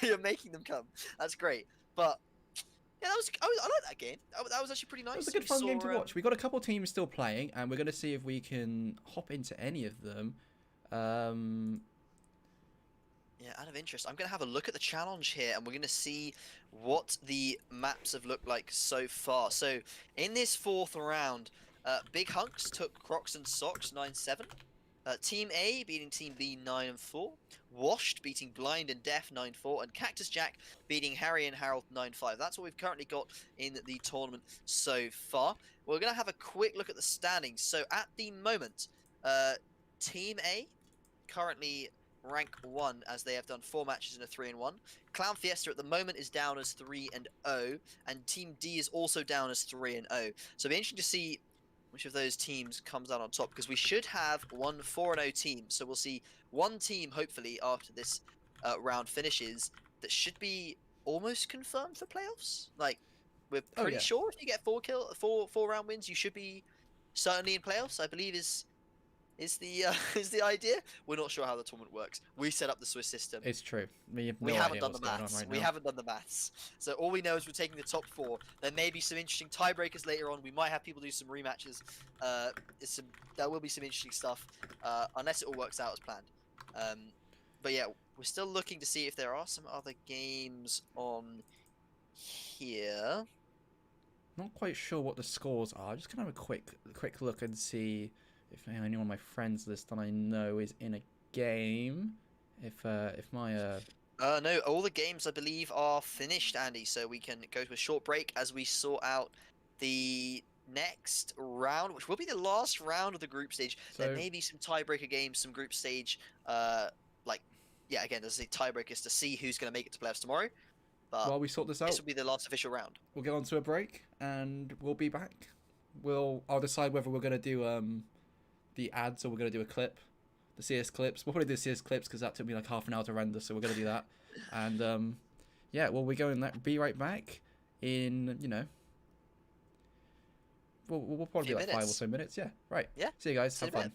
You're making them come. That's great. But yeah, I like that game. That was actually pretty nice. It was a good fun game to watch. We got a couple teams still playing, and we're going to see if we can hop into any of them. Yeah, out of interest, I'm going to have a look at the challenge here, and we're going to see what the maps have looked like so far. So, in this 4th round, Big Hunks took Crocs and Socks 9-7. Team A beating Team B 9-4. Washed beating Blind and Deaf 9-4. And Cactus Jack beating Harry and Harold 9-5. That's what we've currently got in the tournament so far. We're going to have a quick look at the standings. So at the moment, Team A currently rank 1 as they have done 4 matches in a 3-1. Clown Fiesta at the moment is down as 3-0. And Team D is also down as 3-0. So it'll be interesting to see which of those teams comes out on top, because we should have one 4-0 team. So we'll see one team, hopefully, after this round finishes, that should be almost confirmed for playoffs. Like, we're pretty sure if you get 4 round wins, you should be certainly in playoffs, I believe is the is the idea. We're not sure how the tournament works. We set up the Swiss system. It's true. We haven't done the maths. We haven't done the maths. So all we know is we're taking the top 4. There may be some interesting tiebreakers later on. We might have people do some rematches. There will be some interesting stuff, unless it all works out as planned. But yeah, we're still looking to see if there are some other games on here. Not quite sure what the scores are. Just gonna have a quick look and see if anyone on my friends list that I know is in a game. If my No, all the games I believe are finished, Andy. So we can go to a short break as we sort out the next round, which will be the last round of the group stage. So, there may be some tiebreaker games, some group stage. Again, there's the tiebreakers to see who's going to make it to playoffs tomorrow. But while we sort this out, this will be the last official round. We'll get on to a break and we'll be back. I'll decide whether we're gonna do the ads or we're gonna do a clip, the CS clips. We'll probably do CS clips because that took me like half an hour to render, so we're gonna do that. And yeah, well, we're going to be right back in we'll probably do like 5 or so minutes. Yeah, right. Yeah. See you guys. Have fun.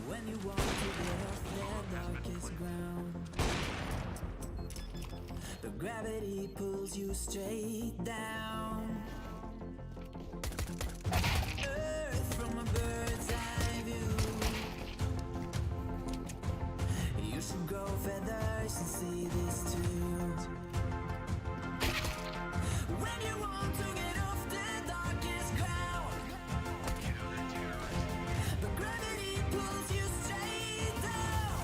When you want to get off the darkest ground, the gravity pulls you straight down. Earth from a bird's eye view. You should grow feathers and see this too. When you want to get off the darkest ground, the gravity pulls you straight down.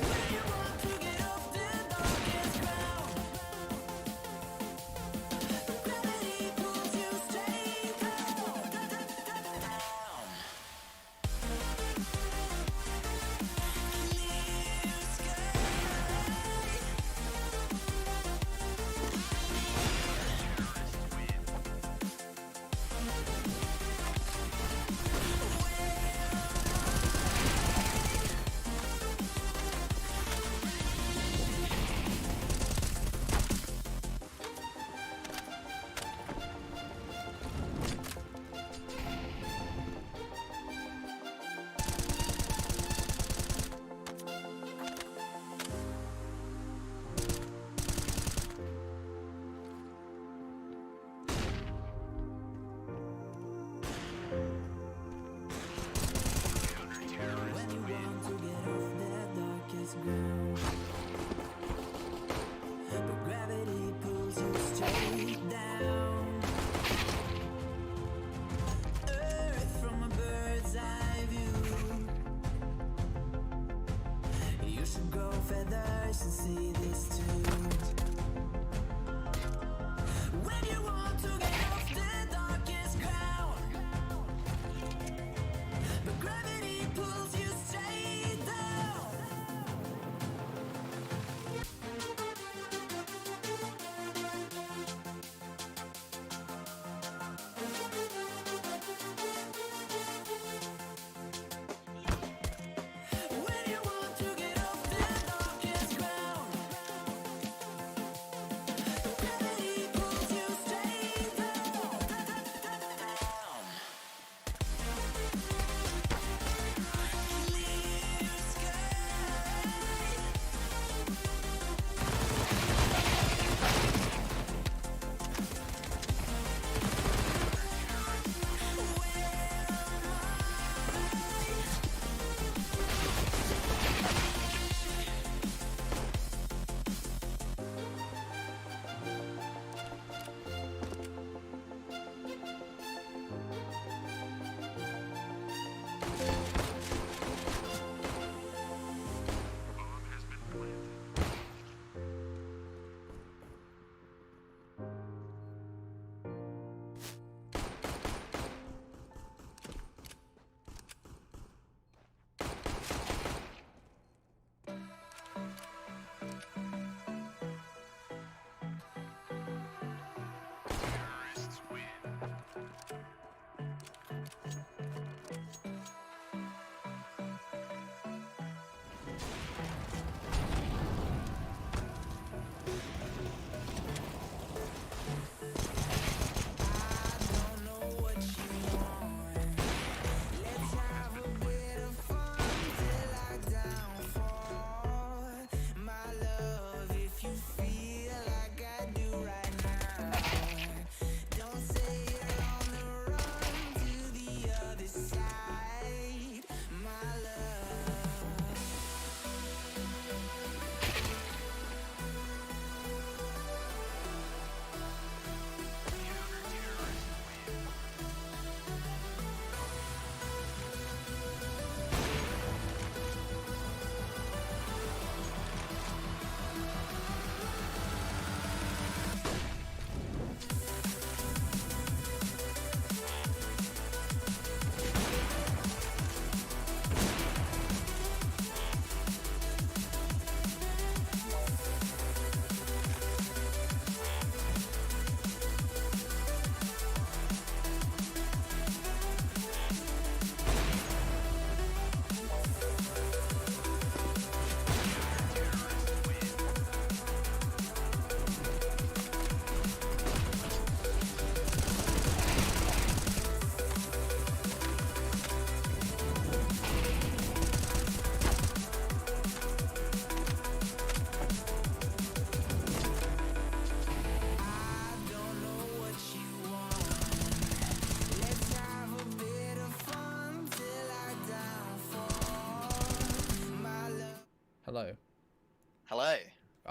When you want to get off the darkest ground,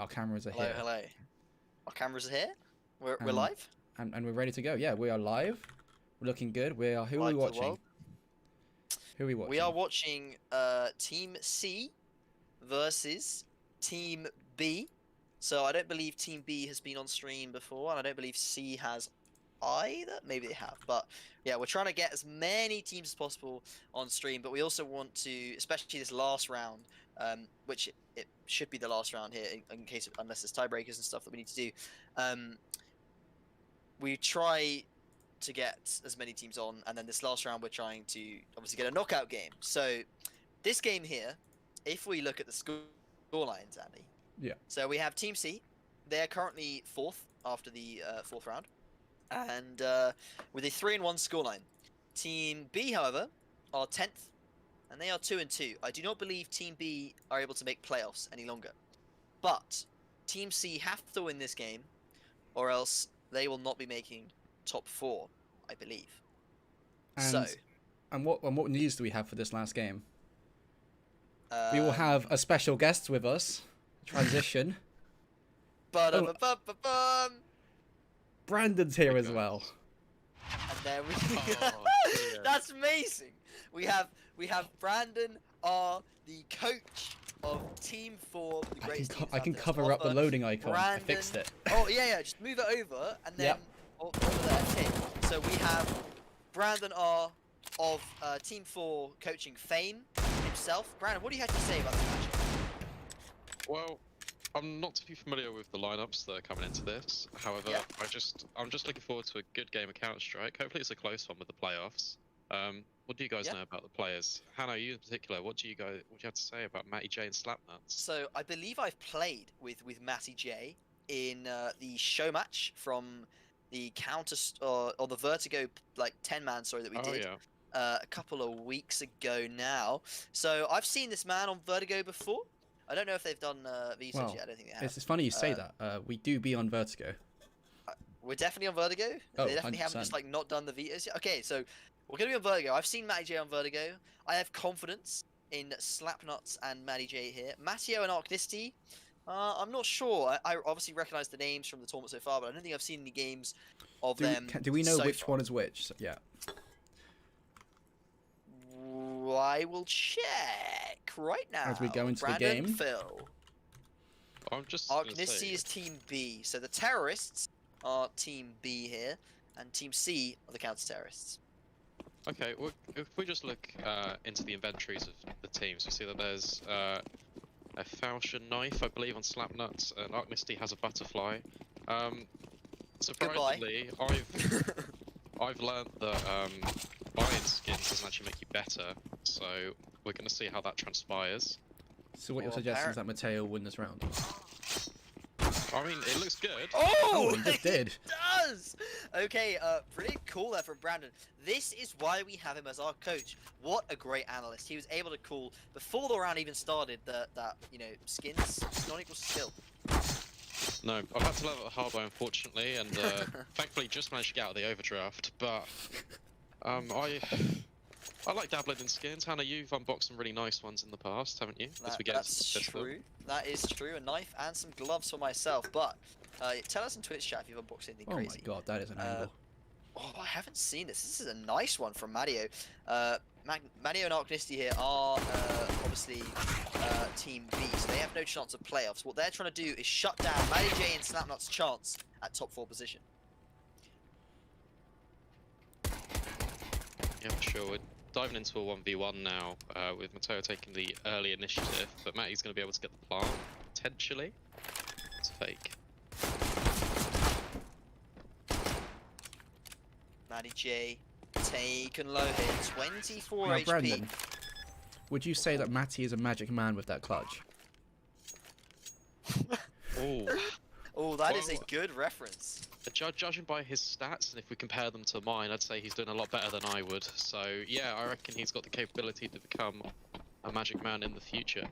cameras are Hello, here. hello. Our cameras are here. We're Um, live. And we're ready to go. Yeah, we are live. We're looking good. Who are Live we to the watching? world. Who are we watching? We are watching Team C versus Team B. So I don't believe Team B has been on stream before, and I don't believe C has either. Maybe they have, but yeah, we're trying to get as many teams as possible on stream. But we also want to, especially this last round, which it should be the last round here, in case of, unless there's tiebreakers and stuff that we need to do. We try to get as many teams on, and then this last round we're trying to obviously get a knockout game. So this game here, if we look at the scorelines, Andy. Yeah. So we have Team C. They're currently 4th after the 4th round, and with a 3-1 scoreline. Team B, however, are 10th, and they are 2-2. I do not believe Team B are able to make playoffs any longer, but Team C have to win this game, or else they will not be making top 4, I believe. And what news do we have for this last game? We will have a special guest with us. Transition. Brandon's here as well. And there we That's amazing. We have Brandon R, the coach of Team 4. The greatest teams I can out there. cover up the loading icon. Brandon, I fixed it. Oh yeah, just move it over and then over there. Okay. So we have Brandon R of Team 4 coaching fame himself. Brandon, what do you have to say about this match? Well, I'm not too familiar with the lineups that are coming into this. However, I'm just looking forward to a good game of Counter-Strike. Hopefully, it's a close one with the playoffs. What do you guys know about the players? Hannah, you in particular, what do you have to say about Matty J and Slapnuts? So I believe I've played with Matty J in the show match from the or the Vertigo 10-man that we did. A couple of weeks ago now. So I've seen this man on Vertigo before. I don't know if they've done Visage yet. I don't think they have. It's funny you say that. We do be on Vertigo. We're definitely on Vertigo. Oh, they definitely 100%. haven't just not done the Vitas yet. Okay, so we're gonna be on Vertigo. I've seen Matty J on Vertigo. I have confidence in Slapnuts and Matty J here. Matteo and Arknisty. I'm not sure. I obviously recognise the names from the tournament so far, but I don't think I've seen any games of them. Do we know so which far. one is which? Yeah. I will check right now. As we go into Brandon, the game. Phil. I'm just gonna Arknisty say, is Team B. So the terrorists are Team B here, and Team C are the counter-terrorists. okay, well, if we just look into the inventories of the teams, we see that there's a falchion knife, I believe, on Slapnuts, and Arknisty has a butterfly. Surprisingly, I've learned that buying skins doesn't actually make you better, so we're going to see how that transpires. So what you're suggesting is that Matteo win this round? I mean, it looks good. Oh, he just did. It does! Okay, pretty cool there from Brandon. This is why we have him as our coach. What a great analyst. He was able to call, before the round even started, that skins is not equal to skill. No, I've had to level at Harbour, unfortunately, and thankfully just managed to get out of the overdraft, but I like dabbling in skins. Hannah, you've unboxed some really nice ones in the past, haven't you? That's true. That is true. A knife and some gloves for myself. But tell us in Twitch chat if you've unboxed anything crazy. Oh my god, that is an angle. Oh, I haven't seen this. This is a nice one from Matteo. Matteo and Arknisty here are obviously Team B, so they have no chance of playoffs. What they're trying to do is shut down Matty J and Slapnut's chance at top 4 position. Yeah, for sure. We're diving into a 1v1 now, with Matteo taking the early initiative, but Matty's going to be able to get the plant, potentially. It's fake. Matty J taken low here, 24 Now, HP. Brandon, would you say that Matty is a magic man with that clutch? Oh. Oh, that is a good reference. Judging by his stats, and if we compare them to mine, I'd say he's doing a lot better than I would. So, yeah, I reckon he's got the capability to become a magic man in the future.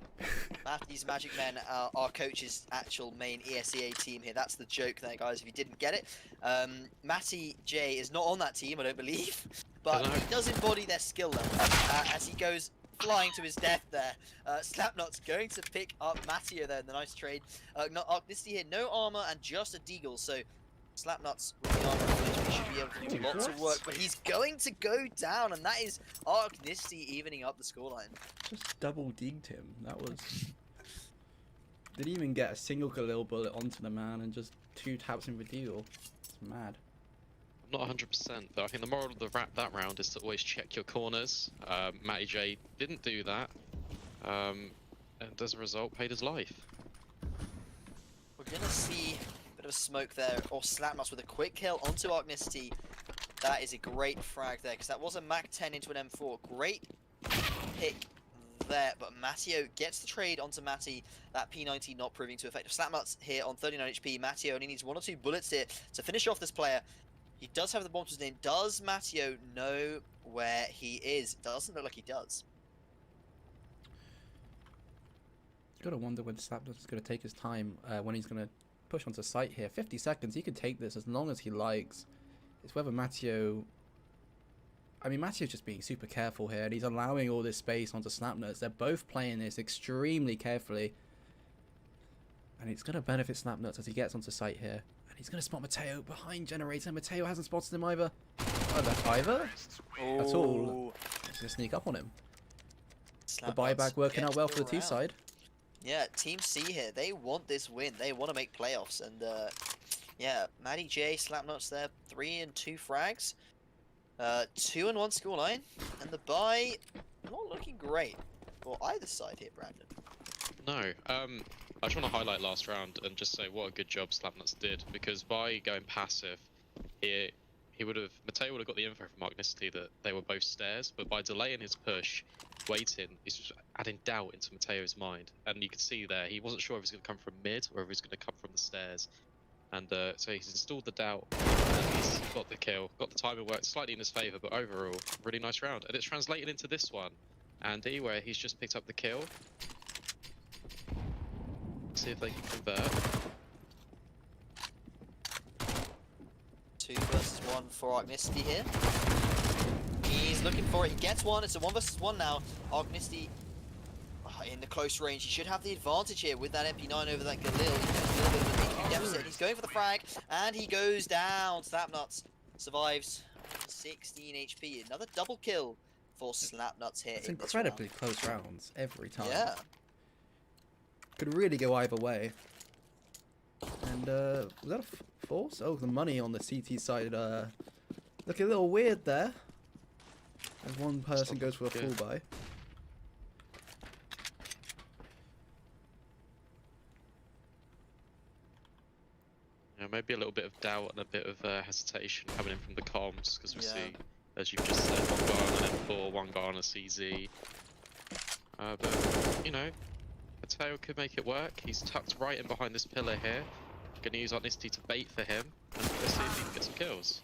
Matty's Magic Men are our coach's actual main ESEA team here. That's the joke there, guys, if you didn't get it. Matty J is not on that team, I don't believe, but he does embody their skill level as he goes flying to his death there. Slapnut's going to pick up Matteo there in the nice trade. Not Arcnicity here, no armor and just a deagle, so Slapnuts with the armor should be able to do lots of work, but he's going to go down, and that is Arcnicity evening up the scoreline. Just double digged him. That was... Didn't even get a single Galil bullet onto the man and just 2 taps in the deal. It's mad. I'm not 100%, but I think the moral of that round is to always check your corners. Matty J didn't do that, and as a result, paid his life. We're gonna see a bit of a smoke there, or Slapnuts with a quick kill onto Arcnicity. That is a great frag there, because that was a Mac 10 into an M4. Great pick there, but Matteo gets the trade onto Matty. That P90 not proving too effective. Slapnuts here on 39 HP. Matteo only needs 1 or 2 bullets here to finish off this player. He does have the bomb to his name. Does Matteo know where he is? Doesn't look like he does. Gotta wonder when Slapnuts is gonna take his time, when he's gonna push onto site here. 50 seconds, he can take this as long as he likes. It's whether Matteo... I mean, Matteo's just being super careful here, and he's allowing all this space onto Slapnuts. They're both playing this extremely carefully. And it's gonna benefit Slapnuts as he gets onto site here. And he's gonna spot Matteo behind Generator. Matteo hasn't spotted him either. Either at all. He's gonna sneak up on him. The buyback working out well for the T side. Yeah, Team C here, they want this win. They want to make playoffs. And yeah, Matty J, Slapnuts there, 3 and 2 frags. 2 and 1 scoreline. And the buy, not looking great for either side here, Brandon. No, I just want to highlight last round and just say what a good job Slapnuts did, because by going passive, Matteo would have got the info from Arcnicity that they were both stairs, but by delaying his push, waiting, he's just adding doubt into Matteo's mind. And you can see there, he wasn't sure if he was going to come from mid or if he was going to come from the stairs. And so he's installed the doubt, and he's got the kill, got the timing work slightly in his favour, but overall, really nice round. And it's translated into this one, Andy, where he's just picked up the kill. See if they can convert. 2 versus 1 for Arcnicity here. He's looking for it. He gets one. It's a 1 versus 1 now. Arcnicity in the close range. He should have the advantage here with that MP9 over that Galil. He's a little bit of a PQ deficit. He's going for the frag, and he goes down. Slapnuts survives 16 HP. Another double kill for Slapnuts here. It's incredibly close rounds every time. Yeah. Could really go either way. And was that a force? Oh, the money on the CT side looking a little weird there. As one person goes for a full buy. Yeah, maybe a little bit of doubt and a bit of hesitation coming in from the comms, because we see, as you've just said, one guy on an M4, one guy on a CZ. But, you know, Matteo could make it work. He's tucked right in behind this pillar here. Gonna use Arcnicity to bait for him, and let's see if he can get some kills.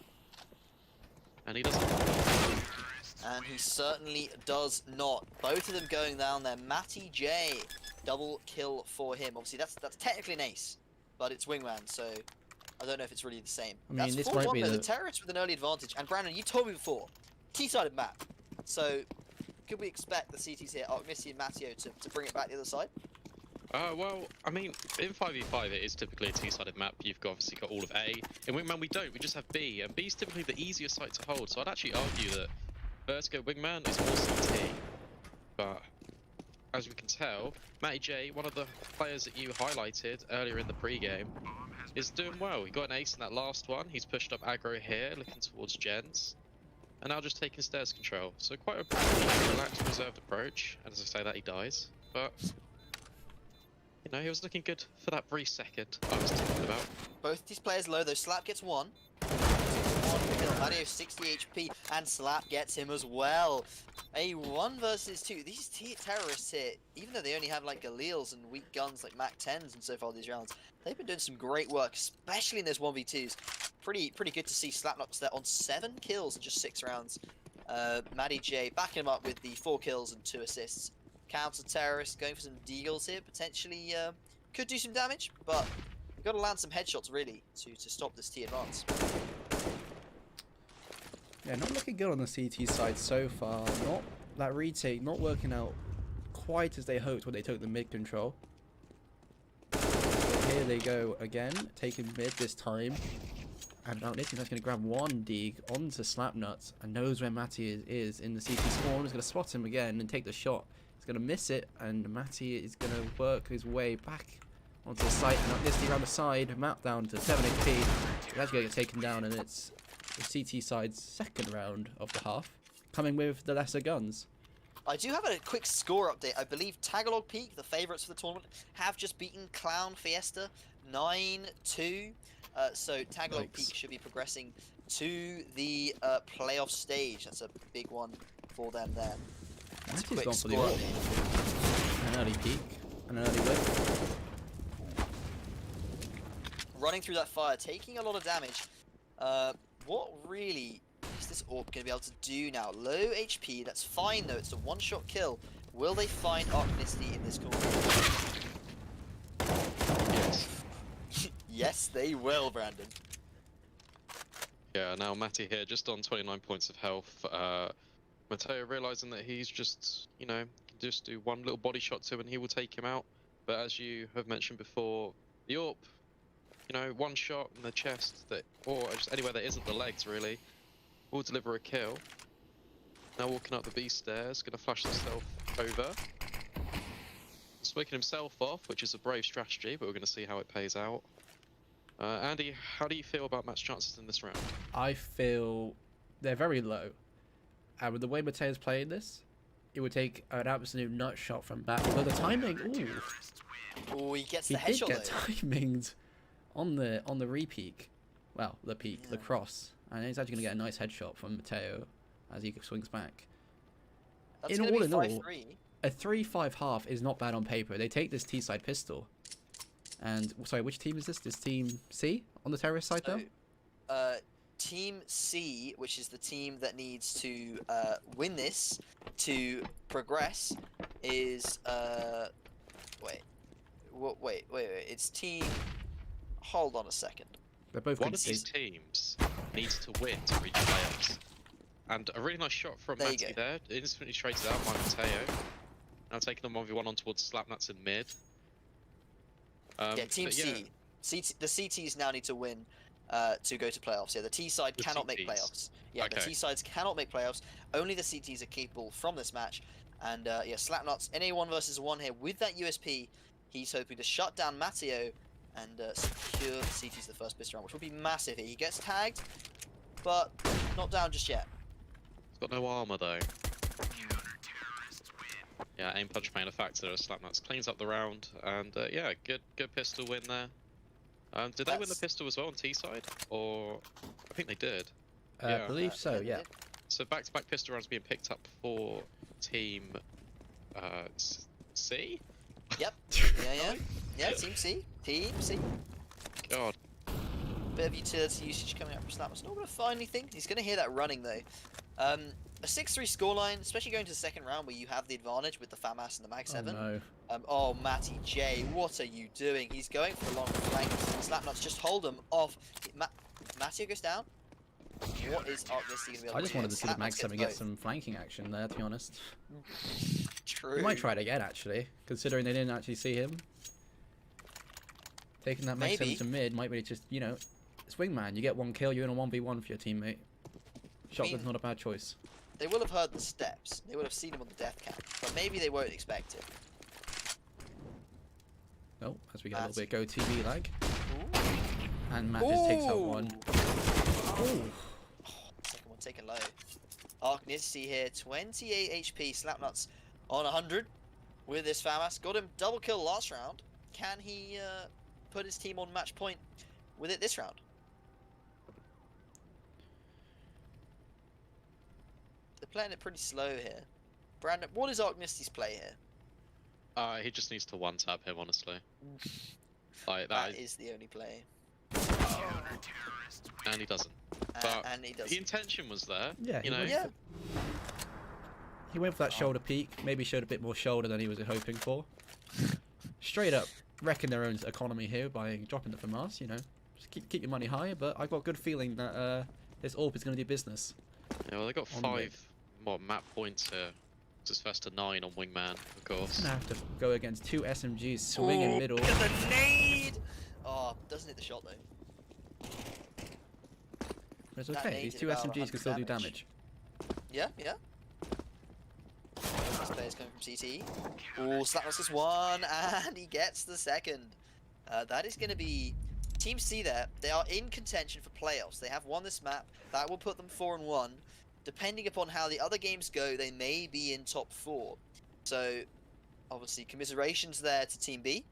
And he doesn't. And he certainly does not. Both of them going down there. Matty J, double kill for him. Obviously, that's technically an ace, but it's Wingman, so I don't know if it's really the same. I mean, that's this 4-1 might be though, the terrorist with an early advantage. And Brandon, you told me before, T-sided map. So could we expect the CTs here, Arcnicity and Matteo, to bring it back the other side? Well, I mean, in 5v5 it is typically a T-sided map. You've obviously got all of A. In Wingman we don't, we just have B, and B is typically the easier site to hold, so I'd actually argue that Vertigo Wingman is more CT. But, as we can tell, Matty J, one of the players that you highlighted earlier in the pre-game, is doing well. He got an ace in that last one, he's pushed up aggro here, looking towards Gens, and now just taking stairs control. So quite a relaxed, reserved approach, and as I say that, he dies. But you know, he was looking good for that brief second I was talking about. Both these players low, though. Slap gets one. Matteo 60 HP, and Slap gets him as well. A 1 versus 2. These terrorists here, even though they only have like Galils and weak guns like Mac 10s and so far these rounds, they've been doing some great work, especially in those 1v2s. Pretty good to see Slapnuts there on 7 kills in just 6 rounds. Matty J backing him up with the 4 kills and 2 assists. Counter-terrorist going for some deagles here, potentially could do some damage, but you've got to land some headshots really to stop this T advance. Yeah, not looking good on the CT side so far. Not that retake not working out quite as they hoped when they took the mid control. But here they go again, taking mid this time. And now this guy's going to grab one dig onto Slapnuts and knows where Matty is in the CT spawn. He's going to spot him again and take the shot. He's going to miss it, and Matty is going to work his way back onto the site. And up this around the side, map down to 7 HP. He's actually going to get taken down, and it's the CT side's second round of the half, coming with the lesser guns. I do have a quick score update. I believe Tagalog Peak, the favourites for the tournament, have just beaten Clown Fiesta 9-2. So Tagalog Yikes. Peak should be progressing to the playoff stage. That's a big one for them there. That's a Matty's quick gone for the score ult. update. An early peek, an early whip. Running through that fire, taking a lot of damage. What really is this AWP going to be able to do now? Low HP, that's fine though, it's a one-shot kill. Will they find Archnisty in this corner? Yes. Yes, they will, Brandon. Yeah, now Matty here, just on 29 points of health. Mateo realizing that he's just, you know, can just do one little body shot to him and he will take him out. But as you have mentioned before, the AWP, you know, one shot in the chest, that, or just anywhere that isn't the legs really, will deliver a kill. Now walking up the B stairs, going to flash himself over. Smoking himself off, which is a brave strategy, but we're going to see how it pays out. Andy, how do you feel about match chances in this round? I feel they're very low. And with the way Mateo's playing this, it would take an absolute nut shot from back. But the timing, ooh. Oh, he gets He the did headshot get though. timinged on the re-peak. Well, the peak, the cross. And he's actually going to get a nice headshot from Mateo as he swings back. That's in going to be all, 5-3. a 3-5 half is not bad on paper. They take this T-side pistol. And, sorry, which team is this? This team C on the terrorist side, though? So, Team C, which is the team that needs to win this to progress, is wait. It's team. Hold on a second. They're both One good of these teams. teams needs to win to reach playoffs. And a really nice shot from There you Matty go. there. Instantly traded out by Mateo. Now taking them 1v1 on towards Slapnuts in mid. Yeah, Team but yeah, C. The CTs now need to win to go to playoffs. Yeah, the T side The cannot make CTs. playoffs. Yeah, the Okay. T sides cannot make playoffs. Only the CTs are capable from this match. And yeah, Slapnuts in a 1 versus 1 here with that USP. He's hoping to shut down Matteo and secure the CTs the first pistol round, which would be massive here. He gets tagged, but not down just yet. he's got no armor though. Yeah, aim punch main factor as Slapnuts cleans up the round, and yeah, good pistol win there. Did they win the That's- pistol as well on T side, or I think they did. I Yeah. believe so, they yeah. did. So back-to-back pistol rounds being picked up for Team C. Yep. Yeah. Team C. Team C. God, Bit of utility usage coming up from Slapnuts. Not going to find anything. He's going to hear that running though. A 6-3 scoreline, especially going to the second round where you have the advantage with the FAMAS and the Mag 7. Oh, no. Oh, Matty J, what are you doing? He's going for a long flank. Slapnuts just hold him off. Matty goes down. What is Archnisty going to be able to do? I just wanted to see the Slapnuts Mag gets 7 get both. some flanking action there, to be honest. True. We might try it again, actually, considering they didn't actually see him. Taking that Mag 7 Maybe. to mid might be just, you know, it's Wingman. You get one kill, you're in a 1v1 for your teammate. Shotgun's not a bad choice. They will have heard the steps. They would have seen him on the death cam. But maybe they won't expect it. Oh, as we get a little Matty. bit Go TV lag. Ooh. And Matt just takes out Ooh. one. Ooh. Second one taken low. Archnisty here, 28 HP. Slapnuts on 100 with this FAMAS. Got him double kill last round. Can he put his team on match point with it this round? They're playing it pretty slow here. Brandon, what is Archnisty's play here? he just needs to one-tap him, honestly. Like That that, is the only play. and he doesn't. But And he does. the intention was there. Yeah, you know. Yeah. He went for that shoulder peak. Maybe showed a bit more shoulder than he was hoping for. Straight up wrecking their own economy here by dropping the FAMAS, you know. Just keep your money high, but I've got a good feeling that this AWP is going to do business. Yeah, well, they got On the 5 more map points here. It's first to 9 on Wingman, of course. Gonna have to go against 2 SMGs swinging middle. Look at the nade! Oh, doesn't hit the shot though. But it's That okay. nade These did 2 about SMGs can still do 100 damage. Yeah, yeah. This player's coming from CT. Oh, Slapnuts is 1, and he gets the second. That is going to be Team C there. They are in contention for playoffs. They have won this map. That will put them 4-1. Depending upon how the other games go, they may be in top 4. So, obviously, commiserations there to Team B.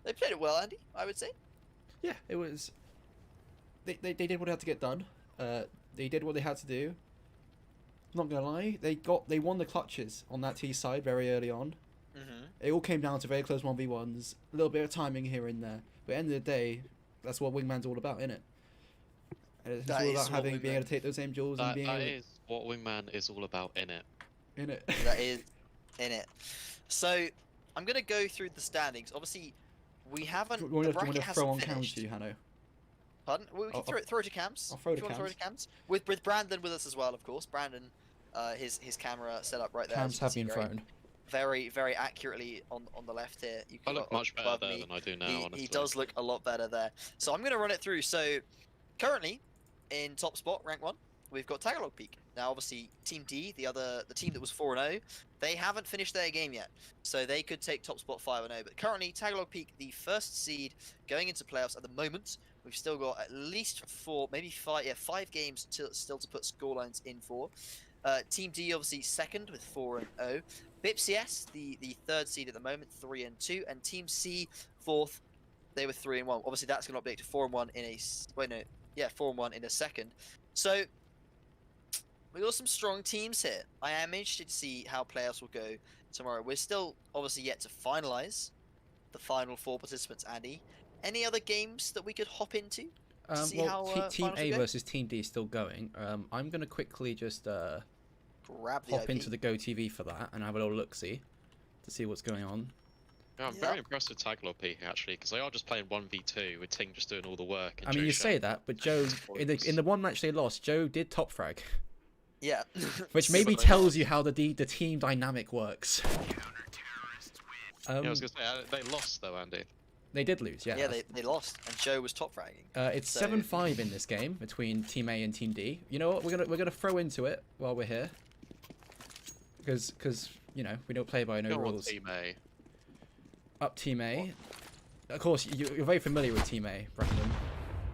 They played it well, Andy, I would say. Yeah, it was. They did what they had to get done. They did what they had to do. Not gonna lie, they won the clutches on that T side very early on. It all came down to very close 1v1s, a little bit of timing here and there. But at the end of the day, that's what Wingman's all about, innit? And it's That all is about what being able Wingman- to take those aim duels and That, being that able is what Wingman is all about, innit? innit? That is in it. So, I'm going to go through the standings. Obviously, we haven't. Do you The want bracket to hasn't throw on cams finished. to you, Hanno? Pardon? We can throw it to cams. I'll throw if to you want to throw it cams. to cams. With Brandon with us as well, of course. Brandon, his camera set up right there. Cams as you can have see, been very, thrown. very, very accurately on the left here. You I can look much better above there me. than I do now, honestly. He does look a lot better there. So I'm going to run it through. So currently in top spot, rank 1, we've got Tagalog Peak. Now obviously Team D, the team that was 4-0, they haven't finished their game yet. So they could take top spot 5-0. But currently Tagalog Peak, the first seed going into playoffs at the moment. We've still got at least 4, maybe 5, 5 games still to put scorelines in for. Team D obviously second with 4-0. BIPCS, the third seed at the moment, 3-2, and Team C fourth. They were 3-1. Obviously, that's going to update to 4-1 in a 4-1 in a second. So we got some strong teams here. I am interested to see how playoffs will go tomorrow. We're still obviously yet to finalize the final 4 participants. Andy, any other games that we could hop into? See how Team finals A will go? versus Team D is still going. I'm gonna quickly just Grab the hop IP. into the Go TV for that and have a little look-see to see what's going on. Yeah, I'm very impressed with Tagalog Peak actually, because they are just playing 1v2 with Ting just doing all the work. And I mean, Joe you say Shan- that, but Joe, in the one match they lost, Joe did top frag, Yeah. which maybe tells you how the team dynamic works. Yeah, I was gonna say they lost though, Andy. They did lose, yeah. Yeah, they lost, and Joe was top fragging. It's so- 7-5 in this game between Team A and Team D. You know what? We're gonna throw into it while we're here, because you know we don't play by no Go on, rules. Team A. Up Team A. Of course, you're very familiar with Team A, Brandon.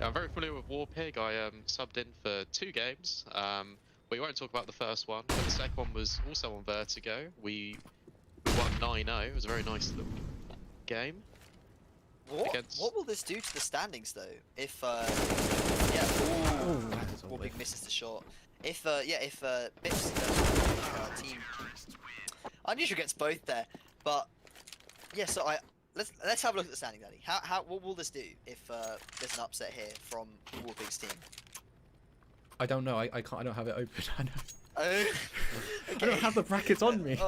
Yeah, I'm very familiar with Warpig. I subbed in for 2 games. We won't talk about the first one, but the second one was also on Vertigo. We won 9-0. It was a very nice little game. What will this do to the standings though? If Oh, that is a Warpig whiff. misses the shot. If Bips team, unusual gets both there, but yeah. So let's have a look at the standings, Andy. What will this do if there's an upset here from Warpig's team? I don't know. I can't. I don't have it open. I know. Oh, I don't have the brackets on me.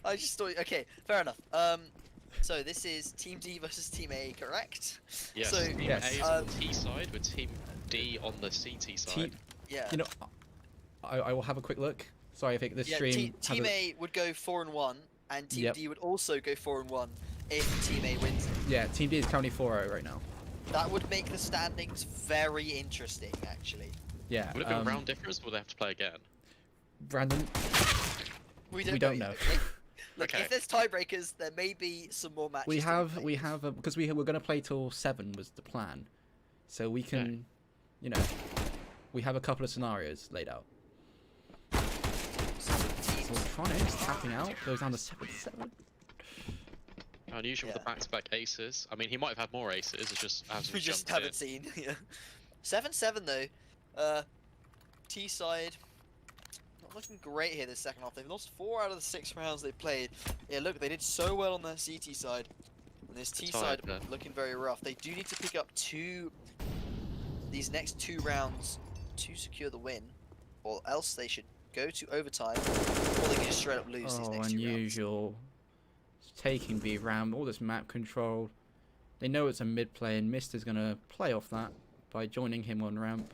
I just thought. Okay, fair enough. So this is Team D versus Team A, correct? Yes, So, Team yes. A is on the T side with Team D on the CT side. Yeah. You know, I will have a quick look. Sorry, I think this Yeah, stream. Team A would go 4-1, and Team Yep. D would also go 4-1 if Team A wins it. Yeah, Team D is currently 4-0 right now. That would make the standings very interesting, actually. Yeah. Would it be a round difference, or would they have to play again? Brandon, We don't yet, know. okay? Look, Okay. if there's tiebreakers, there may be some more matches. we to have play. because we were going to play till 7 was the plan, so we can, you know, we have a couple of scenarios laid out. So teams- So Tronics tapping out goes down to 7-7. Unusual with the Yeah. back-to-back aces. I mean, he might have had more aces. It's just we just haven't seen. Yeah. 7-7 though. T side. Not looking great here this second half. They've lost 4 out of the 6 rounds they played. Yeah, look, they did so well on their CT side. And this T side yeah. looking very rough. They do need to pick up these next 2 rounds to secure the win. Or else they should go to overtime, or they can just straight up lose these Oh, next 2 rounds. unusual. Taking B ram, all this map control. They know it's a mid play, and Mist is gonna play off that by joining him on ramp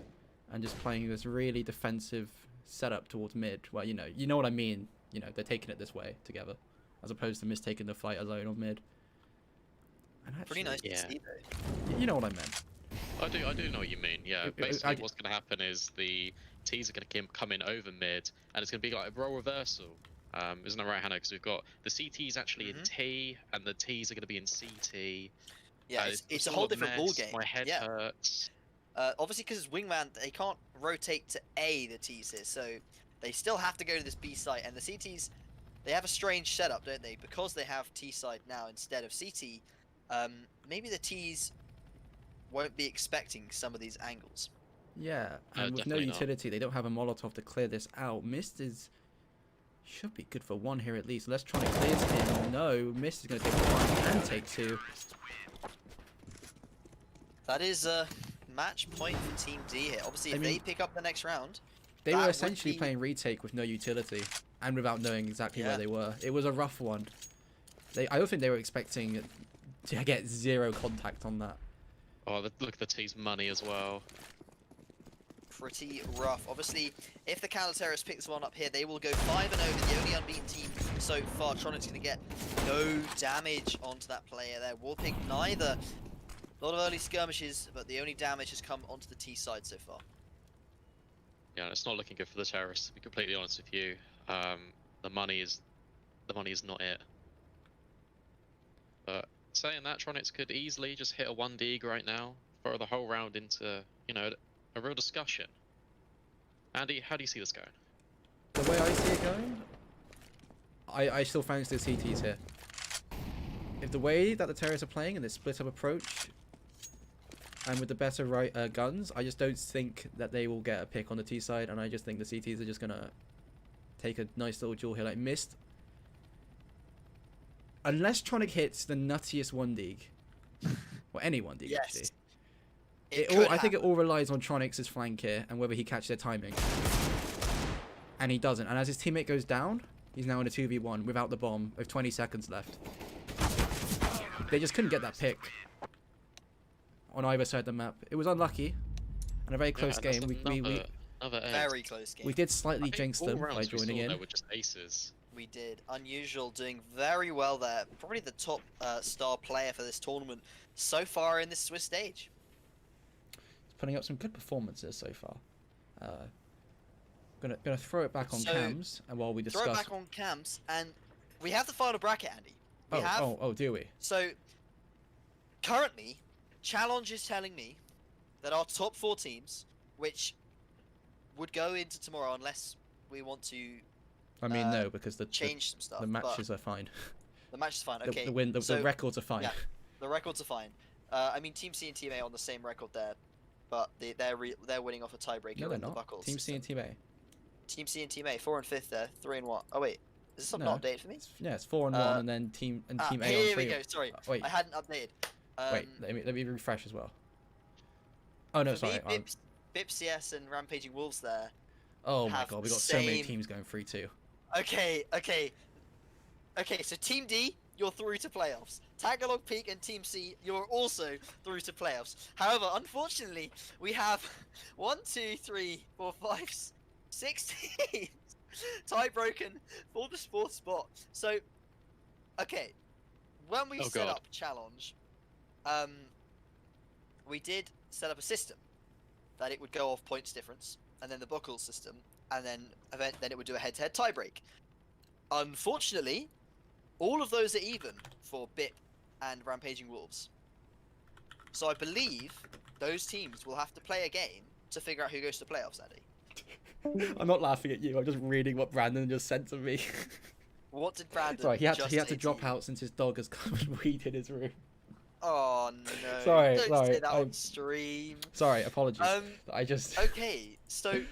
and just playing this really defensive setup towards mid. Well, you know what I mean. you know, they're taking it this way together, as opposed to Mist taking the fight alone on mid. And actually, Pretty nice yeah. to see though. you know what I meant. I do know what you mean. Yeah, basically, what's going to happen is the T's are going to come in over mid, and it's going to be like a role reversal. Isn't that right, Hannah? Because we've got the CT's actually in T, and the T's are going to be in CT. Yeah, it's a whole different ball game. My head yeah. hurts. Obviously, because it's Wingman, they can't rotate to A, the T's here, so they still have to go to this B site, and the CT's, they have a strange setup, don't they? Because they have T site now instead of CT, maybe the T's won't be expecting some of these angles. Yeah, and with no utility, they don't have a Molotov to clear this out. Mist should be good for one here at least. Let's try to clear him. No, Mist is going to take one and take two. That is a match point for Team D here. Obviously, if they pick up the next round, they were essentially playing retake with no utility and without knowing exactly where they were. It was a rough one. I don't think they were expecting to get 0 contact on that. Oh, look at the T's money as well. Pretty rough. Obviously, if the Counter-Terrorists pick this one up here, they will go 5-0, the only unbeaten team so far. Tronic's going to get no damage onto that player there. Warpig neither. A lot of early skirmishes, but the only damage has come onto the T side so far. Yeah, it's not looking good for the terrorists, to be completely honest with you. The money is not it. But saying that, Tronics could easily just hit a 1D right now, throw the whole round into, you know, a real discussion. Andy, how do you see this going? The way I see it going, I still fancy the CTs here. If the way that the terrorists are playing and this split up approach, and with the better guns, I just don't think that they will get a pick on the T side, and I just think the CTs are just gonna take a nice little duel here, like Mist. Unless Tronic hits the nuttiest 1D, or any 1D actually. I think it all relies on Tronic's flank here and whether he catches their timing. And he doesn't. And as his teammate goes down, he's now in a 2v1 without the bomb with 20 seconds left. They just couldn't get that pick on either side of the map. It was unlucky and a very close game. Very close game. We did slightly jinx them by joining in. They were just aces. We did. Unusual doing very well there. Probably the top star player for this tournament so far in this Swiss stage. Putting up some good performances so far. Gonna throw it back on cams, and while we discuss. Throw it back on cams, and we have the final bracket, Andy. Oh, do we? So currently, Challenge is telling me that our top 4 teams, which would go into tomorrow unless we want to. I mean, no, because change some stuff. The matches are fine. The match is fine. Okay. The records are fine. Yeah, the records are fine. I mean, Team C and Team A are on the same record there. But they're winning off a tiebreaker. No, they're in not. The Buckles Team C and Team A. Team C and Team A, 4 and 5th there, 3 and 1. Oh wait, is this not updated for me? Yeah, it's 4 and 1, and then Team A on 3. Here we go. Sorry, wait, I hadn't updated. Wait, let me refresh as well. Oh no, sorry. Bip CS and Rampaging Wolves there. Oh my god, we got so many teams going 3-2. Okay. So Team D, you're through to playoffs. Tagalog Peak and Team C, you're also through to playoffs. However, unfortunately, we have 1, 2, 3, 4, 5, 6 teams tie broken for the 4th spot. So, okay, when we set up Challenge, we did set up a system that it would go off points difference, and then the Buckle system, and then it would do a head-to-head tiebreak. Unfortunately, all of those are even for Bip and Rampaging Wolves. So I believe those teams will have to play a game to figure out who goes to playoffs, Andy. I'm not laughing at you, I'm just reading what Brandon just sent to me. What did Brandon Sorry, he had to drop out since his dog has come and weed in his room. Oh no. Sorry. Don't say that on stream. Sorry, apologies. Okay, so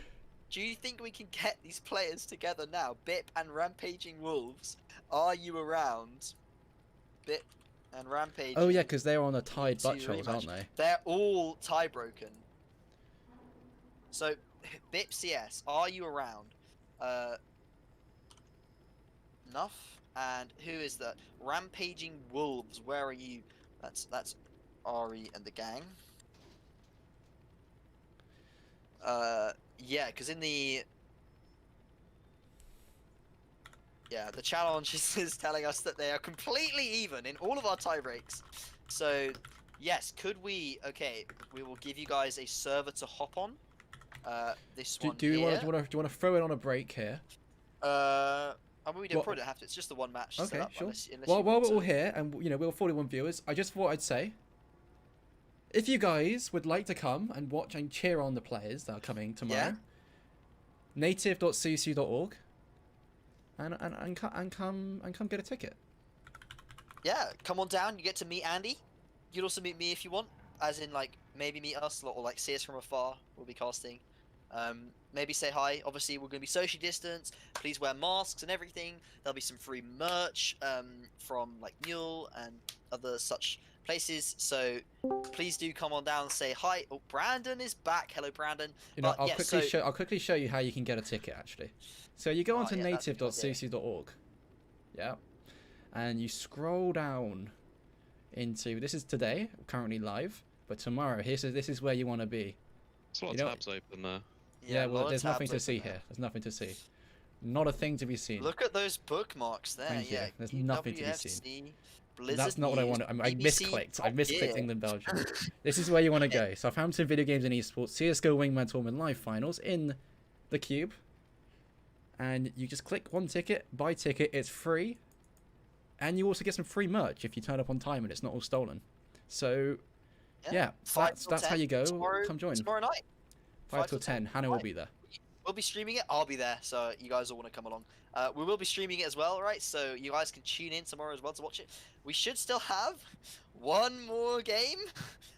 do you think we can get these players together now? Bip and Rampaging Wolves, are you around? Bip and Rampaging. Oh yeah, because they're on a tied buttrolls, aren't they? They're all tie broken. So, Bip CS, are you around? Enough. And who is that? Rampaging Wolves, where are you? That's Ari and the gang. Yeah, because in the Yeah, the challenge is telling us that they are completely even in all of our tie breaks. So, yes, could we? Okay, we will give you guys a server to hop on. This one Do you here. want to throw it on a break here? I mean, we don't What- probably don't have to. It's just the one match Okay, setup. sure. Unless Well, you while want we're all to. here and we're 41 viewers, I just thought I'd say, if you guys would like to come and watch and cheer on the players that are coming tomorrow, native.cc.org, and come get a ticket. Yeah, come on down. You get to meet Andy. You'd also meet me if you want, as in like maybe meet us or like see us from afar. We'll be casting. Maybe say hi. Obviously, we're going to be socially distanced. Please wear masks and everything. There'll be some free merch from like Mule and other such places. So please do come on down and say hi. Oh, Brandon is back. Hello, Brandon. You know, But, I'll yeah, quickly show you how you can get a ticket actually. So you go Oh, onto yeah, that's a good idea. native.cc.org, yeah, and you scroll down into, this is today, currently live, but tomorrow this is where you want to be. There's a lot You know- of tabs open there. Yeah, a lot well, of there's nothing tabs to see open there. here. There's nothing to see. Not a thing to be seen. Look at those bookmarks there. Thank you. Yeah, There's nothing to be seen. QWFC, Blizzard That's not what I News, wanted. I BBC misclicked. I Top misclicked Gear. England Belgium. This is where you want to go. So I found some video games and esports. CS:GO Wingman Tournament Live Finals in the Cube. And you just click one ticket, buy ticket. It's free, and you also get some free merch if you turn up on time and it's not all stolen. So yeah, 5 till that's how 10 you go. tomorrow- Come join. Tomorrow night. 5 till 10. Hannah will be there. We'll be streaming it. I'll be there, so you guys all want to come along. We will be streaming it as well, right? So you guys can tune in tomorrow as well to watch it. We should still have one more game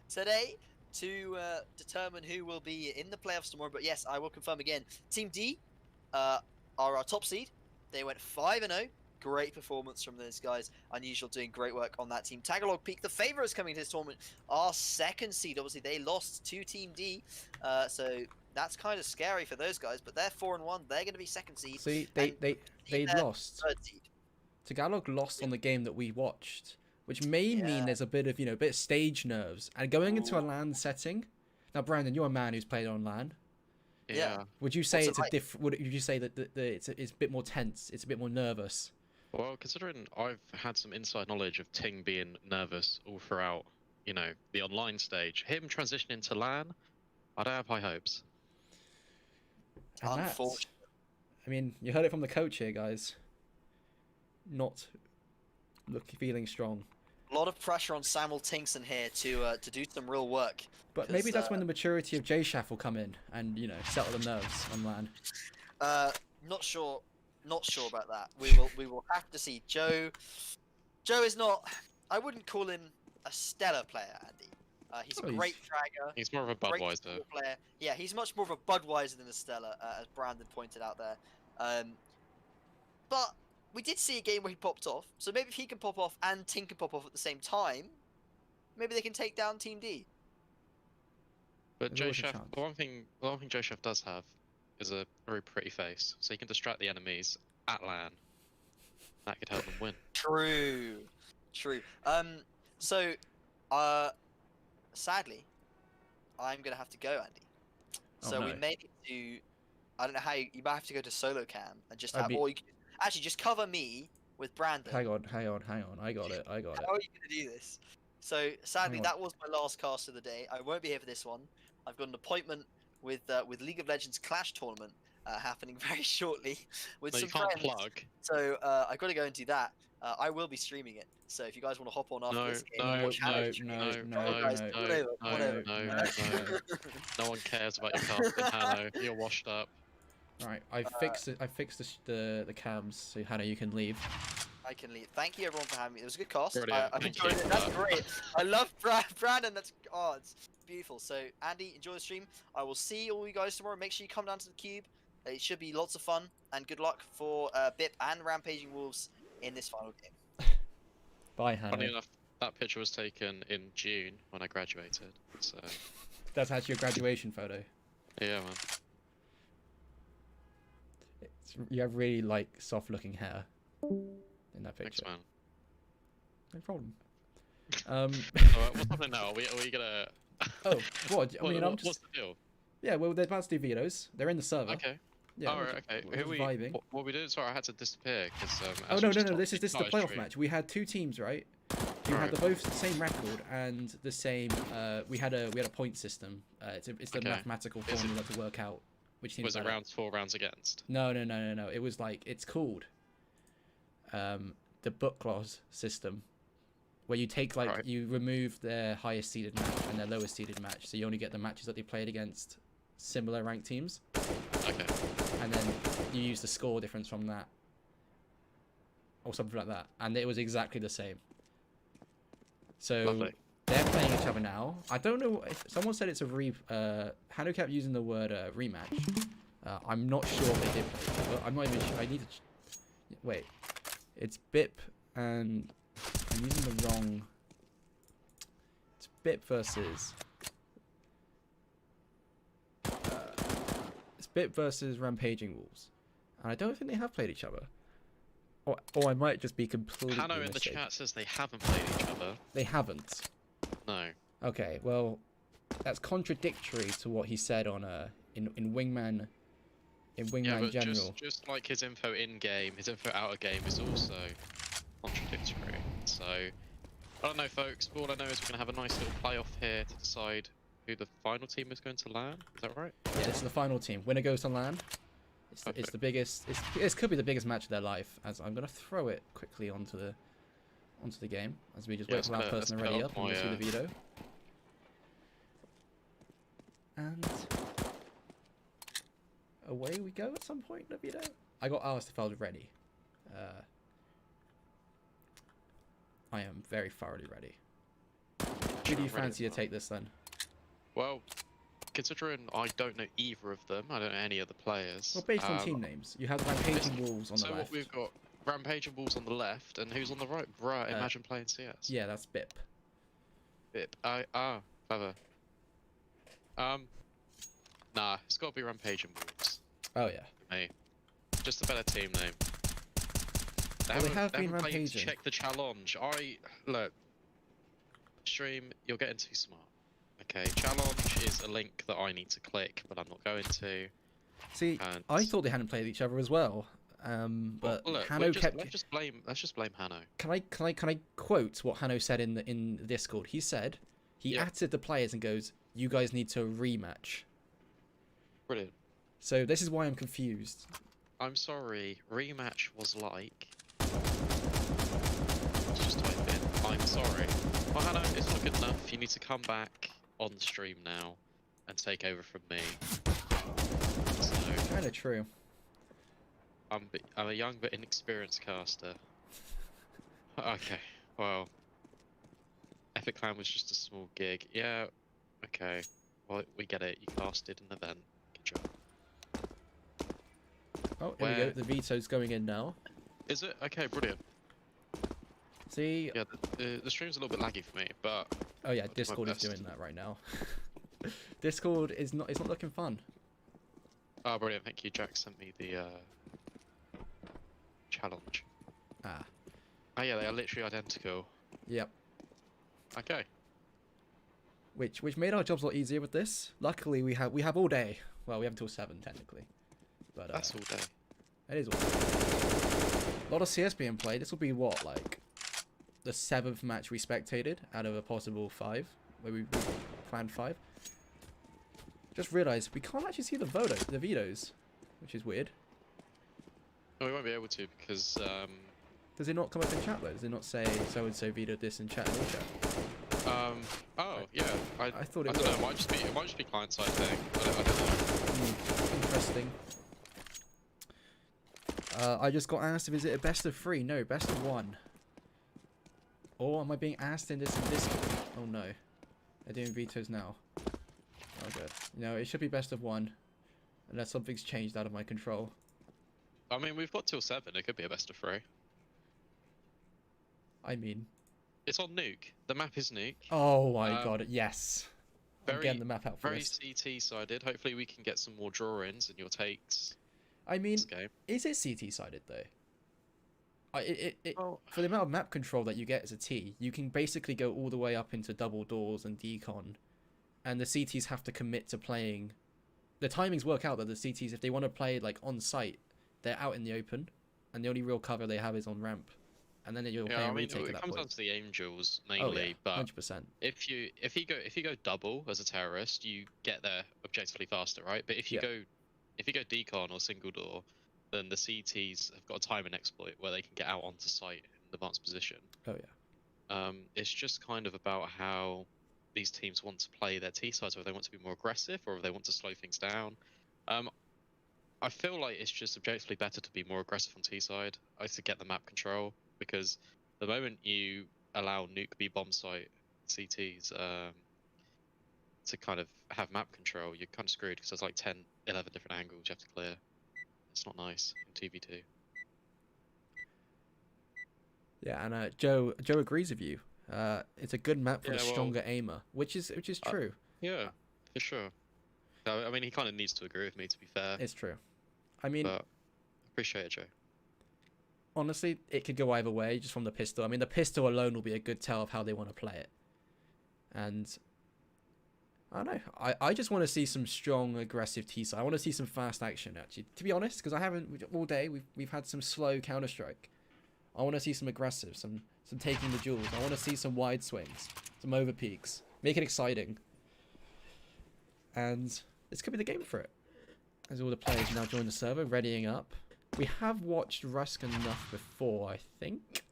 today to determine who will be in the playoffs tomorrow. But yes, I will confirm again. Team D are our top seed. They went 5-0. Great performance from those guys. Unusual, doing great work on that team. Tagalog Peak, the favourites coming to this tournament, are second seed. Obviously, they lost to Team D, so that's kind of scary for those guys. But they're 4-1. They're going to be second seed. See, and they they're lost. third seed. Tagalog lost on the game that we watched, which may mean Yeah. there's a bit of, bit of stage nerves. And going into a LAN setting, now Brandon, you're a man who's played on LAN. Yeah. Would you say What's it it's like? Would you say that it's a bit more tense? It's a bit more nervous. Well, considering I've had some inside knowledge of Ting being nervous all throughout, the online stage, him transitioning to LAN, I don't have high hopes. And that's, Unfortunately. I mean, you heard it from the coach here, guys. Not feeling strong. A lot of pressure on Samuel Tinkson here to do some real work. But maybe 'Cause, that's when the maturity of JShaft will come in and settle the nerves on LAN. Not sure about that. We will have to see. Joe is not. I wouldn't call him a stellar player, Andy. He's a Oh, great fragger. He's more of a Great Budweiser. support player. Yeah, he's much more of a Budweiser than a Stellar, as Brandon pointed out there. But we did see a game where he popped off, so maybe if he can pop off and Tink can pop off at the same time, maybe they can take down Team D. But There's always a JShaft, chance. the one thing JShaft does have is a very pretty face, so he can distract the enemies at LAN. That could help them win. True. So, sadly, I'm gonna have to go, Andy. Oh, So no. we made it to. I don't know how you might have to go to solo cam and just I'd have, be- or you can, actually just cover me with Brandon. Hang on. I got it. How are you gonna do this? So sadly, on. that was my last cast of the day. I won't be here for this one. I've got an appointment with League of Legends Clash tournament happening very shortly with No, you some can't friends. plug. So I've got to go and do that. I will be streaming it. So if you guys want to hop on after No, this game, no, and watch no, Harry's stream, guys, no, come on over, come on over. no. No one cares about your casting, Hanno. You're washed up. Right, I fixed the cams, so Hannah, you can leave. I can leave. Thank you everyone for having me. It was a good cast. Brilliant, I thank enjoyed you it. for That's that. great. I love Brandon. It's beautiful. So Andy, enjoy the stream. I will see all you guys tomorrow. Make sure you come down to the cube. It should be lots of fun, and good luck for Bip and Rampaging Wolves in this final game. Bye, Hannah. Funny enough, that picture was taken in June when I graduated. So That's actually your graduation photo. yeah, man. You have really soft-looking hair in that Thanks, picture. man. No problem. Alright, what's happening now? Are we gonna? Oh, what? I mean, I'm What's just the deal? yeah. Well, they're about to do vetoes. They're in the server. Okay. Yeah. All we're right, okay. we're Who just we? vibing. What we doing? Sorry, I had to disappear because. Oh no, no, no! This is the playoff match. We had 2 teams, right? We had both the same record and the same. We had a point system. It's the Okay. mathematical formula to work out which team. Was it rounds 4 rounds against? No. It was like it's called the book clause system, where you take you remove their highest seeded match and their lowest seeded match, so you only get the matches that they played against similar ranked teams. Okay. And then you use the score difference from that, or something like that, and it was exactly the same. So Lovely. they're playing each other now. I don't know if someone said it's a Hano kept using the word rematch. I'm not sure if they did play each other. I'm not even sure. I need to wait. It's BIP and I'm using the wrong. It's BIP versus. It's BIP versus Rampaging Wolves, and I don't think they have played each other. Or I might just be completely Hano in the chat says they haven't played each other. They haven't. No. Okay, well, that's contradictory to what he said on in Wingman. In Wingman Yeah, but General. just like his info in game, his info out of game is also contradictory. So I don't know, folks. All I know is we're gonna have a nice little playoff here to decide who the final team is going to land. Is that right? Yeah, this is the final team. Winner goes to LAN. It's the biggest. It could be the biggest match of their life. As I'm gonna throw it quickly onto the game as we just wait for our person already up and we'll see the veto. And away we go at some point, the veto. I got asked if I was ready. I am very thoroughly ready. Who do you fancy to take this then? Well, considering I don't know either of them, I don't know any of the players. Well, based on team names, you have Rampaging Wolves on the left. So what we've got, Rampaging Wolves on the left, and who's on the right? Bruh, imagine playing CS. Yeah, that's BIP. BIP. Clever. Nah, it's got to be Rampaging Wolves. Oh yeah. Hey, just a better team name. They have been played rampaging. Check the challenge. Look. Stream, you're getting too smart. Okay, challenge is a link that I need to click, but I'm not going to. See, I thought they hadn't played each other as well. But well, look, Hano kept. Let's just blame Hano. Can I quote what Hano said in the Discord? He said he added the players and goes, "You guys need to rematch." Brilliant. So this is why I'm confused. I'm sorry. Rematch was like. Let's just type in. I'm sorry. Well, Hano, it's not good enough. You need to come back on the stream now and take over from me. So, Kind of true. I'm a young but inexperienced caster. Okay, well, Epic Clan was just a small gig. Yeah, okay. Well, we get it. You casted an event. Good job. Oh, here we go. The veto's going in now. Is it? Okay, brilliant. See? Yeah, the stream's a little bit laggy for me, but... Oh yeah, Discord is doing that right now. Discord is not. It's not looking fun. Oh, brilliant! Thank you. Jack sent me the challenge. Ah. Oh yeah, they are literally identical. Yep. Okay. Which made our jobs a lot easier with this. Luckily, we have all day. Well, we have until 7 technically. But that's all day. It is all day. A lot of CS being played. This will be what, like the 7th match we spectated out of a possible 5, where we planned 5. Just realised we can't actually see the vetoes, which is weird. No, we won't be able to because. Does it not come up in chat though? Does it not say so and so vetoed this in chat? Oh yeah. I thought I don't know. It might just be client side thing. I don't know. Interesting. I just got asked if is it a best of 3? No, best of 1. Or am I being asked in this? Oh no, they're doing vetoes now. Oh good. No, it should be best of 1, unless something's changed out of my control. I mean, we've got till 7. It could be a best of 3. I mean, it's on Nuke. The map is Nuke. Oh my god, yes. I'm Very, getting the map out for very this. CT sided. Hopefully we can get some more draw-ins and your takes. I mean, this game. Is it CT sided though? For the amount of map control that you get as a T, you can basically go all the way up into double doors and decon, and the CTs have to commit to playing the timings work out that the CTs, if they want to play like on site, they're out in the open, and the only real cover they have is on ramp, and then you're playing retake at it that comes down point. to the Angels Oh mainly, yeah, but 100%. if you go double as a terrorist, you get there objectively faster, right? But if you Yeah. go decon or single door, then the CTs have got a timing exploit where they can get out onto site in advanced position. Oh yeah. It's just kind of about how these teams want to play their T sides, whether they want to be more aggressive or if they want to slow things down. I feel like it's just objectively better to be more aggressive on T side. I to get the map control, because the moment you allow nuke B bomb site CTs to kind of have map control, you're kind of screwed, because there's like 10, 11 different angles you have to clear. It's not nice in 2v2. Yeah, and Joe agrees with you. It's a good map for Yeah, a well- stronger aimer, which is true. Yeah, for sure. I mean, he kind of needs to agree with me, to be fair. It's true. I mean, But appreciate it, Joe. honestly, it could go either way, just from the pistol. I mean, the pistol alone will be a good tell of how they want to play it. And I don't know. I just want to see some strong, aggressive T-side. I want to see some fast action, actually. To be honest, because I haven't all day. We've had some slow Counter-Strike. I want to see some aggressive, some taking the duels. I want to see some wide swings, some over peaks. Make it exciting. And this could be the game for it. As all the players now join the server, readying up. We have watched Rusk enough before, I think.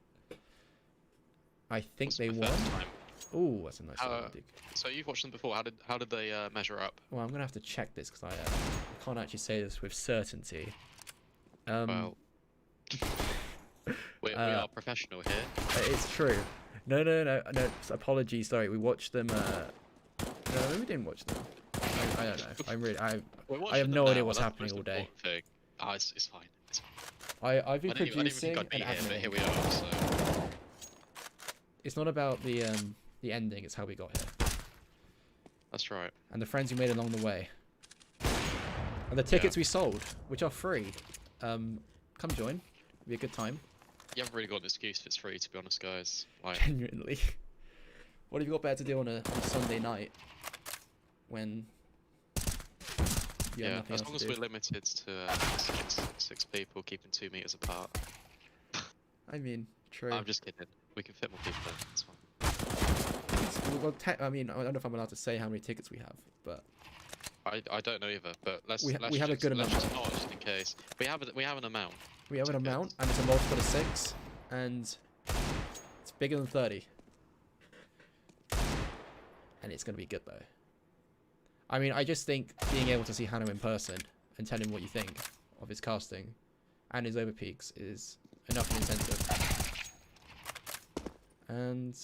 I think What's they my won. first time? Oh, that's a nice one, dig. So you've watched them before. How did they measure up? Well, I'm gonna have to check this because I can't actually say this with certainty. Well, we are professional here. It's true. No. Apologies. Sorry, we watched them. No, we didn't watch them. I don't know. I have no idea what's happening all day. Oh, it's fine. It's fine. I've been I didn't even producing think I'd be and here, but adminning. here we are. So It's not about the ending. It's how we got here that's right. and the friends we made along the way and the tickets we sold, which are free. Come join. It'll be a good time. You haven't really got an excuse if it's free, to be honest, guys. Like, Genuinely. What have you got better to do on a Sunday night when you have yeah, nothing as else long to as do? we're limited to six people, keeping 2 meters apart. I mean, true. I'm just kidding. We can fit more people in. It's fine. I mean, I don't know if I'm allowed to say how many tickets we have, but I don't know either, but let's We let's have a just, good let's amount. just not, just in case. We have an amount. we have an tickets. amount, and it's a multiple of 6, and it's bigger than 30. And it's going to be good, though. I mean, I just think being able to see Hanno in person and tell him what you think of his casting and his overpeaks is enough of an incentive. And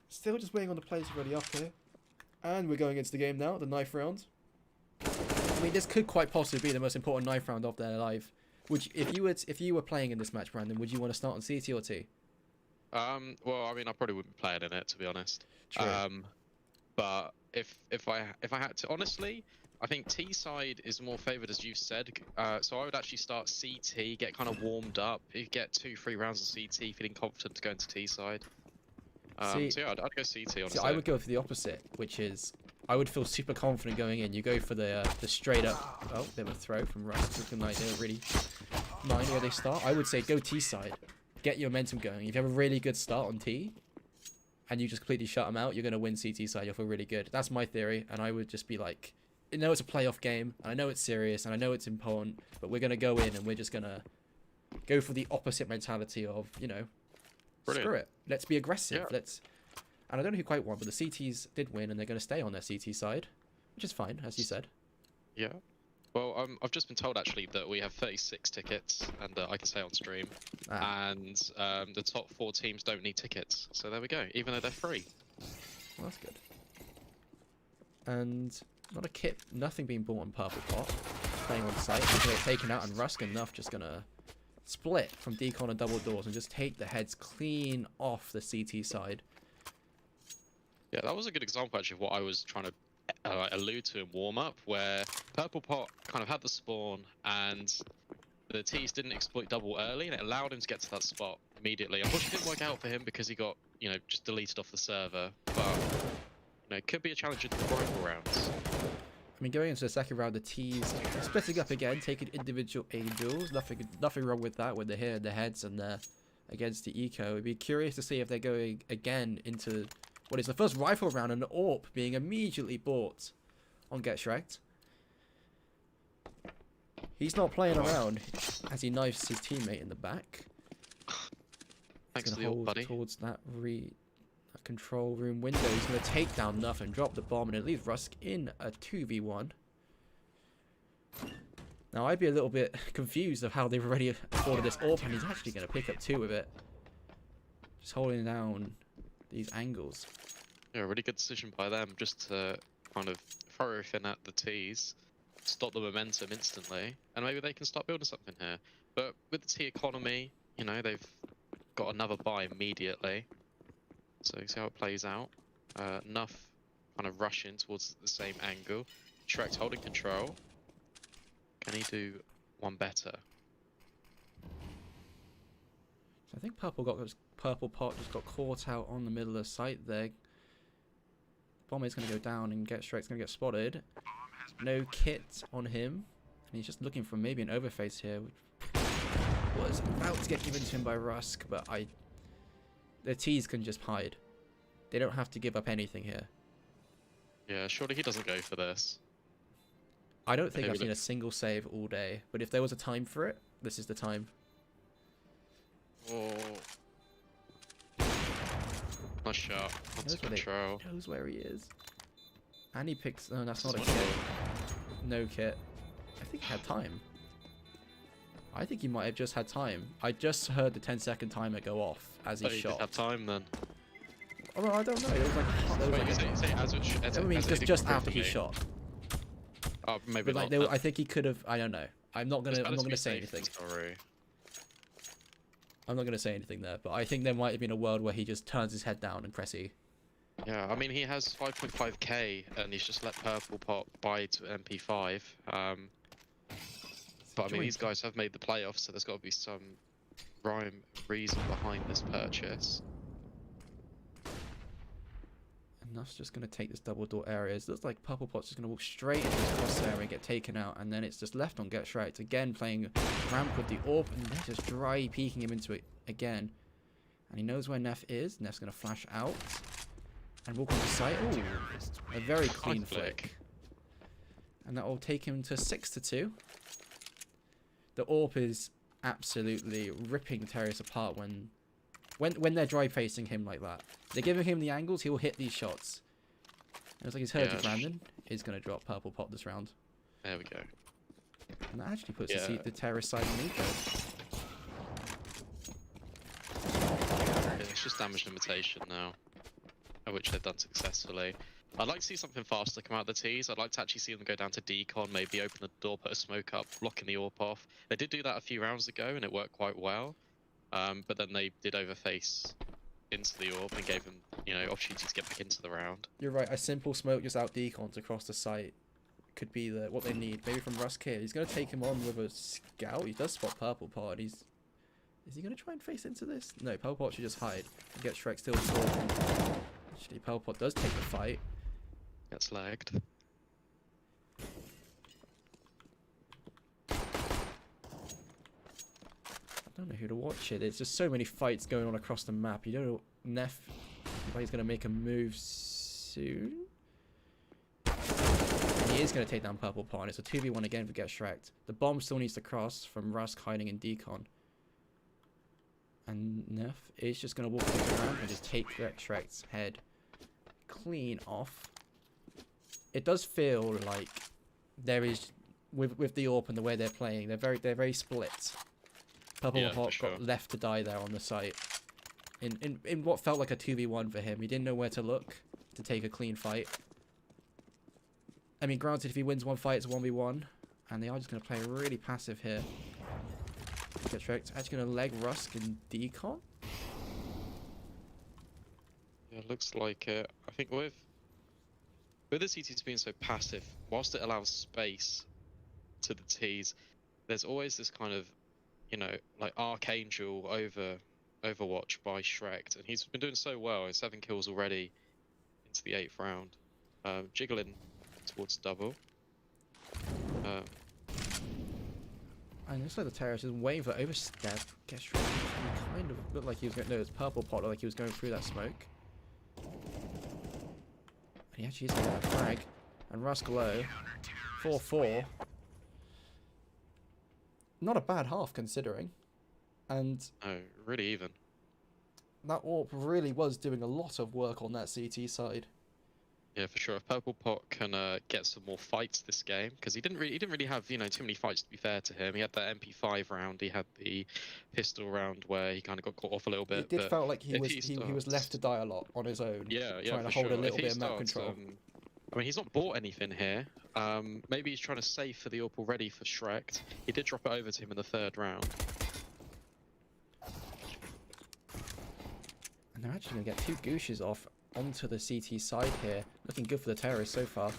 still just waiting on the players ready up here. And we're going into the game now, the knife round. I mean, this could quite possibly be the most important knife round of their life. If you were playing in this match, Brandon, would you want to start on CT or T? Well, I mean, I probably wouldn't play it in it, to be honest. True. But if I had to, honestly, I think T side is more favoured, as you've said. So I would actually start CT, get kind of warmed up, you get 2-3 rounds of CT, feeling confident to go into T side. See- So yeah, I'd go CT, honestly. See, I would go for the opposite, which is I would feel super confident going in. You go for the straight up. Oh, they have a throw from Rusk. Looking like they're really minding where they start. I would say go T side, get your momentum going. If you have a really good start on T, and you just completely shut them out, you're going to win CT side. You'll feel really good. That's my theory, and I would just be like, I know it's a playoff game, and I know it's serious, and I know it's important, but we're going to go in and we're just going to go for the opposite mentality of, Brilliant. screw it. Let's be aggressive. Yeah. And I don't know who quite won, but the CTs did win, and they're going to stay on their CT side, which is fine, as you said. Yeah. Well, I've just been told actually that we have 36 tickets, and I can say on stream, and the top 4 teams don't need tickets. So there we go, even though they're free. Well, that's good. And not a kit, nothing being bought on Purple Pot. Playing on site, until it's taken out, and Rusk and Nuff just gonna split from decon and double doors and just take the heads clean off the CT side. Yeah, that was a good example actually of what I was trying to allude to in warm-up, where Purple Pot kind of had the spawn and the T's didn't exploit double early, and it allowed him to get to that spot immediately. Unfortunately, it didn't work out for him because he got, just deleted off the server. But You know, it could be a challenge in the rifle rounds. I mean, going into the second round, the T's splitting up again, taking individual angels. Nothing wrong with that when they're here in the heads and they're against the eco. I'd be curious to see if they're going again into what is the first rifle round and an AWP being immediately bought on Get Shreked. He's not playing around as he knifes his teammate in the back. Thanks He's to gonna the hold buddy. towards that control room window. He's going to take down Nuff and drop the bomb, and it leaves Rusk in a 2v1. Now, I'd be a little bit confused of how they've already afforded this AWP, and he's actually going to pick up 2 with it. Just holding down these angles. Yeah, really good decision by them just to kind of throw everything at the T's, stop the momentum instantly, and maybe they can start building something here. But with the T economy, you know, they've got another buy immediately. So you see how it plays out. Nuff kind of rushing towards the same angle. Shrek holding control. Can he do one better? So I think Purple Pot just got caught out on the middle of the site there. Bomb is going to go down and Get Shrek's going to get spotted. No kit on him. And he's just looking for maybe an overface here, which was about to get given to him by Rusk, but the T's can just hide. They don't have to give up anything here. Yeah, surely he doesn't go for this. I don't think Maybe I've seen a single save all day, but if there was a time for it, this is the time. Oh. Nice shot. Onto control. He knows where he is. And he picks... No, that's not a This kit. one. No kit. I think he had time. I think he might have just had time. I just heard the 10-second timer go off as he Oh, he shot. did have time then. Oh, no, I don't know. It was like... Wait, you say as it I mean, just after he me. shot. Oh, maybe But like, not. I think he could have... I don't know. I'm not gonna say anything. Sorry. I'm not gonna say anything there. But I think there might have been a world where he just turns his head down and press E. Yeah, I mean, he has 5.5k and he's just let Purple Pot buy to MP5. But I mean, these guys have made the playoffs, so there's got to be some reason behind this purchase. And Nuff's just going to take this double door area. It looks like Purple Pot's just going to walk straight into this cross area and get taken out. And then it's just left on Get Shrek. Again, playing ramp with the AWP. And they're just dry peeking him into it again. And he knows where Neff is. Neff's going to flash out. And walk onto site. Ooh, a very clean flick. And that will take him to 6-2. The AWP is absolutely ripping Terrace apart when they're dry facing him like that. They're giving him the angles, he will hit these shots. It looks like he's heard Brandon is going to drop Purple Pot this round. There we go. And that actually puts the Terrace side on Nico. It's just damage limitation now, which they've done successfully. I'd like to see something faster come out of the T's. I'd like to actually see them go down to decon, maybe open the door, put a smoke up, blocking the AWP off. They did do that a few rounds ago, and it worked quite well. But then they did overface into the AWP and gave them, you know, opportunity to get back into the round. You're right, a simple smoke just out decons across the site could be what they need. Maybe from Rusk here. He's going to take him on with a scout. He does spot Purple Pot. Is he going to try and face into this? No, Purple Pot should just hide and get Shrek still scoring. Actually, Purple Pot does take the fight. Gets lagged. I don't know who to watch it. There's just so many fights going on across the map. You don't know Neff. He's going to make a move soon. And he is going to take down Purple Pot. It's a 2v1 again for Get Shrek. The bomb still needs to cross from Rusk hiding in decon. And Neff is just going to walk around and just take Get Shrek's head clean off. It does feel like there is with the AWP and the way they're playing, they're very split. Purple Pot got left to die there on the site. In what felt like a 2v1 for him. He didn't know where to look to take a clean fight. I mean, granted, if he wins one fight, it's a 1v1. And they are just going to play really passive here. Get Shrek's actually going to leg Rusk in decon. Yeah, looks like it. I think with the CTs being so passive, whilst it allows space to the T's, there's always this kind of, you know, like Archangel over Overwatch by Shrek, and he's been doing so well. 7 kills already into the 8th round. jiggling towards double. And looks like the terrorist is waiting for overstep. Gets straight. He kind of looked like he was going. No, it's purple pot. Looked like he was going through that smoke. And he actually is getting a frag. And Rusk low. 4-4. Not a bad half considering. And No, really even. that AWP really was doing a lot of work on that CT side. Yeah, for sure. If Purple Pot can get some more fights this game, because he didn't really have too many fights to be fair to him. He had that MP5 round, he had the pistol round where he kind of got caught off a little bit. It did but felt like he if was left to die a lot on his own. Yeah, trying to for hold sure. a little If he bit of map starts, control. I mean, he's not bought anything here. Maybe he's trying to save for the AWP already for Shrek. He did drop it over to him in the 3rd round. And they're actually going to get 2 gooshes off onto the CT side here. Looking good for the terrorists so far.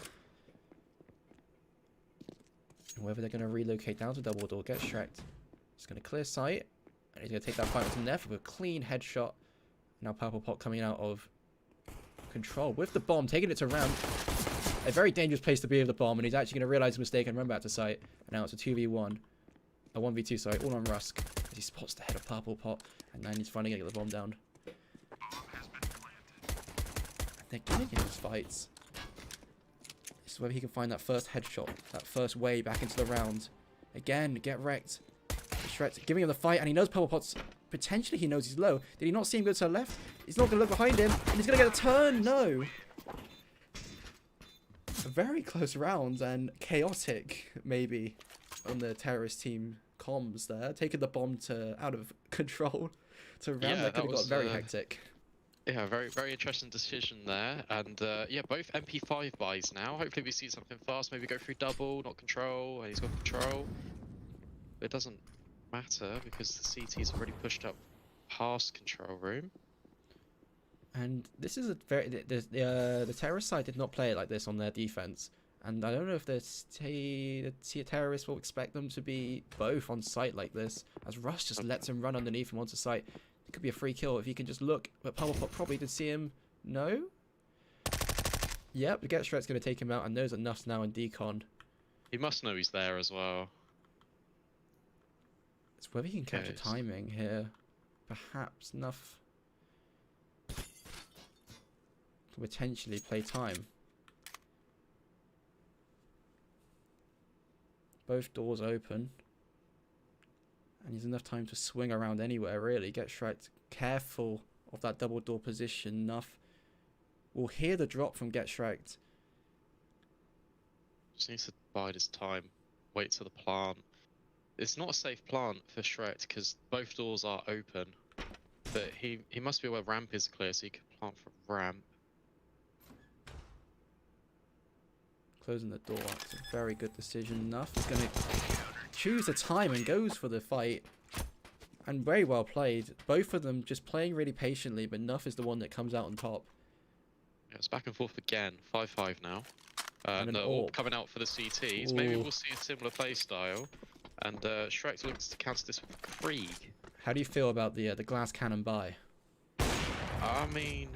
And whether they're going to relocate down to double door, get Shrek'd. He's going to clear sight. And he's going to take that fight with Neff with a clean headshot. Now Purple Pot coming out of control with the bomb, taking it to ramp. A very dangerous place to be with the bomb, and he's actually going to realise his mistake and run back to site. And now it's a 2v1. A 1v2, sorry, all on Rusk. As he spots the head of Purple Pot. And then he's finally going to get the bomb down. They're giving him his fights. This is whether he can find that first headshot, that first way back into the round. Again, get wrecked. Shrek's giving him the fight, and he knows Purple Pot's... Potentially he knows he's low. Did he not see him go to the left? He's not going to look behind him, and he's going to get a turn. No. A very close round, and chaotic, maybe, on the terrorist team comms there. Taking the bomb to out of control to a round that could have got very hectic. Yeah, very interesting decision there. And yeah, both MP5 buys now. Hopefully we see something fast. Maybe go through double, not control, and he's got control. It doesn't matter because the CT's already pushed up past control room. And this is a very... The terrorist side did not play it like this on their defense. And I don't know if the terrorists will expect them to be both on site like this. As Rush just lets him run underneath him onto site. It could be a free kill if he can just look. But Purple Pot probably did see him. No? Yep, the Get Shrek's going to take him out and knows that Nuff's now in decon. He must know he's there as well. It's whether he can capture timing here. Perhaps Nuff could potentially play time. Both doors open. And he's enough time to swing around anywhere, really. Get Shrek careful of that double door position. Nuff will hear the drop from Get Shrek. Just needs to bide his time. Wait till the plant. It's not a safe plant for Shrek because both doors are open. But he must be aware ramp is clear, so he can plant from ramp. Closing the door. It's a very good decision. Nuff is going to choose the time and goes for the fight. And very well played. Both of them just playing really patiently, but Nuff is the one that comes out on top. Yeah, it's back and forth again. 5-5 now. And they're all coming out for the CTs. Ooh. Maybe we'll see a similar play style. And Shrek looks to counter this with Krieg. How do you feel about the glass cannon buy? I mean...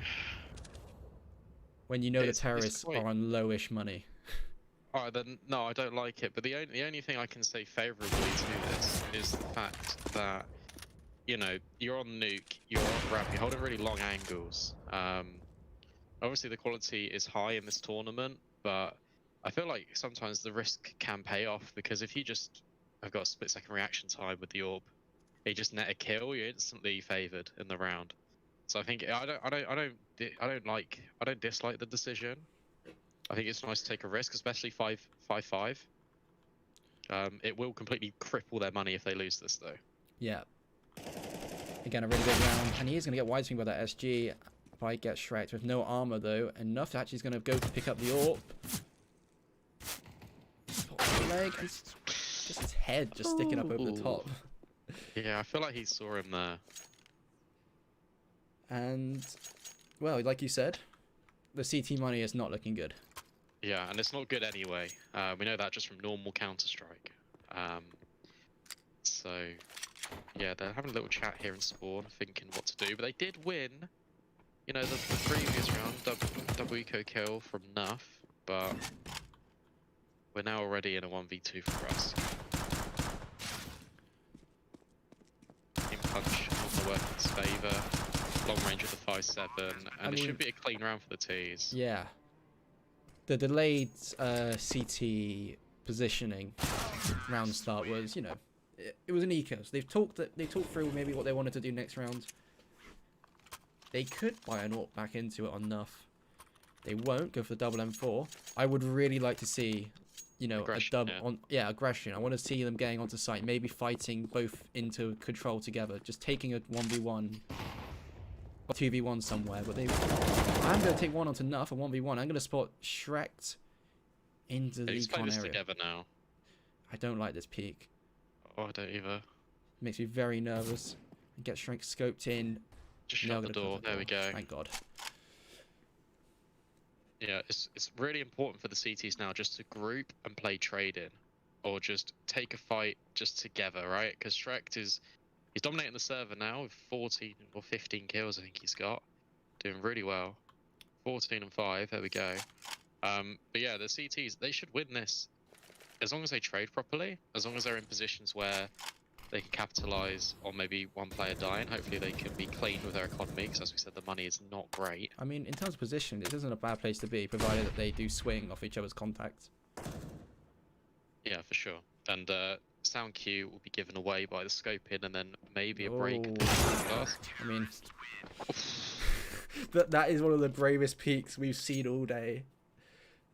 When you know the terrorists are on lowish money. Alright then, no, I don't like it. But the only thing I can say favourably to this is the fact that, you know, you're on nuke, you're on ramp, you're holding really long angles. Obviously the quality is high in this tournament, but I feel like sometimes the risk can pay off because if you just have got a split-second reaction time with the AWP, you just net a kill, you're instantly favoured in the round. So I think I don't dislike the decision. I think it's nice to take a risk, especially 5-5. It will completely cripple their money if they lose this, though. Yeah. Again, a really good round, and he is going to get widescreen by that SG. By Get Shrek with no armor though. Enough actually is going to go to pick up the AWP. Leg and just his head just sticking up over the top. Yeah, I feel like he saw him there. And well, like you said, the CT money is not looking good. Yeah, and it's not good anyway. We know that just from normal Counter-Strike. So yeah, they're having a little chat here in spawn, thinking what to do. But they did win You know, the previous round, double eco kill from Nuff, but we're now already in a 1v2 for us. Team punch on the working's favour, long range of the 5-7, and it should be a clean round for the Ts. Yeah. The delayed CT positioning round start was, you know, it was an eco. So they've talked through maybe what they wanted to do next round. They could buy an AWP back into it on Nuff. They won't go for the double M4. I would really like to see, you know, Aggression, aggression. I want to see them getting onto site, maybe fighting both into control together, just taking a 1v1 or 2v1 somewhere. But I'm going to take one onto Nuff, a 1v1. I'm going to spot Shrek into the con area. Together now. I don't like this peek. Oh, I don't either. Makes me very nervous. Get Shrek scoped in. Just shut the door. There we go. Thank God. Yeah, it's really important for the CTs now just to group and play trade-in, or just take a fight just together, right? Because Shrek he's dominating the server now with 14 or 15 kills. I think he's got, doing really well. 14 and 5. There we go. But yeah, the CTs, they should win this as long as they trade properly, as long as they're in positions where they can capitalize on maybe one player dying. Hopefully they can be clean with their economy, because as we said, the money is not great. I mean, in terms of position, it isn't a bad place to be, provided that they do swing off each other's contacts. Yeah, for sure. And sound cue will be given away by the scoping, and then maybe a break. I mean, that is one of the bravest peaks we've seen all day.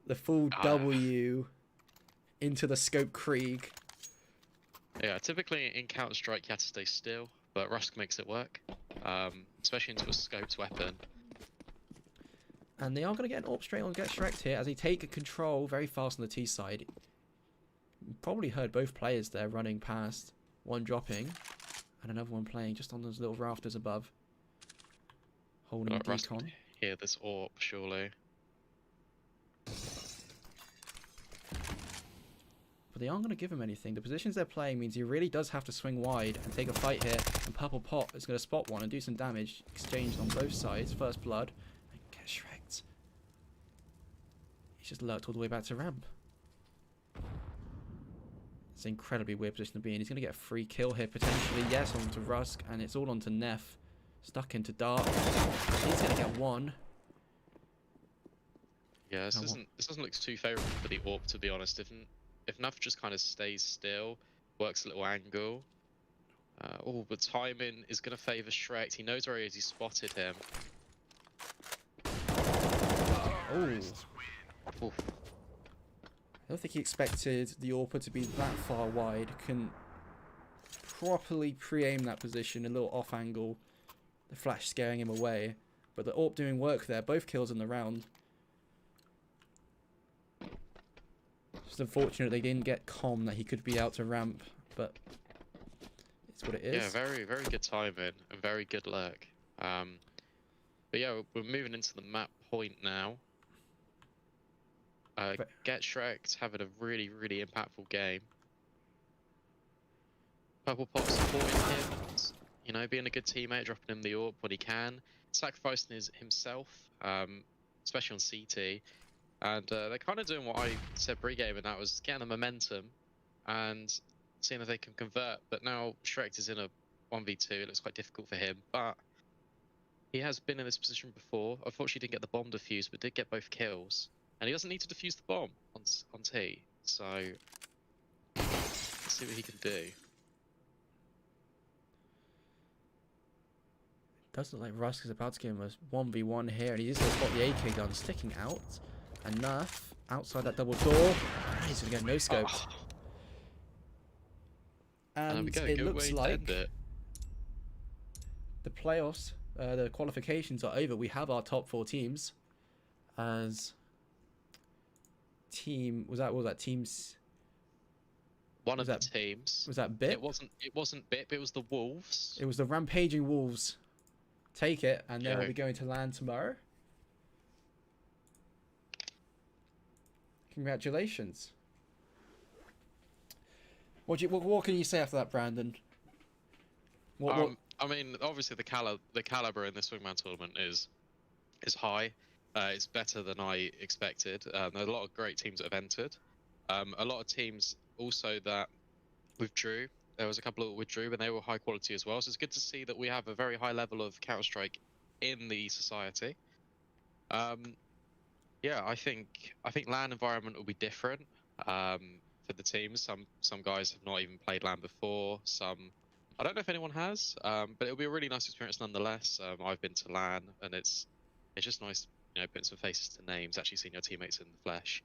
The full W into the scope Krieg. Yeah, typically in Counter-Strike you have to stay still, but Rusk makes it work, especially into a scoped weapon. And they are going to get an AWP straight on Get Shrek here as they take control very fast on the T side. You probably heard both players there running past, one dropping and another one playing just on those little rafters above, holding decon. Hear this AWP surely. But they aren't going to give him anything. The positions they're playing means he really does have to swing wide and take a fight here. And Purple Pot is going to spot one and do some damage. Exchanged on both sides. First blood. And get Shrek. He's just lurked all the way back to ramp. It's an incredibly weird position to be in. He's going to get a free kill here potentially. Yes, onto Rusk. And it's all onto Neff. Stuck into Dark. He's going to get one. Yeah, this doesn't look too favourable for the AWP, to be honest. If Nuff just kind of stays still, works a little angle. But timing is going to favour Shrek. He knows where he is. He spotted him. Oh. I don't think he expected the AWPer to be that far wide. Couldn't properly pre-aim that position. A little off angle. The flash scaring him away. But the AWP doing work there. Both kills in the round. Just unfortunate they didn't get comm that he could be out to ramp, but it's what it is. Yeah, very, very good timing and very good luck. But yeah, we're moving into the map point now. Get Shrek having a really, really impactful game. Purple Pot supporting him, you know, being a good teammate, dropping him the AWP when he can, sacrificing himself, especially on CT. And they're kind of doing what I said pre-game, and that was getting the momentum and seeing if they can convert. But now Shrek is in a 1v2. It looks quite difficult for him, but he has been in this position before. Unfortunately, didn't get the bomb defused, but did get both kills. And he doesn't need to defuse the bomb on T. So let's see what he can do. Does look like Rusk is about to give him a 1v1 here, and he's just going to spot the AK gun sticking out. Enough outside that double door. He's going to get no scoped. And it looks like the playoffs, the qualifications are over. We have our top 4 teams. As team was that teams? One of the teams. Was that BIP? It wasn't BIP. It was the Wolves. It was the rampaging Wolves. Take it, and then we'll be going to land tomorrow. Congratulations. What can you say after that, Brandon? I mean, obviously the caliber in this Wingman tournament is is high. It's better than I expected. There's a lot of great teams that have entered. A lot of teams also that withdrew. There was a couple that withdrew, but they were high quality as well. So it's good to see that we have a very high level of Counter-Strike in the society. Yeah, I think LAN environment will be different for the teams. Some guys have not even played LAN before. Some I don't know if anyone has, but it'll be a really nice experience nonetheless. I've been to LAN, and it's just nice, putting some faces to names, actually seeing your teammates in the flesh,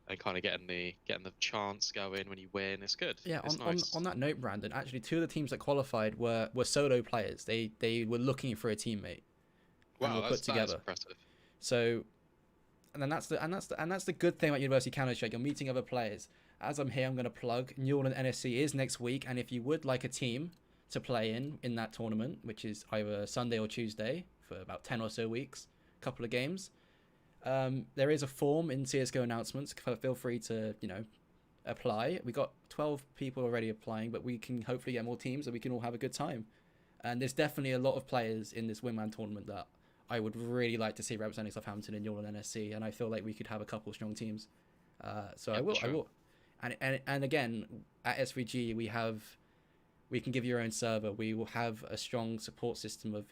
and kind of getting the chance going when you win. It's good. Yeah, It's on nice. that note, Brandon, actually 2 of the teams that qualified were solo players. They were looking for a teammate and Wow, were put that is together. impressive. So, and then that's the good thing about University Counter-Strike. You're meeting other players. As I'm here, I'm going to plug Newland NSC is next week, and if you would like a team to play in that tournament, which is either Sunday or Tuesday for about 10 or so weeks, a couple of games, there is a form in CS:GO announcements. Feel free to apply. We got 12 people already applying, but we can hopefully get more teams and we can all have a good time. And there's definitely a lot of players in this Wingman tournament that I would really like to see representing Southampton and Newland NSC, and I feel like we could have a couple strong teams. So Yeah, I will. for sure. And again, at SVG we can give you your own server. We will have a strong support system of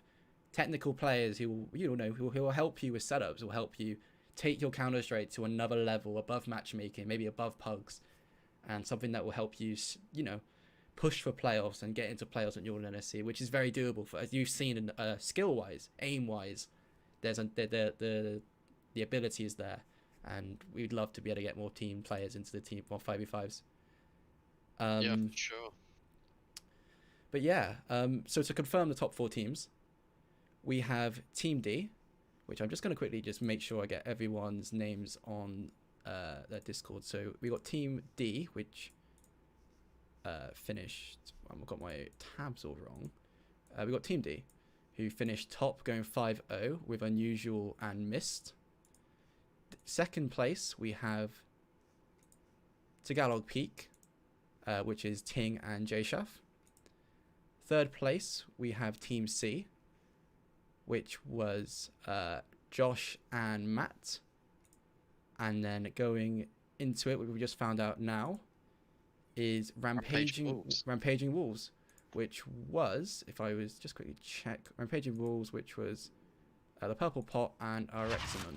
technical players who will help you with setups, will help you take your Counter-Strike to another level above matchmaking, maybe above pugs, and something that will help you, push for playoffs and get into playoffs at Newland NSC, which is very doable. For as you've seen, skill-wise, aim-wise, there's the ability is there, and we'd love to be able to get more team players into the team, more 5v5s. Yeah, for sure. But yeah, so to confirm the top 4 teams, we have Team D, which I'm just going to quickly just make sure I get everyone's names on their Discord. So we got Team D, which finished... I've got my tabs all wrong. We got Team D, who finished top, going 5-0 with Unusual and Mist. Second place, we have Tagalog Peak, which is Ting and Jshaf. Third place, we have Team C, which was Josh and Matt. And then going into it, what we just found out now is Rampaging Wolves, which was, if I was just quickly check, Rampaging Wolves, which was the Purple Pot and Rexamon.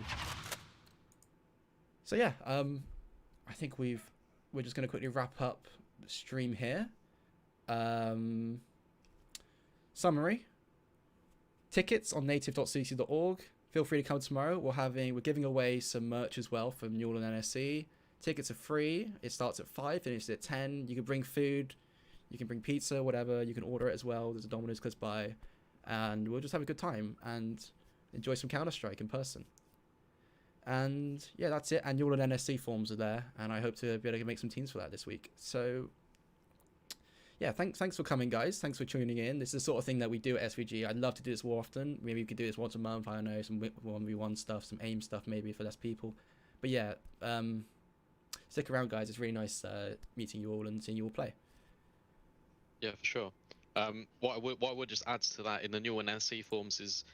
So yeah, I think we're just going to quickly wrap up the stream here. Summary. Tickets on native.cc.org. Feel free to come tomorrow. We're giving away some merch as well from Newland NSC. Tickets are free. It starts at 5, finishes at 10. You can bring food. You can bring pizza, whatever. You can order it as well. There's a Domino's close by. And we'll just have a good time and enjoy some Counter-Strike in person. And yeah, that's it. And Newland NSC forms are there. And I hope to be able to make some teams for that this week. So yeah, thanks for coming, guys. Thanks for tuning in. This is the sort of thing that we do at SVG. I'd love to do this more often. Maybe we could do this once a month. I don't know, some 1v1 stuff, some aim stuff maybe for less people. But yeah, stick around, guys. It's really nice meeting you all and seeing you all play. Yeah, for sure. What I would just add to that in the new NSC forms is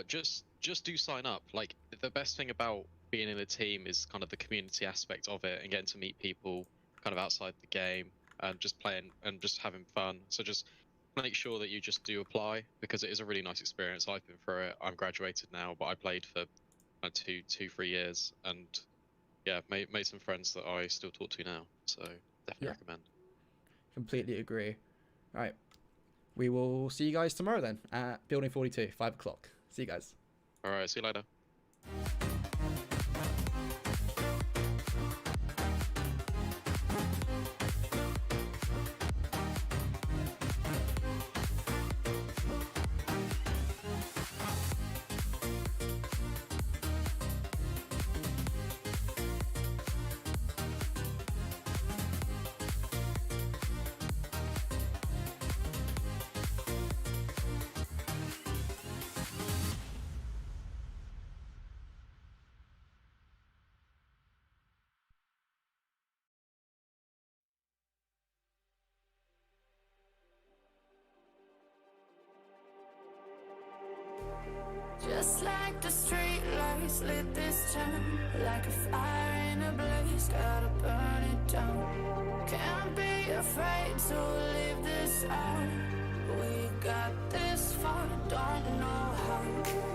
just do sign up. Like, the best thing about being in a team is kind of the community aspect of it and getting to meet people kind of outside the game and just playing and just having fun. So just make sure that you just do apply, because it is a really nice experience. I've been through it. I'm graduated now, but I played for 3 years, and yeah, made some friends that I still talk to now. So definitely recommend. Completely agree. All right, we will see you guys tomorrow then at Building 42, 5 o'clock. See you guys. All right, see you later. Let's lit this town like a fire in a blaze. Gotta burn it down. Can't be afraid to leave this out. We got this far, don't know how.